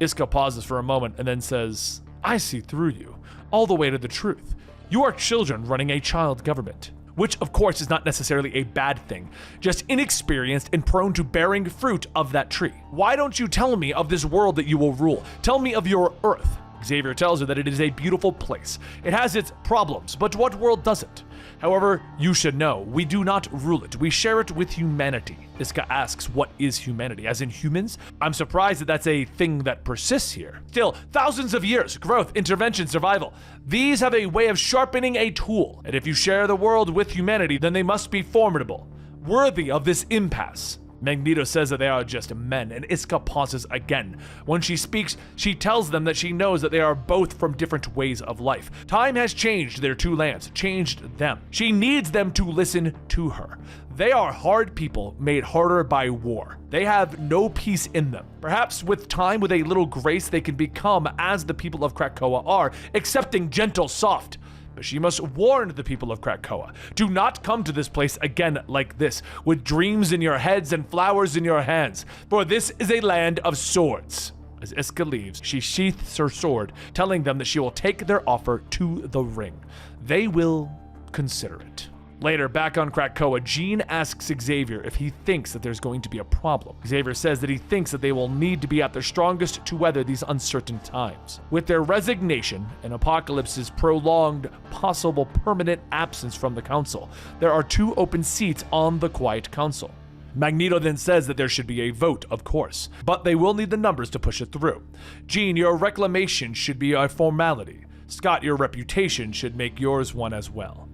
Iska pauses for a moment and then says, I see through you. All the way to the truth. You are children running a child government, which of course is not necessarily a bad thing, just inexperienced and prone to bearing fruit of that tree. Why don't you tell me of this world that you will rule? Tell me of your Earth. Xavier tells her that it is a beautiful place. It has its problems, but what world doesn't? However, you should know, we do not rule it. We share it with humanity. Iska asks, what is humanity? As in humans? I'm surprised that that's a thing that persists here. Still, thousands of years, growth, intervention, survival. These have a way of sharpening a tool. And if you share the world with humanity, then they must be formidable, worthy of this impasse. Magneto says that they are just men, and Iska pauses again. When she speaks, she tells them that she knows that they are both from different ways of life. Time has changed their two lands, changed them. She needs them to listen to her. They are hard people made harder by war. They have no peace in them. Perhaps with time, with a little grace, they can become as the people of Krakoa are, accepting, gentle, soft. But she must warn the people of Krakoa. Do not come to this place again like this, with dreams in your heads and flowers in your hands, for this is a land of swords. As Iska leaves, she sheaths her sword, telling them that she will take their offer to the ring. They will consider it. Later, back on Krakoa, Jean asks Xavier if he thinks that there's going to be a problem. Xavier says that he thinks that they will need to be at their strongest to weather these uncertain times. With their resignation and Apocalypse's prolonged, possible permanent absence from the council, there are 2 open seats on the Quiet Council. Magneto then says that there should be a vote, of course, but they will need the numbers to push it through. Jean, your reclamation should be a formality. Scott, your reputation should make yours one as well.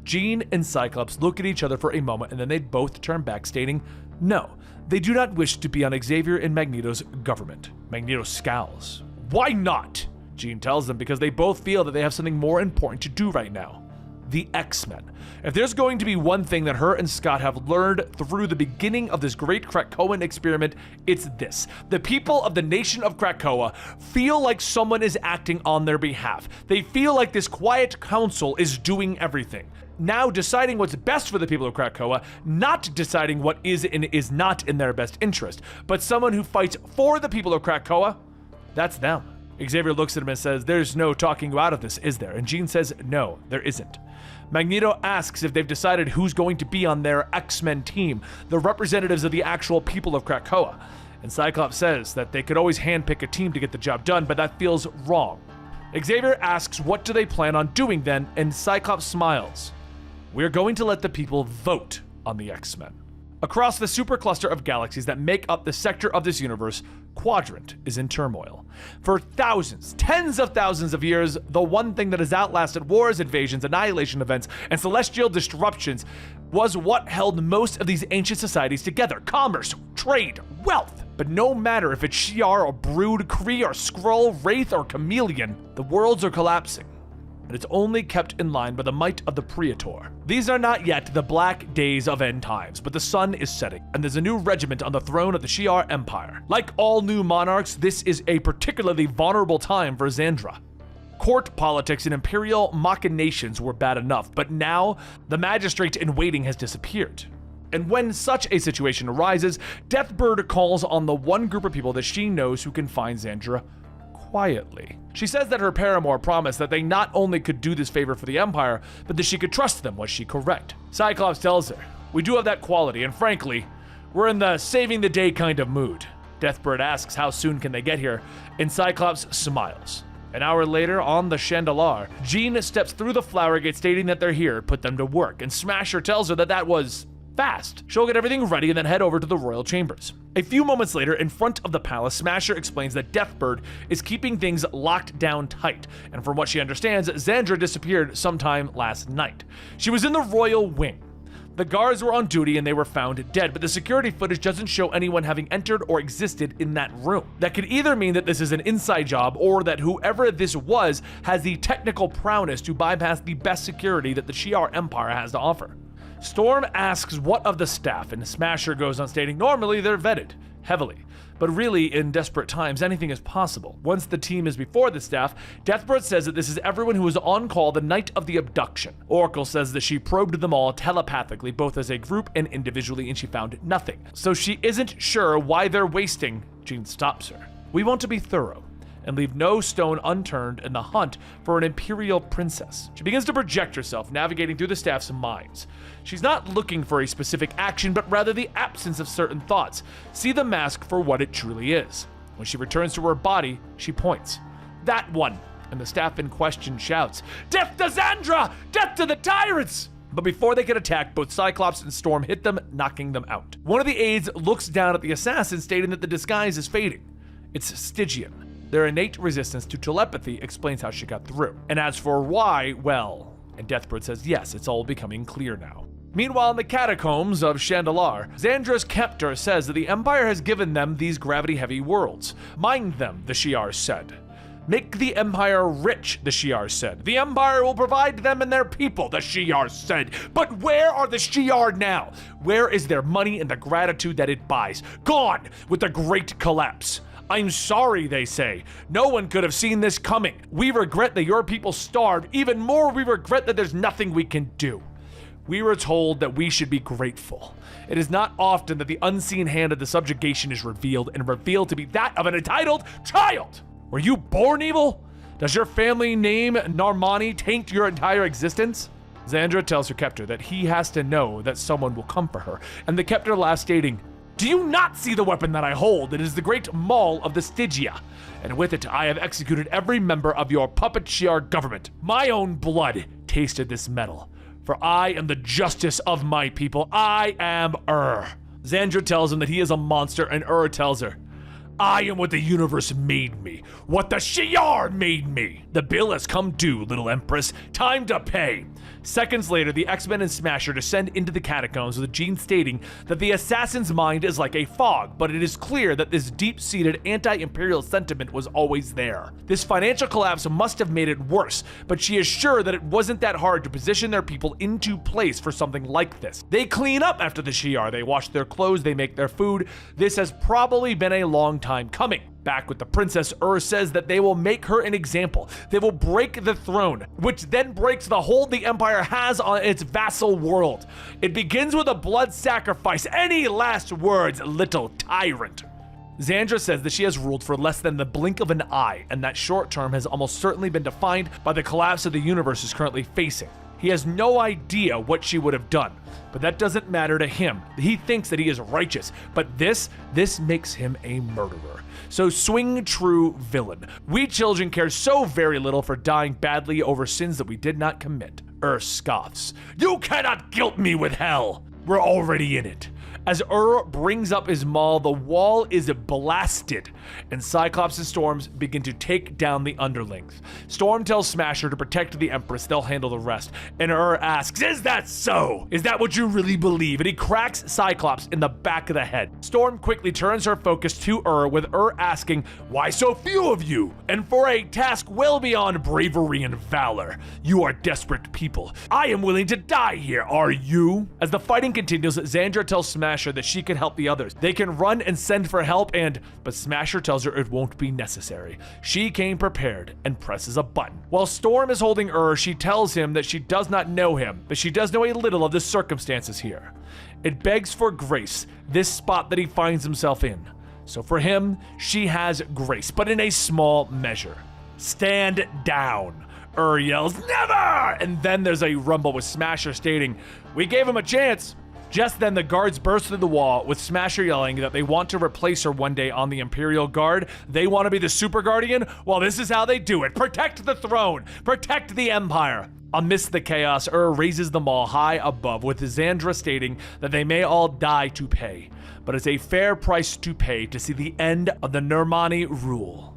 Jean and Cyclops look at each other for a moment and then they both turn back, stating, no, they do not wish to be on Xavier and Magneto's government. Magneto scowls. Why not? Jean tells them because they both feel that they have something more important to do right now. The xmen. If there's going to be one thing that her and Scott have learned through the beginning of this great Krakoan experiment, it's this. The people of the nation of Krakoa feel like someone is acting on their behalf. They feel like this quiet council is doing everything. Now deciding what's best for the people of Krakoa, not deciding what is and is not in their best interest, but someone who fights for the people of Krakoa, that's them. Xavier looks at him and says, "There's no talking you out of this, is there?" And Jean says, "No, there isn't." Magneto asks if they've decided who's going to be on their X-Men team, the representatives of the actual people of Krakoa. And Cyclops says that they could always handpick a team to get the job done, but that feels wrong. Xavier asks what do they plan on doing then, and Cyclops smiles. "We're going to let the people vote on the X-Men." Across the supercluster of galaxies that make up the sector of this universe, Quadrant is in turmoil. For thousands, tens of thousands of years, the one thing that has outlasted wars, invasions, annihilation events, and celestial disruptions was what held most of these ancient societies together: commerce, trade, wealth. But no matter if it's Shi'ar or Brood, Kree or Skrull, Wraith or Chameleon, the worlds are collapsing. And it's only kept in line by the might of the Praetor. These are not yet the black days of end times, but the sun is setting, and there's a new regiment on the throne of the Shi'ar Empire. Like all new monarchs, this is a particularly vulnerable time for Xandra. Court politics and imperial machinations were bad enough, but now the magistrate in waiting has disappeared. And when such a situation arises, Deathbird calls on the one group of people that she knows who can find Xandra quietly. She says that her paramour promised that they not only could do this favor for the Empire, but that she could trust them. Was she correct? Cyclops tells her, "We do have that quality, and frankly, we're in the saving the day kind of mood." Deathbird asks how soon can they get here, and Cyclops smiles. An hour later, on the Chandelier, Jean steps through the flower gate stating that they're here, put them to work, and Smasher tells her that that was fast. She'll get everything ready and then head over to the royal chambers. A few moments later, in front of the palace, Smasher explains that Deathbird is keeping things locked down tight, and from what she understands, Xandra disappeared sometime last night. She was in the royal wing. The guards were on duty and they were found dead, but the security footage doesn't show anyone having entered or existed in that room. That could either mean that this is an inside job, or that whoever this was has the technical prowess to bypass the best security that the Shi'ar Empire has to offer. Storm asks what of the staff, and Smasher goes on stating normally they're vetted heavily, but really in desperate times anything is possible. Once the team is before the staff, Deathbird says that this is everyone who was on call the night of the abduction. Oracle says that she probed them all telepathically, both as a group and individually, and she found nothing. So she isn't sure why they're wasting. Jean stops her. "We want to be thorough and leave no stone unturned in the hunt for an imperial princess." She begins to project herself, navigating through the staff's minds. She's not looking for a specific action, but rather the absence of certain thoughts. See the mask for what it truly is. When she returns to her body, she points. "That one!" And the staff in question shouts, "Death to Xandra! Death to the tyrants!" But before they get attacked, both Cyclops and Storm hit them, knocking them out. One of the aides looks down at the assassin, stating that the disguise is fading. It's Stygian. Their innate resistance to telepathy explains how she got through. And as for why, well, and Deathbird says yes, it's all becoming clear now. Meanwhile, in the catacombs of Chandelier, Xandra's captor says that the Empire has given them these gravity-heavy worlds. Mine them, the Shi'ar said. Make the Empire rich, the Shi'ar said. The Empire will provide them and their people, the Shi'ar said. But where are the Shi'ar now? Where is their money and the gratitude that it buys? Gone with the Great Collapse. I'm sorry, they say. No one could have seen this coming. We regret that your people starved. Even more, we regret that there's nothing we can do. We were told that we should be grateful. It is not often that the unseen hand of the subjugation is revealed, and revealed to be that of an entitled child. Were you born evil? Does your family name Narmani taint your entire existence? Xandra tells her captor that he has to know that someone will come for her, and the captor laughs, stating, "Do you not see the weapon that I hold? It is the great maul of the Stygia, and with it I have executed every member of your puppet Shi'ar government. My own blood tasted this metal, for I am the justice of my people. I am Xandra tells him that he is a monster, and tells her, I am what the universe made me, what the Shi'ar made me. The bill has come due, little empress. Time to pay. Seconds later, the X-Men and Smasher descend into the catacombs, with Jean stating that the assassin's mind is like a fog, but it is clear that this deep-seated anti-imperial sentiment was always there. This financial collapse must have made it worse, but she is sure that it wasn't that hard to position their people into place for something like this. They clean up after the Shi'ar, they wash their clothes, they make their food. This has probably been a long time coming. Back with the princess, says that they will make her an example. They will break the throne, which then breaks the hold the Empire has on its vassal world. It begins with a blood sacrifice. Any last words, little tyrant? Xandra says that she has ruled for less than the blink of an eye, and that short term has almost certainly been defined by the collapse of the universe is currently facing. He has no idea what she would have done, but that doesn't matter to him. He thinks that he is righteous, but this makes him a murderer. So swing true villain. We children care so very little for dying badly over sins that we did not commit. Scoffs. You cannot guilt me with hell. We're already in it. As brings up his maul, the wall is blasted, and Cyclops and Storms begin to take down the underlings. Storm tells Smasher to protect the Empress, they'll handle the rest, and asks, is that so? Is that what you really believe? And he cracks Cyclops in the back of the head. Storm quickly turns her focus to with asking, why so few of you? And for a task well beyond bravery and valor. You are desperate people. I am willing to die here, are you? As the fighting continues, Xandra tells Smasher that she can help the others. They can run and send for help but Smasher tells her it won't be necessary. She came prepared and presses a button. While Storm is holding she tells him that she does not know him, but she does know a little of the circumstances here. It begs for grace, this spot that he finds himself in. So for him, she has grace, but in a small measure. Stand down. Yells, never! And then there's a rumble with Smasher stating, we gave him a chance. Just then, the guards burst through the wall, with Smasher yelling that they want to replace her one day on the Imperial Guard. They want to be the Super Guardian? Well, this is how they do it. Protect the throne. Protect the Empire. Amidst the chaos, raises them all high above, with Xandra stating that they may all die to pay, but it's a fair price to pay to see the end of the Nermani rule.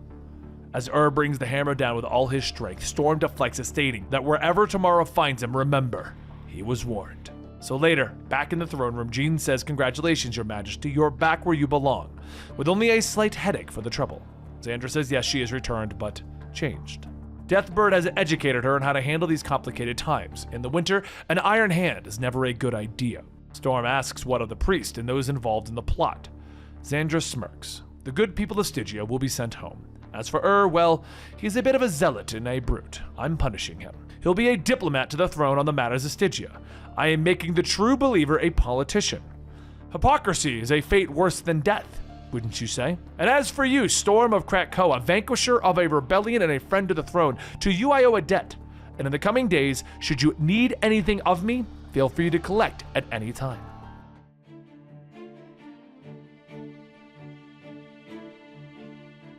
As brings the hammer down with all his strength, Storm deflects, stating that wherever tomorrow finds him, remember, he was warned. So later, back in the throne room, Jean says, congratulations, your majesty, you're back where you belong, with only a slight headache for the trouble. Xandra says yes, she is returned, but changed. Deathbird has educated her on how to handle these complicated times. In the winter, an iron hand is never a good idea. Storm asks what of the priest and those involved in the plot. Xandra smirks. The good people of Stygia will be sent home. As for well, he's a bit of a zealot and a brute. I'm punishing him. He'll be a diplomat to the throne on the matters of Stygia. I am making the true believer a politician. Hypocrisy is a fate worse than death, wouldn't you say? And as for you, Storm of Krakoa, vanquisher of a rebellion and a friend to the throne, to you I owe a debt. And in the coming days, should you need anything of me, feel free to collect at any time.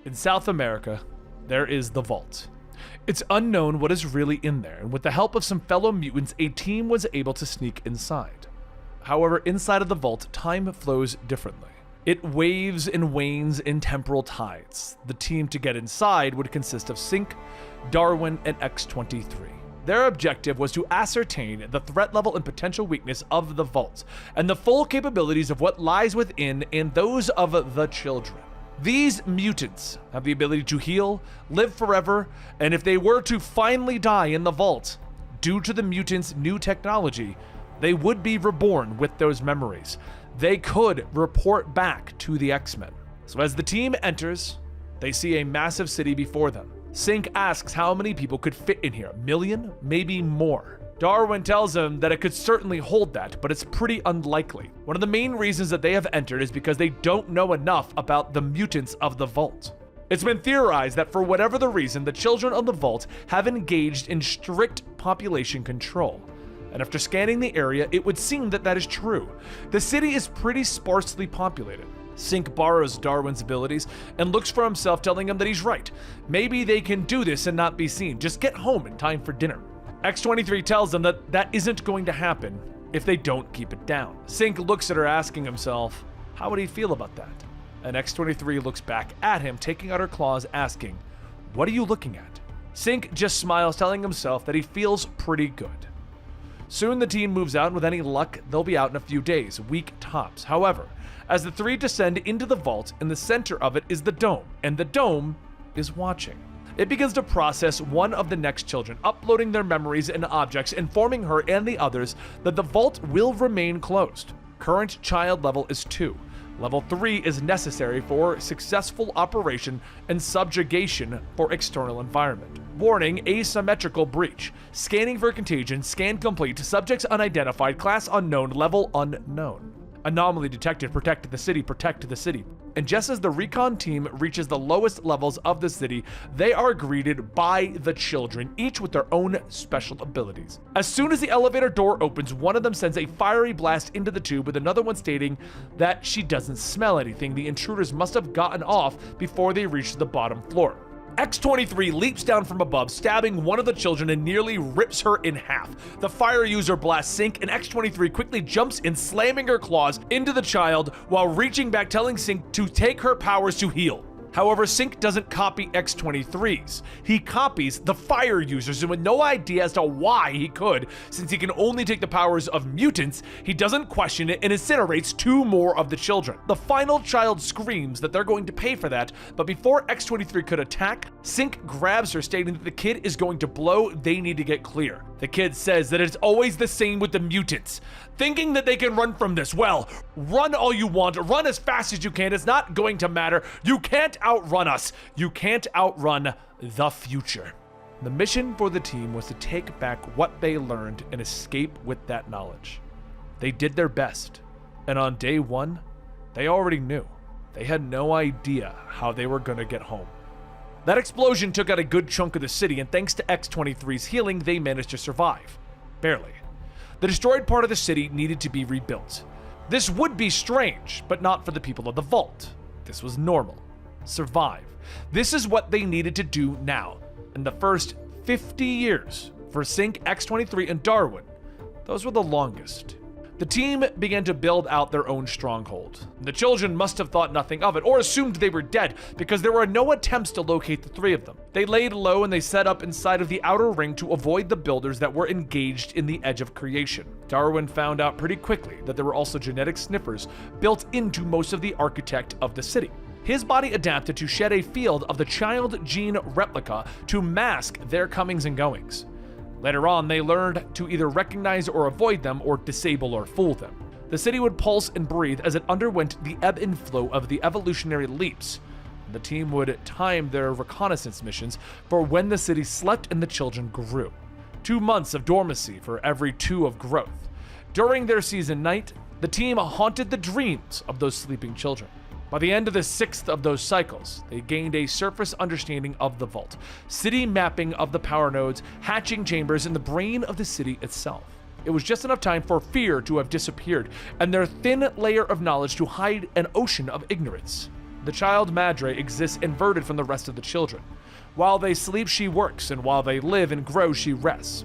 In South America, there is the Vault. It's unknown what is really in there, and with the help of some fellow mutants, a team was able to sneak inside. However, inside of the vault, time flows differently. It waves and wanes in temporal tides. The team to get inside would consist of Sync, Darwin, and X-23. Their objective was to ascertain the threat level and potential weakness of the vault, and the full capabilities of what lies within and those of the children. These mutants have the ability to heal, live forever, and if they were to finally die in the vault, due to the mutants' new technology, they would be reborn with those memories. They could report back to the X-Men. So as the team enters, they see a massive city before them. Sync asks how many people could fit in here, 1 million, maybe more. Darwin tells them that it could certainly hold that, but it's pretty unlikely. One of the main reasons that they have entered is because they don't know enough about the mutants of the vault. It's been theorized that for whatever the reason, the children of the vault have engaged in strict population control. And after scanning the area, it would seem that that is true. The city is pretty sparsely populated. Sync borrows Darwin's abilities and looks for himself, telling him that he's right. Maybe they can do this and not be seen. Just get home in time for dinner. X-23 tells them that that isn't going to happen if they don't keep it down. Sync looks at her, asking himself, how would he feel about that? And X-23 looks back at him, taking out her claws, asking, what are you looking at? Sync just smiles, telling himself that he feels pretty good. Soon the team moves out, and with any luck, they'll be out in a few days, week tops. However, as the three descend into the vault, in the center of it is the dome, and the dome is watching. It begins to process one of the next children, uploading their memories and objects, informing her and the others that the vault will remain closed. Current child level is 2. Level 3 is necessary for successful operation and subjugation for external environment. Warning, asymmetrical breach. Scanning for contagion, scan complete, subjects unidentified, class unknown, level unknown. Anomaly detected, protect the city, protect the city. And just as the recon team reaches the lowest levels of the city, they are greeted by the children, each with their own special abilities. As soon as the elevator door opens, one of them sends a fiery blast into the tube, with another one stating that she doesn't smell anything. The intruders must have gotten off before they reached the bottom floor. X-23 leaps down from above, stabbing one of the children and nearly rips her in half. The fire user blasts Sync, and X-23 quickly jumps in, slamming her claws into the child while reaching back, telling Sync to take her powers to heal. However, Sync doesn't copy X-23's. He copies the fire users, and with no idea as to why he could, since he can only take the powers of mutants, he doesn't question it and incinerates 2 more of the children. The final child screams that they're going to pay for that, but before X-23 could attack, Sync grabs her, stating that the kid is going to blow, they need to get clear. The kid says that it's always the same with the mutants. Thinking that they can run from this, well, run all you want, run as fast as you can, it's not going to matter. You can't outrun us. You can't outrun the future. The mission for the team was to take back what they learned and escape with that knowledge. They did their best, and on day 1, they already knew. They had no idea how they were gonna get home. That explosion took out a good chunk of the city, and thanks to X-23's healing, they managed to survive. Barely. The destroyed part of the city needed to be rebuilt. This would be strange, but not for the people of the Vault. This was normal. Survive. This is what they needed to do now. In the first 50 years, for Sync, X-23, and Darwin, those were the longest. The team began to build out their own stronghold. The children must have thought nothing of it, or assumed they were dead, because there were no attempts to locate the 3 of them. They laid low and they set up inside of the outer ring to avoid the builders that were engaged in the edge of creation. Darwin found out pretty quickly that there were also genetic sniffers built into most of the architect of the city. His body adapted to shed a field of the child gene replica to mask their comings and goings. Later on, they learned to either recognize or avoid them, or disable or fool them. The city would pulse and breathe as it underwent the ebb and flow of the evolutionary leaps. The team would time their reconnaissance missions for when the city slept and the children grew. 2 months of dormancy for every 2 of growth. During their season night, the team haunted the dreams of those sleeping children. By the end of the 6th of those cycles, they gained a surface understanding of the Vault, city mapping of the power nodes, hatching chambers, and the brain of the city itself. It was just enough time for fear to have disappeared, and their thin layer of knowledge to hide an ocean of ignorance. The child Madre exists inverted from the rest of the children. While they sleep, she works, and while they live and grow, she rests.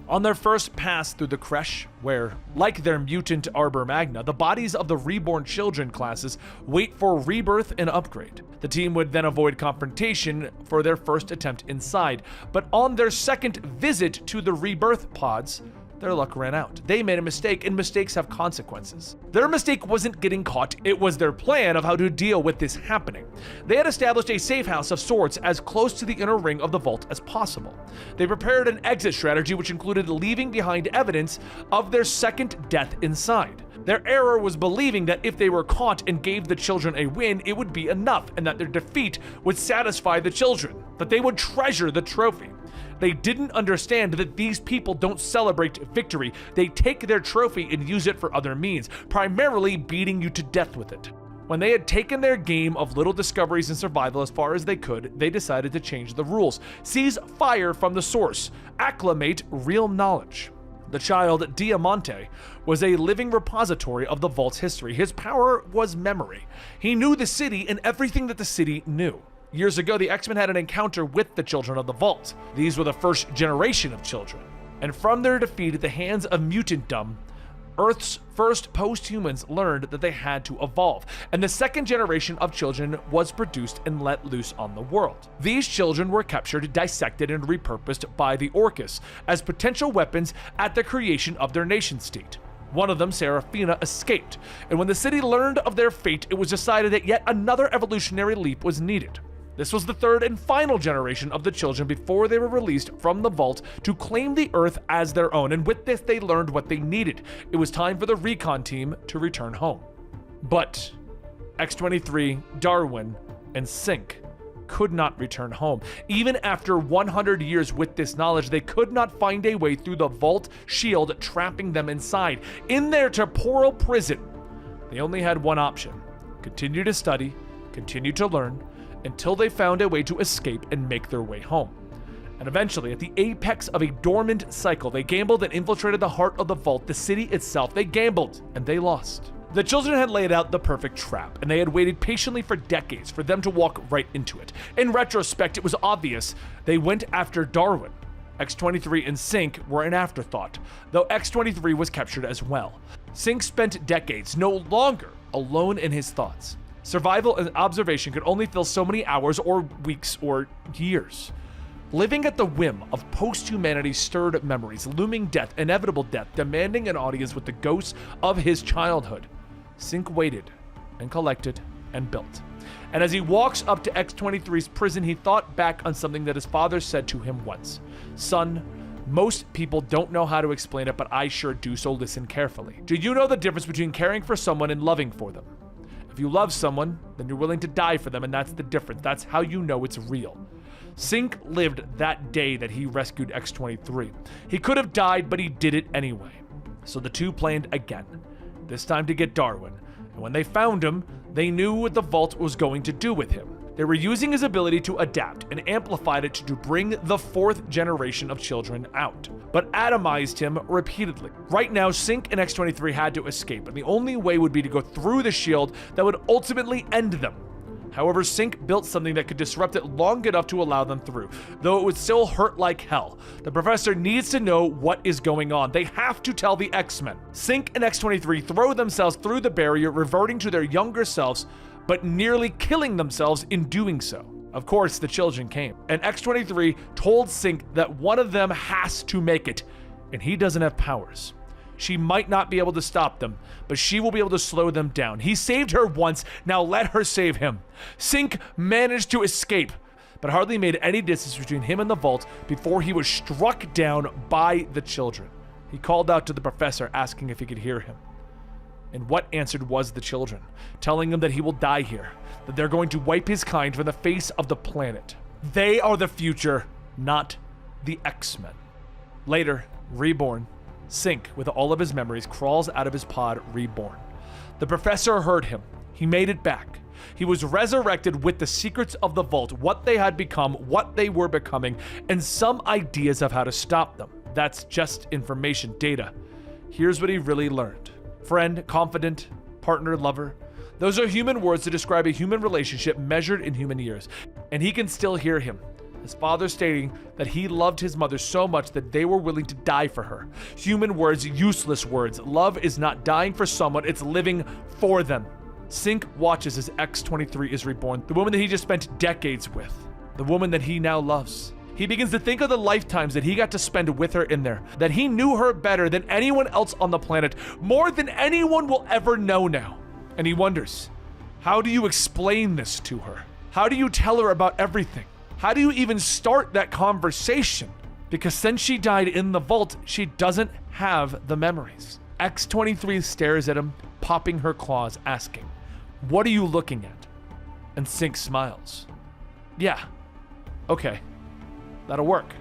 On their first pass through the creche, where, like their mutant Arbor Magna, the bodies of the reborn children classes wait for rebirth and upgrade. The team would then avoid confrontation for their first attempt inside, but on their second visit to the rebirth pods, their luck ran out. They made a mistake, and mistakes have consequences. Their mistake wasn't getting caught, it was their plan of how to deal with this happening. They had established a safe house of sorts as close to the inner ring of the Vault as possible. They prepared an exit strategy which included leaving behind evidence of their second death inside. Their error was believing that if they were caught and gave the children a win, it would be enough, and that their defeat would satisfy the children, that they would treasure the trophy. They didn't understand that these people don't celebrate victory. They take their trophy and use it for other means, primarily beating you to death with it. When they had taken their game of little discoveries and survival as far as they could, they decided to change the rules, seize fire from the source, acclimate real knowledge. The child Diamante was a living repository of the Vault's history. His power was memory. He knew the city and everything that the city knew. Years ago, the X-Men had an encounter with the children of the Vault. These were the first generation of children. And from their defeat at the hands of mutantdom, Earth's first post-humans learned that they had to evolve, and the second generation of children was produced and let loose on the world. These children were captured, dissected, and repurposed by the Orcis as potential weapons at the creation of their nation-state. One of them, Seraphina, escaped, and when the city learned of their fate, it was decided that yet another evolutionary leap was needed. This was the third and final generation of the children before they were released from the Vault to claim the Earth as their own, and with this they learned what they needed. It was time for the recon team to return home. But X-23, Darwin, and Sync could not return home. Even after 100 years with this knowledge, they could not find a way through the Vault shield trapping them inside. In their temporal prison, They only had one option: continue to study, continue to learn, until they found a way to escape and make their way home. And eventually, at the apex of a dormant cycle, they gambled and infiltrated the heart of the vault, the city itself. They gambled, and they lost. The children had laid out the perfect trap, and they had waited patiently for decades for them to walk right into it. In retrospect, it was obvious they went after Darwin. X-23 and Sync were an afterthought, though X-23 was captured as well. Sync spent decades no longer alone in his thoughts. Survival and observation could only fill so many hours or weeks or years. Living at the whim of post-humanity's stirred memories, looming death, inevitable death, demanding an audience with the ghosts of his childhood, Sync waited and collected and built. And as he walks up to X-23's prison, he thought back on something that his father said to him once. "Son, most people don't know how to explain it, but I sure do, so listen carefully. Do you know the difference between caring for someone and loving for them? If you love someone, then you're willing to die for them, and that's the difference. That's how you know it's real." Sync lived that day that he rescued X-23. He could have died, but he did it anyway. So the two planned again, this time to get Darwin. And when they found him, they knew what the vault was going to do with him. They were using his ability to adapt and amplified it to bring the fourth generation of children out, but atomized him repeatedly. Right now, Sync and X-23 had to escape, and the only way would be to go through the shield that would ultimately end them. However, Sync built something that could disrupt it long enough to allow them through, though it would still hurt like hell. The professor needs to know what is going on. They have to tell the X-Men. Sync and X-23 throw themselves through the barrier, reverting to their younger selves, but nearly killing themselves in doing so. Of course, the children came, and X-23 told Sync that one of them has to make it, and he doesn't have powers. She might not be able to stop them, but she will be able to slow them down. He saved her once, now let her save him. Sync managed to escape, but hardly made any distance between him and the vault before he was struck down by the children. He called out to the professor, asking if he could hear him. And what answered was the children, telling him that he will die here, that they're going to wipe his kind from the face of the planet. They are the future, not the X-Men. Later, reborn, Sync, with all of his memories, crawls out of his pod reborn. The professor heard him. He made it back. He was resurrected with the secrets of the vault, what they had become, what they were becoming, and some ideas of how to stop them. That's just information, data. Here's what he really learned. Friend, confidant, partner, lover. Those are human words to describe a human relationship measured in human years. And he can still hear him. His father stating that he loved his mother so much that they were willing to die for her. Human words, useless words. Love is not dying for someone, it's living for them. Sync watches as X-23 is reborn, the woman that he just spent decades with, the woman that he now loves. He begins to think of the lifetimes that he got to spend with her in there, that he knew her better than anyone else on the planet, more than anyone will ever know now. And he wonders, how do you explain this to her? How do you tell her about everything? How do you even start that conversation? Because since she died in the vault, she doesn't have the memories. X-23 stares at him, popping her claws, asking, "What are you looking at?" And Sync smiles. "Yeah, okay, that'll work."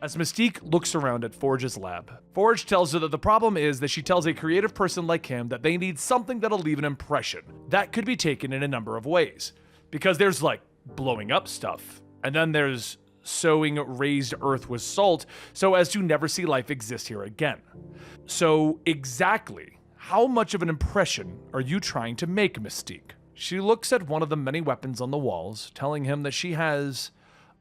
As Mystique looks around at Forge's lab, Forge tells her that the problem is that she tells a creative person like him that they need something that'll leave an impression. That could be taken in a number of ways. Because there's like blowing up stuff, and then there's sowing raised earth with salt so as to never see life exist here again. So exactly how much of an impression are you trying to make, Mystique? She looks at one of the many weapons on the walls, telling him that she has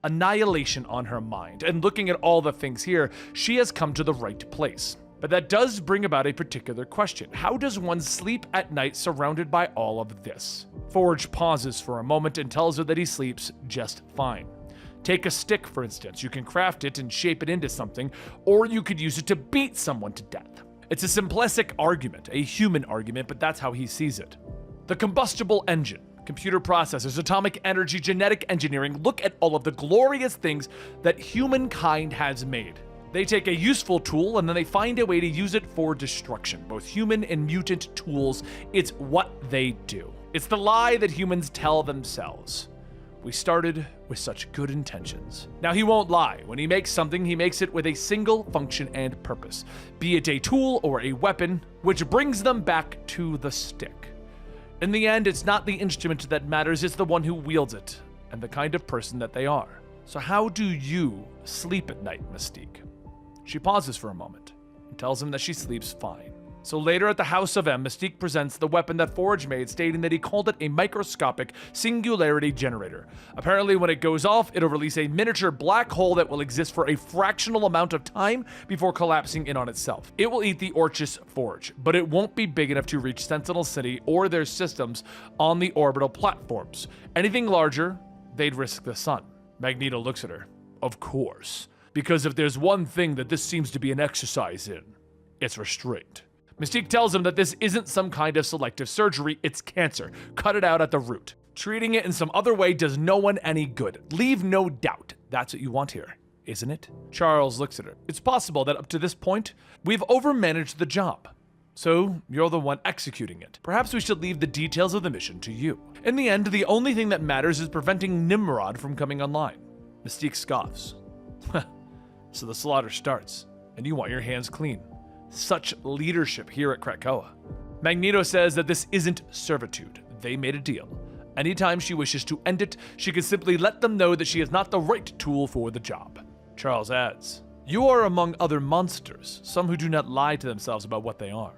annihilation on her mind, and looking at all the things here, she has come to the right place. But that does bring about a particular question. How does one sleep at night surrounded by all of this? Forge pauses for a moment and tells her that he sleeps just fine. Take a stick, for instance. You can craft it and shape it into something, or you could use it to beat someone to death. It's a simplistic argument, a human argument, but that's how he sees it. The combustible engine, computer processors, atomic energy, genetic engineering, look at all of the glorious things that humankind has made. They take a useful tool and then they find a way to use it for destruction. Both human and mutant tools, it's what they do. It's the lie that humans tell themselves. We started with such good intentions. Now, he won't lie. When he makes something, he makes it with a single function and purpose, be it a tool or a weapon, which brings them back to the stick. In the end, it's not the instrument that matters, it's the one who wields it, and the kind of person that they are. So how do you sleep at night, Mystique? She pauses for a moment and tells him that she sleeps fine. So later at the House of M, Mystique presents the weapon that Forge made, stating that he called it a microscopic singularity generator. Apparently, when it goes off, it'll release a miniature black hole that will exist for a fractional amount of time before collapsing in on itself. It will eat the Orcis Forge, but it won't be big enough to reach Sentinel City or their systems on the orbital platforms. Anything larger, they'd risk the sun. Magneto looks at her. Of course. Because if there's one thing that this seems to be an exercise in, it's restraint. Mystique tells him that this isn't some kind of selective surgery, it's cancer. Cut it out at the root. Treating it in some other way does no one any good. Leave no doubt. That's what you want here, isn't it? Charles looks at her. It's possible that up to this point, we've overmanaged the job. So you're the one executing it. Perhaps we should leave the details of the mission to you. In the end, the only thing that matters is preventing Nimrod from coming online. Mystique scoffs. So the slaughter starts, and you want your hands clean. Such leadership here at Krakoa. Magneto says that this isn't servitude. They made a deal. Anytime she wishes to end it, she can simply let them know that she is not the right tool for the job. Charles adds, you are among other monsters, some who do not lie to themselves about what they are.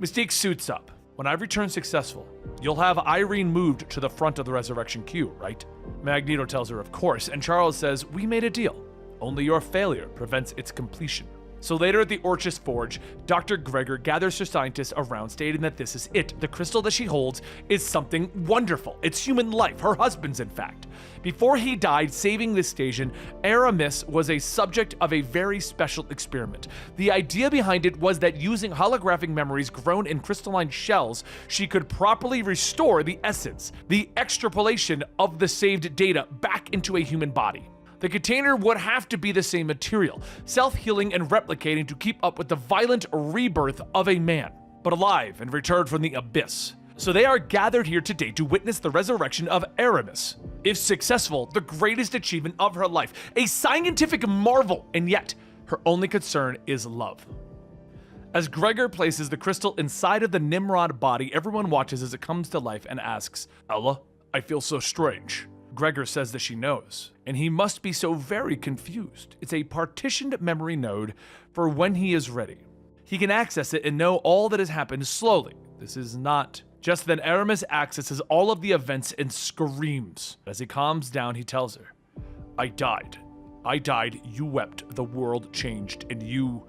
Mystique suits up. When I return successful, you'll have Irene moved to the front of the resurrection queue, right? Magneto tells her of course, and Charles says, we made a deal. Only your failure prevents its completion. So later at the Orcis Forge, Dr. Gregor gathers her scientists around, stating that this is it. The crystal that she holds is something wonderful. It's human life, her husband's in fact. Before he died saving this station, Aramus was a subject of a very special experiment. The idea behind it was that using holographic memories grown in crystalline shells, she could properly restore the essence, the extrapolation of the saved data back into a human body. The container would have to be the same material, self-healing and replicating to keep up with the violent rebirth of a man, but alive and returned from the abyss. So they are gathered here today to witness the resurrection of Aramis. If successful, the greatest achievement of her life, a scientific marvel, and yet her only concern is love. As Gregor places the crystal inside of the Nimrod body, everyone watches as it comes to life and asks, Ella, I feel so strange. Gregor says that she knows, and he must be so very confused. It's a partitioned memory node for when he is ready. He can access it and know all that has happened slowly. This is not. Just then Aramis accesses all of the events and screams. As he calms down, he tells her, I died. I died, you wept, the world changed, and you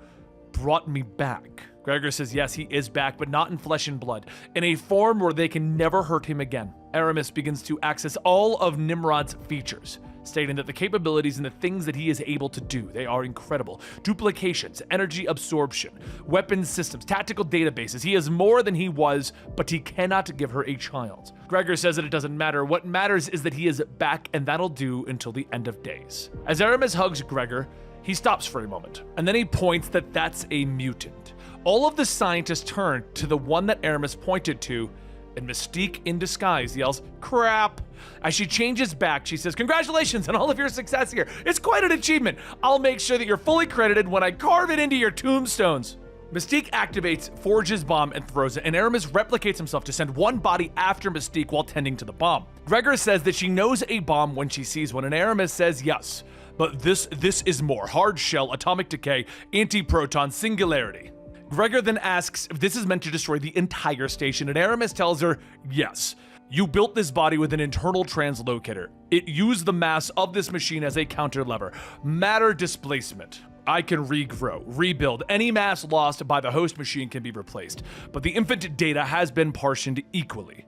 brought me back. Gregor says yes, he is back, but not in flesh and blood, in a form where they can never hurt him again. Aramis begins to access all of Nimrod's features, stating that the capabilities and the things that he is able to do, they are incredible. Duplications, energy absorption, weapons systems, tactical databases. He is more than he was, but he cannot give her a child. Gregor says that it doesn't matter. What matters is that he is back, and that'll do until the end of days. As Aramis hugs Gregor, he stops for a moment, and then he points that that's a mutant. All of the scientists turn to the one that Aramis pointed to, and Mystique in disguise yells, crap. As she changes back, she says, congratulations on all of your success here. It's quite an achievement. I'll make sure that you're fully credited when I carve it into your tombstones. Mystique activates Forge's bomb and throws it, and Aramis replicates himself to send one body after Mystique while tending to the bomb. Gregor says that she knows a bomb when she sees one, and Aramis says yes. But this is more. Hard shell, atomic decay, anti-proton, singularity. Gregor then asks if this is meant to destroy the entire station, and Aramis tells her, yes. You built this body with an internal translocator. It used the mass of this machine as a counter lever. Matter displacement. I can regrow, rebuild. Any mass lost by the host machine can be replaced, but the infant data has been partitioned equally.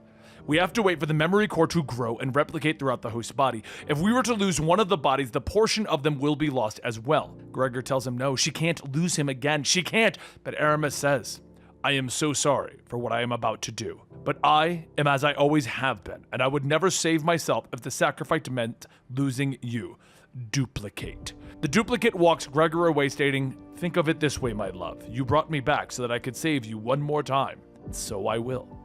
We have to wait for the memory core to grow and replicate throughout the host body. If we were to lose one of the bodies, the portion of them will be lost as well. Gregor tells him no, she can't lose him again. She can't. But Aramis says, I am so sorry for what I am about to do. But I am as I always have been, and I would never save myself if the sacrifice meant losing you. Duplicate. The duplicate walks Gregor away, stating, think of it this way, my love. You brought me back so that I could save you one more time. And so I will.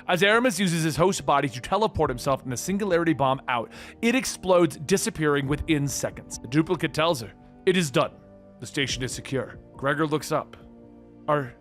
As Aramus uses his host body to teleport himself in a singularity bomb out, it explodes, disappearing within seconds. The duplicate tells her, "It is done. The station is secure." Gregor looks up. Are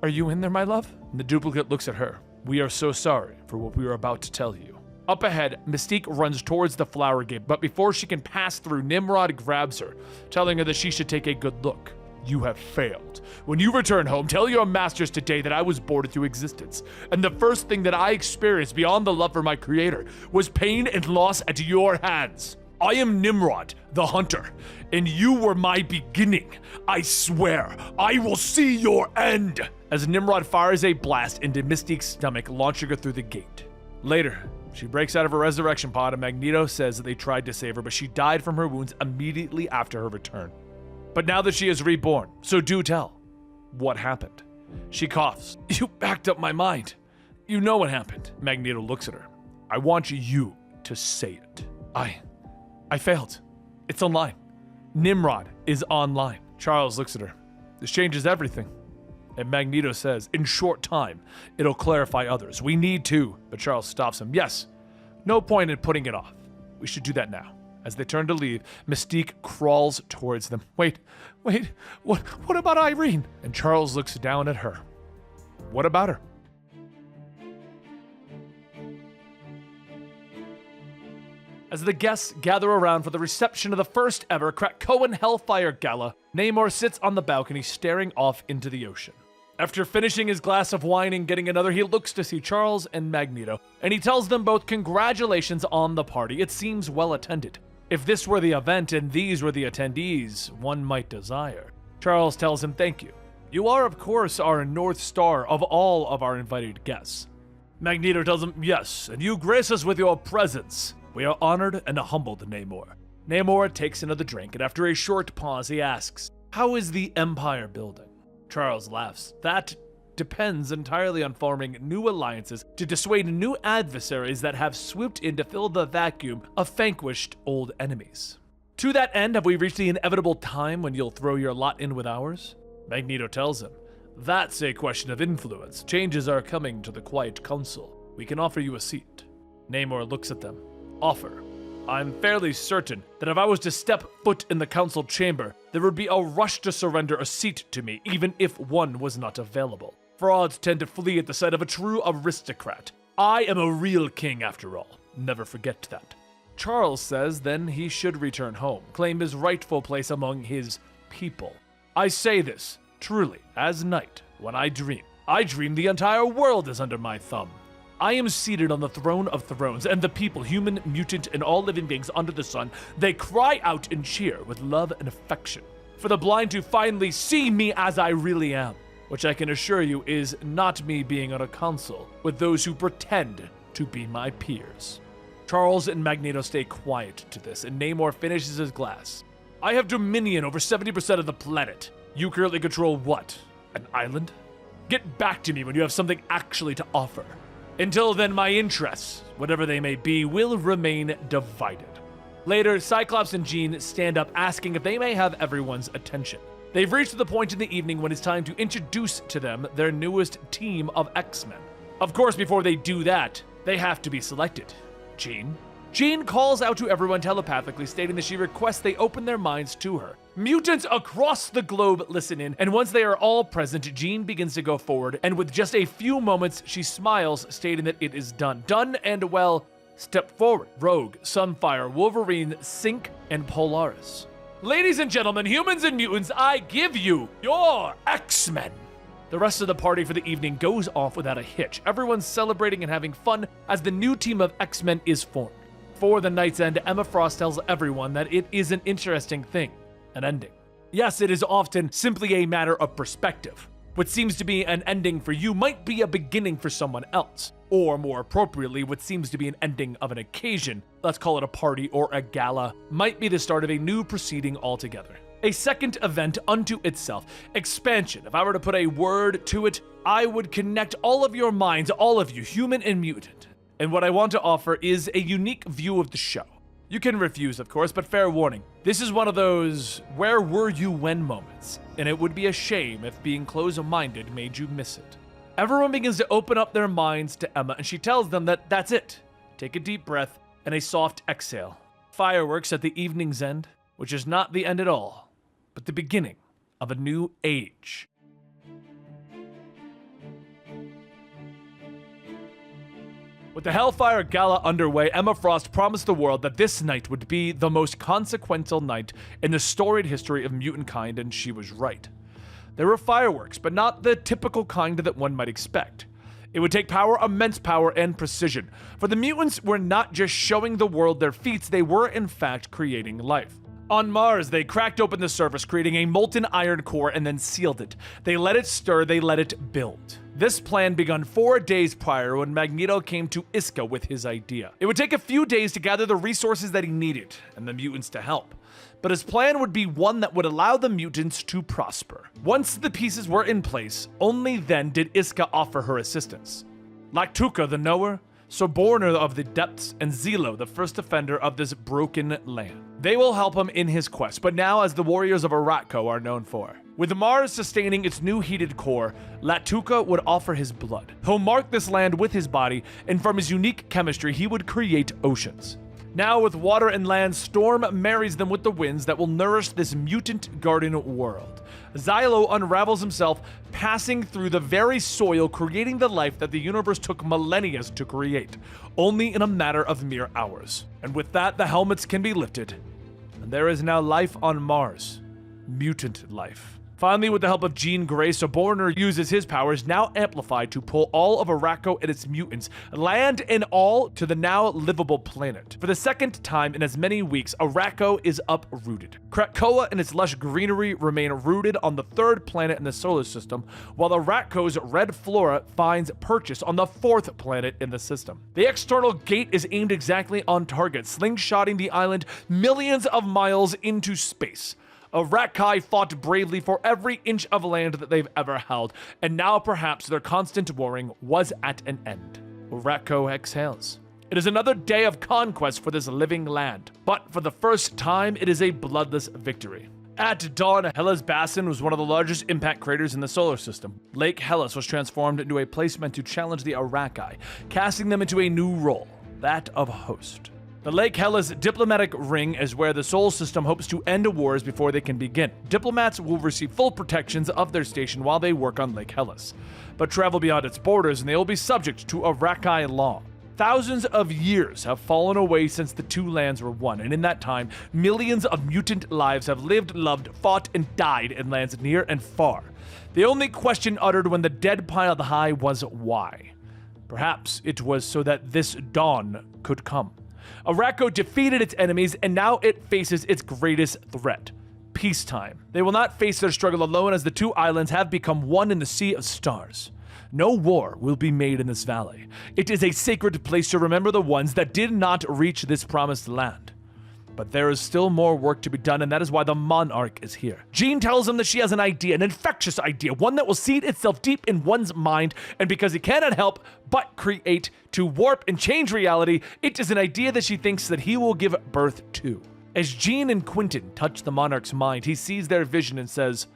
you in there, my love?" And the duplicate looks at her. "We are so sorry for what we are about to tell you." Up ahead, Mystique runs towards the flower gate, but before she can pass through, Nimrod grabs her, telling her that she should take a good look. "You have failed. When you return home, tell your masters today that I was born into existence, and the first thing that I experienced beyond the love for my creator was pain and loss at your hands. I am Nimrod, the hunter, and you were my beginning. I swear, I will see your end." As Nimrod fires a blast into Mystique's stomach, launching her through the gate. Later, she breaks out of her resurrection pod, and Magneto says that they tried to save her, but she died from her wounds immediately after her return. But now that she is reborn, so do tell, what happened? She coughs. "You backed up my mind. You know what happened." Magneto looks at her. "I want you to say it." I failed. It's online. Nimrod is online." Charles looks at her. "This changes everything." And Magneto says, "In short time, it'll clarify others. We need to." But Charles stops him. "Yes, no point in putting it off. We should do that now." As they turn to leave, Mystique crawls towards them. Wait, what about Irene?" And Charles looks down at her. "What about her?" As the guests gather around for the reception of the first ever Krakoan Hellfire Gala, Namor sits on the balcony staring off into the ocean. After finishing his glass of wine and getting another, he looks to see Charles and Magneto, and he tells them both congratulations on the party. It seems well attended. If this were the event and these were the attendees, one might desire. Charles tells him thank you. "You are, of course, our North Star of all of our invited guests." Magneto tells him, "Yes, and you grace us with your presence. We are honored and humbled, Namor." Namor takes another drink, and after a short pause, he asks, "How is the Empire building?" Charles laughs. "That depends entirely on forming new alliances to dissuade new adversaries that have swooped in to fill the vacuum of vanquished old enemies. To that end, have we reached the inevitable time when you'll throw your lot in with ours?" Magneto tells him, "That's a question of influence. Changes are coming to the Quiet Council. We can offer you a seat." Namor looks at them. "Offer. I'm fairly certain that if I was to step foot in the council chamber, there would be a rush to surrender a seat to me, even if one was not available. Frauds tend to flee at the sight of a true aristocrat. I am a real king, after all. Never forget that." Charles says then he should return home, claim his rightful place among his people. "I say this, truly, as knight, when I dream the entire world is under my thumb. I am seated on the throne of thrones, and the people, human, mutant, and all living beings under the sun, they cry out and cheer with love and affection for the blind to finally see me as I really am, which I can assure you is not me being on a council with those who pretend to be my peers." Charles and Magneto stay quiet to this, and Namor finishes his glass. "I have dominion over 70% of the planet. You currently control what? An island? Get back to me when you have something actually to offer. Until then, my interests, whatever they may be, will remain divided." Later, Cyclops and Jean stand up asking if they may have everyone's attention. They've reached the point in the evening when it's time to introduce to them their newest team of X-Men. Of course, before they do that, they have to be selected. Jean? Jean calls out to everyone telepathically, stating that she requests they open their minds to her. Mutants across the globe listen in, and once they are all present, Jean begins to go forward, and with just a few moments, she smiles, stating that it is done. Done and well, step forward. Rogue, Sunfire, Wolverine, Sync, and Polaris. "Ladies and gentlemen, humans and mutants, I give you your X-Men." The rest of the party for the evening goes off without a hitch, everyone celebrating and having fun as the new team of X-Men is formed. For the night's end, Emma Frost tells everyone that it is an interesting thing, an ending. Yes, it is often simply a matter of perspective. What seems to be an ending for you might be a beginning for someone else. Or more appropriately, what seems to be an ending of an occasion, let's call it a party or a gala, might be the start of a new proceeding altogether. A second event unto itself. Expansion. If I were to put a word to it, I would connect all of your minds, all of you, human and mutant. And what I want to offer is a unique view of the show. You can refuse, of course, but fair warning. This is one of those where were you when moments, and it would be a shame if being close-minded made you miss it. Everyone begins to open up their minds to Emma, and she tells them that that's it. Take a deep breath and a soft exhale. Fireworks at the evening's end, which is not the end at all, but the beginning of a new age. With the Hellfire Gala underway, Emma Frost promised the world that this night would be the most consequential night in the storied history of mutant kind, and she was right. There were fireworks, but not the typical kind that one might expect. It would take power, immense power, and precision. For the mutants were not just showing the world their feats, they were in fact creating life. On Mars, they cracked open the surface, creating a molten iron core and then sealed it. They let it stir, they let it build. This plan begun 4 days prior when Magneto came to Iska with his idea. It would take a few days to gather the resources that he needed, and the mutants to help. But his plan would be one that would allow the mutants to prosper. Once the pieces were in place, only then did Iska offer her assistance. Lactuca the Knower, Soborner of the Depths, and Zelo, the first defender of this broken land. They will help him in his quest, but now as the warriors of Arakko are known for. With Mars sustaining its new heated core, Lactuca would offer his blood. He'll mark this land with his body, and from his unique chemistry, he would create oceans. Now with water and land, Storm marries them with the winds that will nourish this mutant garden world. Xylo unravels himself, passing through the very soil, creating the life that the universe took millennia to create, only in a matter of mere hours. And with that, the helmets can be lifted, and there is now life on Mars. Mutant life. Finally, with the help of Jean Grey, Soborner uses his powers, now amplified, to pull all of Arakko and its mutants, land and all, to the now livable planet. For the second time in as many weeks, Arakko is uprooted. Krakoa and its lush greenery remain rooted on the third planet in the solar system, while Arakko's red flora finds purchase on the fourth planet in the system. The external gate is aimed exactly on target, slingshotting the island millions of miles into space. Arakkai fought bravely for every inch of land that they've ever held, and now perhaps their constant warring was at an end. Arakko exhales. It is another day of conquest for this living land, but for the first time, it is a bloodless victory. At dawn, Hellas Basin was one of the largest impact craters in the solar system. Lake Hellas was transformed into a place meant to challenge the Arakkai, casting them into a new role, that of host. The Lake Hellas diplomatic ring is where the Sol system hopes to end wars before they can begin. Diplomats will receive full protections of their station while they work on Lake Hellas, but travel beyond its borders and they will be subject to Arakkai law. Thousands of years have fallen away since the two lands were one, and in that time, millions of mutant lives have lived, loved, fought, and died in lands near and far. The only question uttered when the dead piled high was why. Perhaps it was so that this dawn could come. Arakko defeated its enemies, and now it faces its greatest threat: peacetime. They will not face their struggle alone, as the two islands have become one in the sea of stars. No war will be made in this valley. It is a sacred place to remember the ones that did not reach this promised land. But there is still more work to be done, and that is why the Monarch is here. Jean tells him that she has an idea, an infectious idea, one that will seed itself deep in one's mind, and because he cannot help but create, to warp and change reality, it is an idea that she thinks that he will give birth to. As Jean and Quentin touch the Monarch's mind, he sees their vision and says,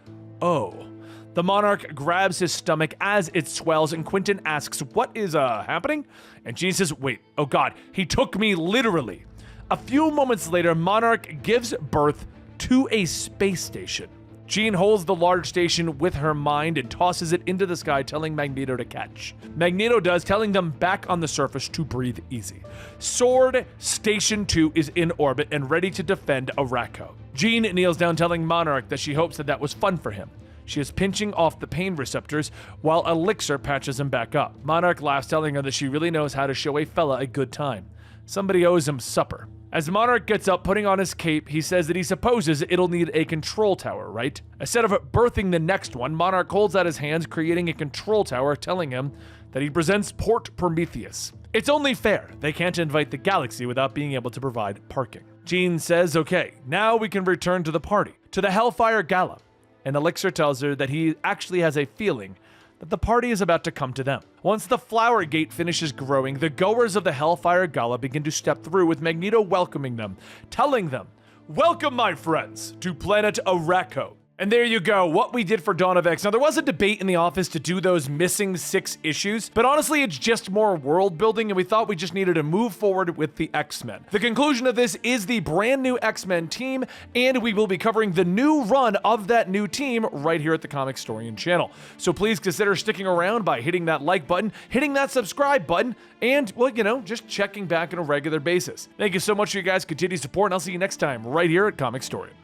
"Oh." The Monarch grabs his stomach as it swells, and Quentin asks, "What is happening?" And Jean says, "Wait, oh god, he took me literally." A few moments later, Monarch gives birth to a space station. Jean holds the large station with her mind and tosses it into the sky, telling Magneto to catch. Magneto does, telling them back on the surface to breathe easy. Sword Station 2 is in orbit and ready to defend Arakko. Jean kneels down, telling Monarch that she hopes that was fun for him. She is pinching off the pain receptors while Elixir patches him back up. Monarch laughs, telling her that she really knows how to show a fella a good time. Somebody owes him supper. As Monarch gets up, putting on his cape, he says that he supposes it'll need a control tower, right? Instead of birthing the next one, Monarch holds out his hands, creating a control tower, telling him that he presents Port Prometheus. It's only fair. They can't invite the galaxy without being able to provide parking. Jean says, okay, now we can return to the party, to the Hellfire Gala. And Elixir tells her that he actually has a feeling that the party is about to come to them. Once the flower gate finishes growing, the goers of the Hellfire Gala begin to step through, with Magneto welcoming them, telling them, "Welcome, my friends, to planet Arakko." And there you go, what we did for Dawn of X. Now, there was a debate in the office to do those missing 6 issues, but honestly, it's just more world building, and we thought we just needed to move forward with the X-Men. The conclusion of this is the brand new X-Men team, and we will be covering the new run of that new team right here at the Comicstorian channel. So please consider sticking around by hitting that like button, hitting that subscribe button, and, well, you know, just checking back on a regular basis. Thank you so much for you guys' continued support, and I'll see you next time right here at Comicstorian.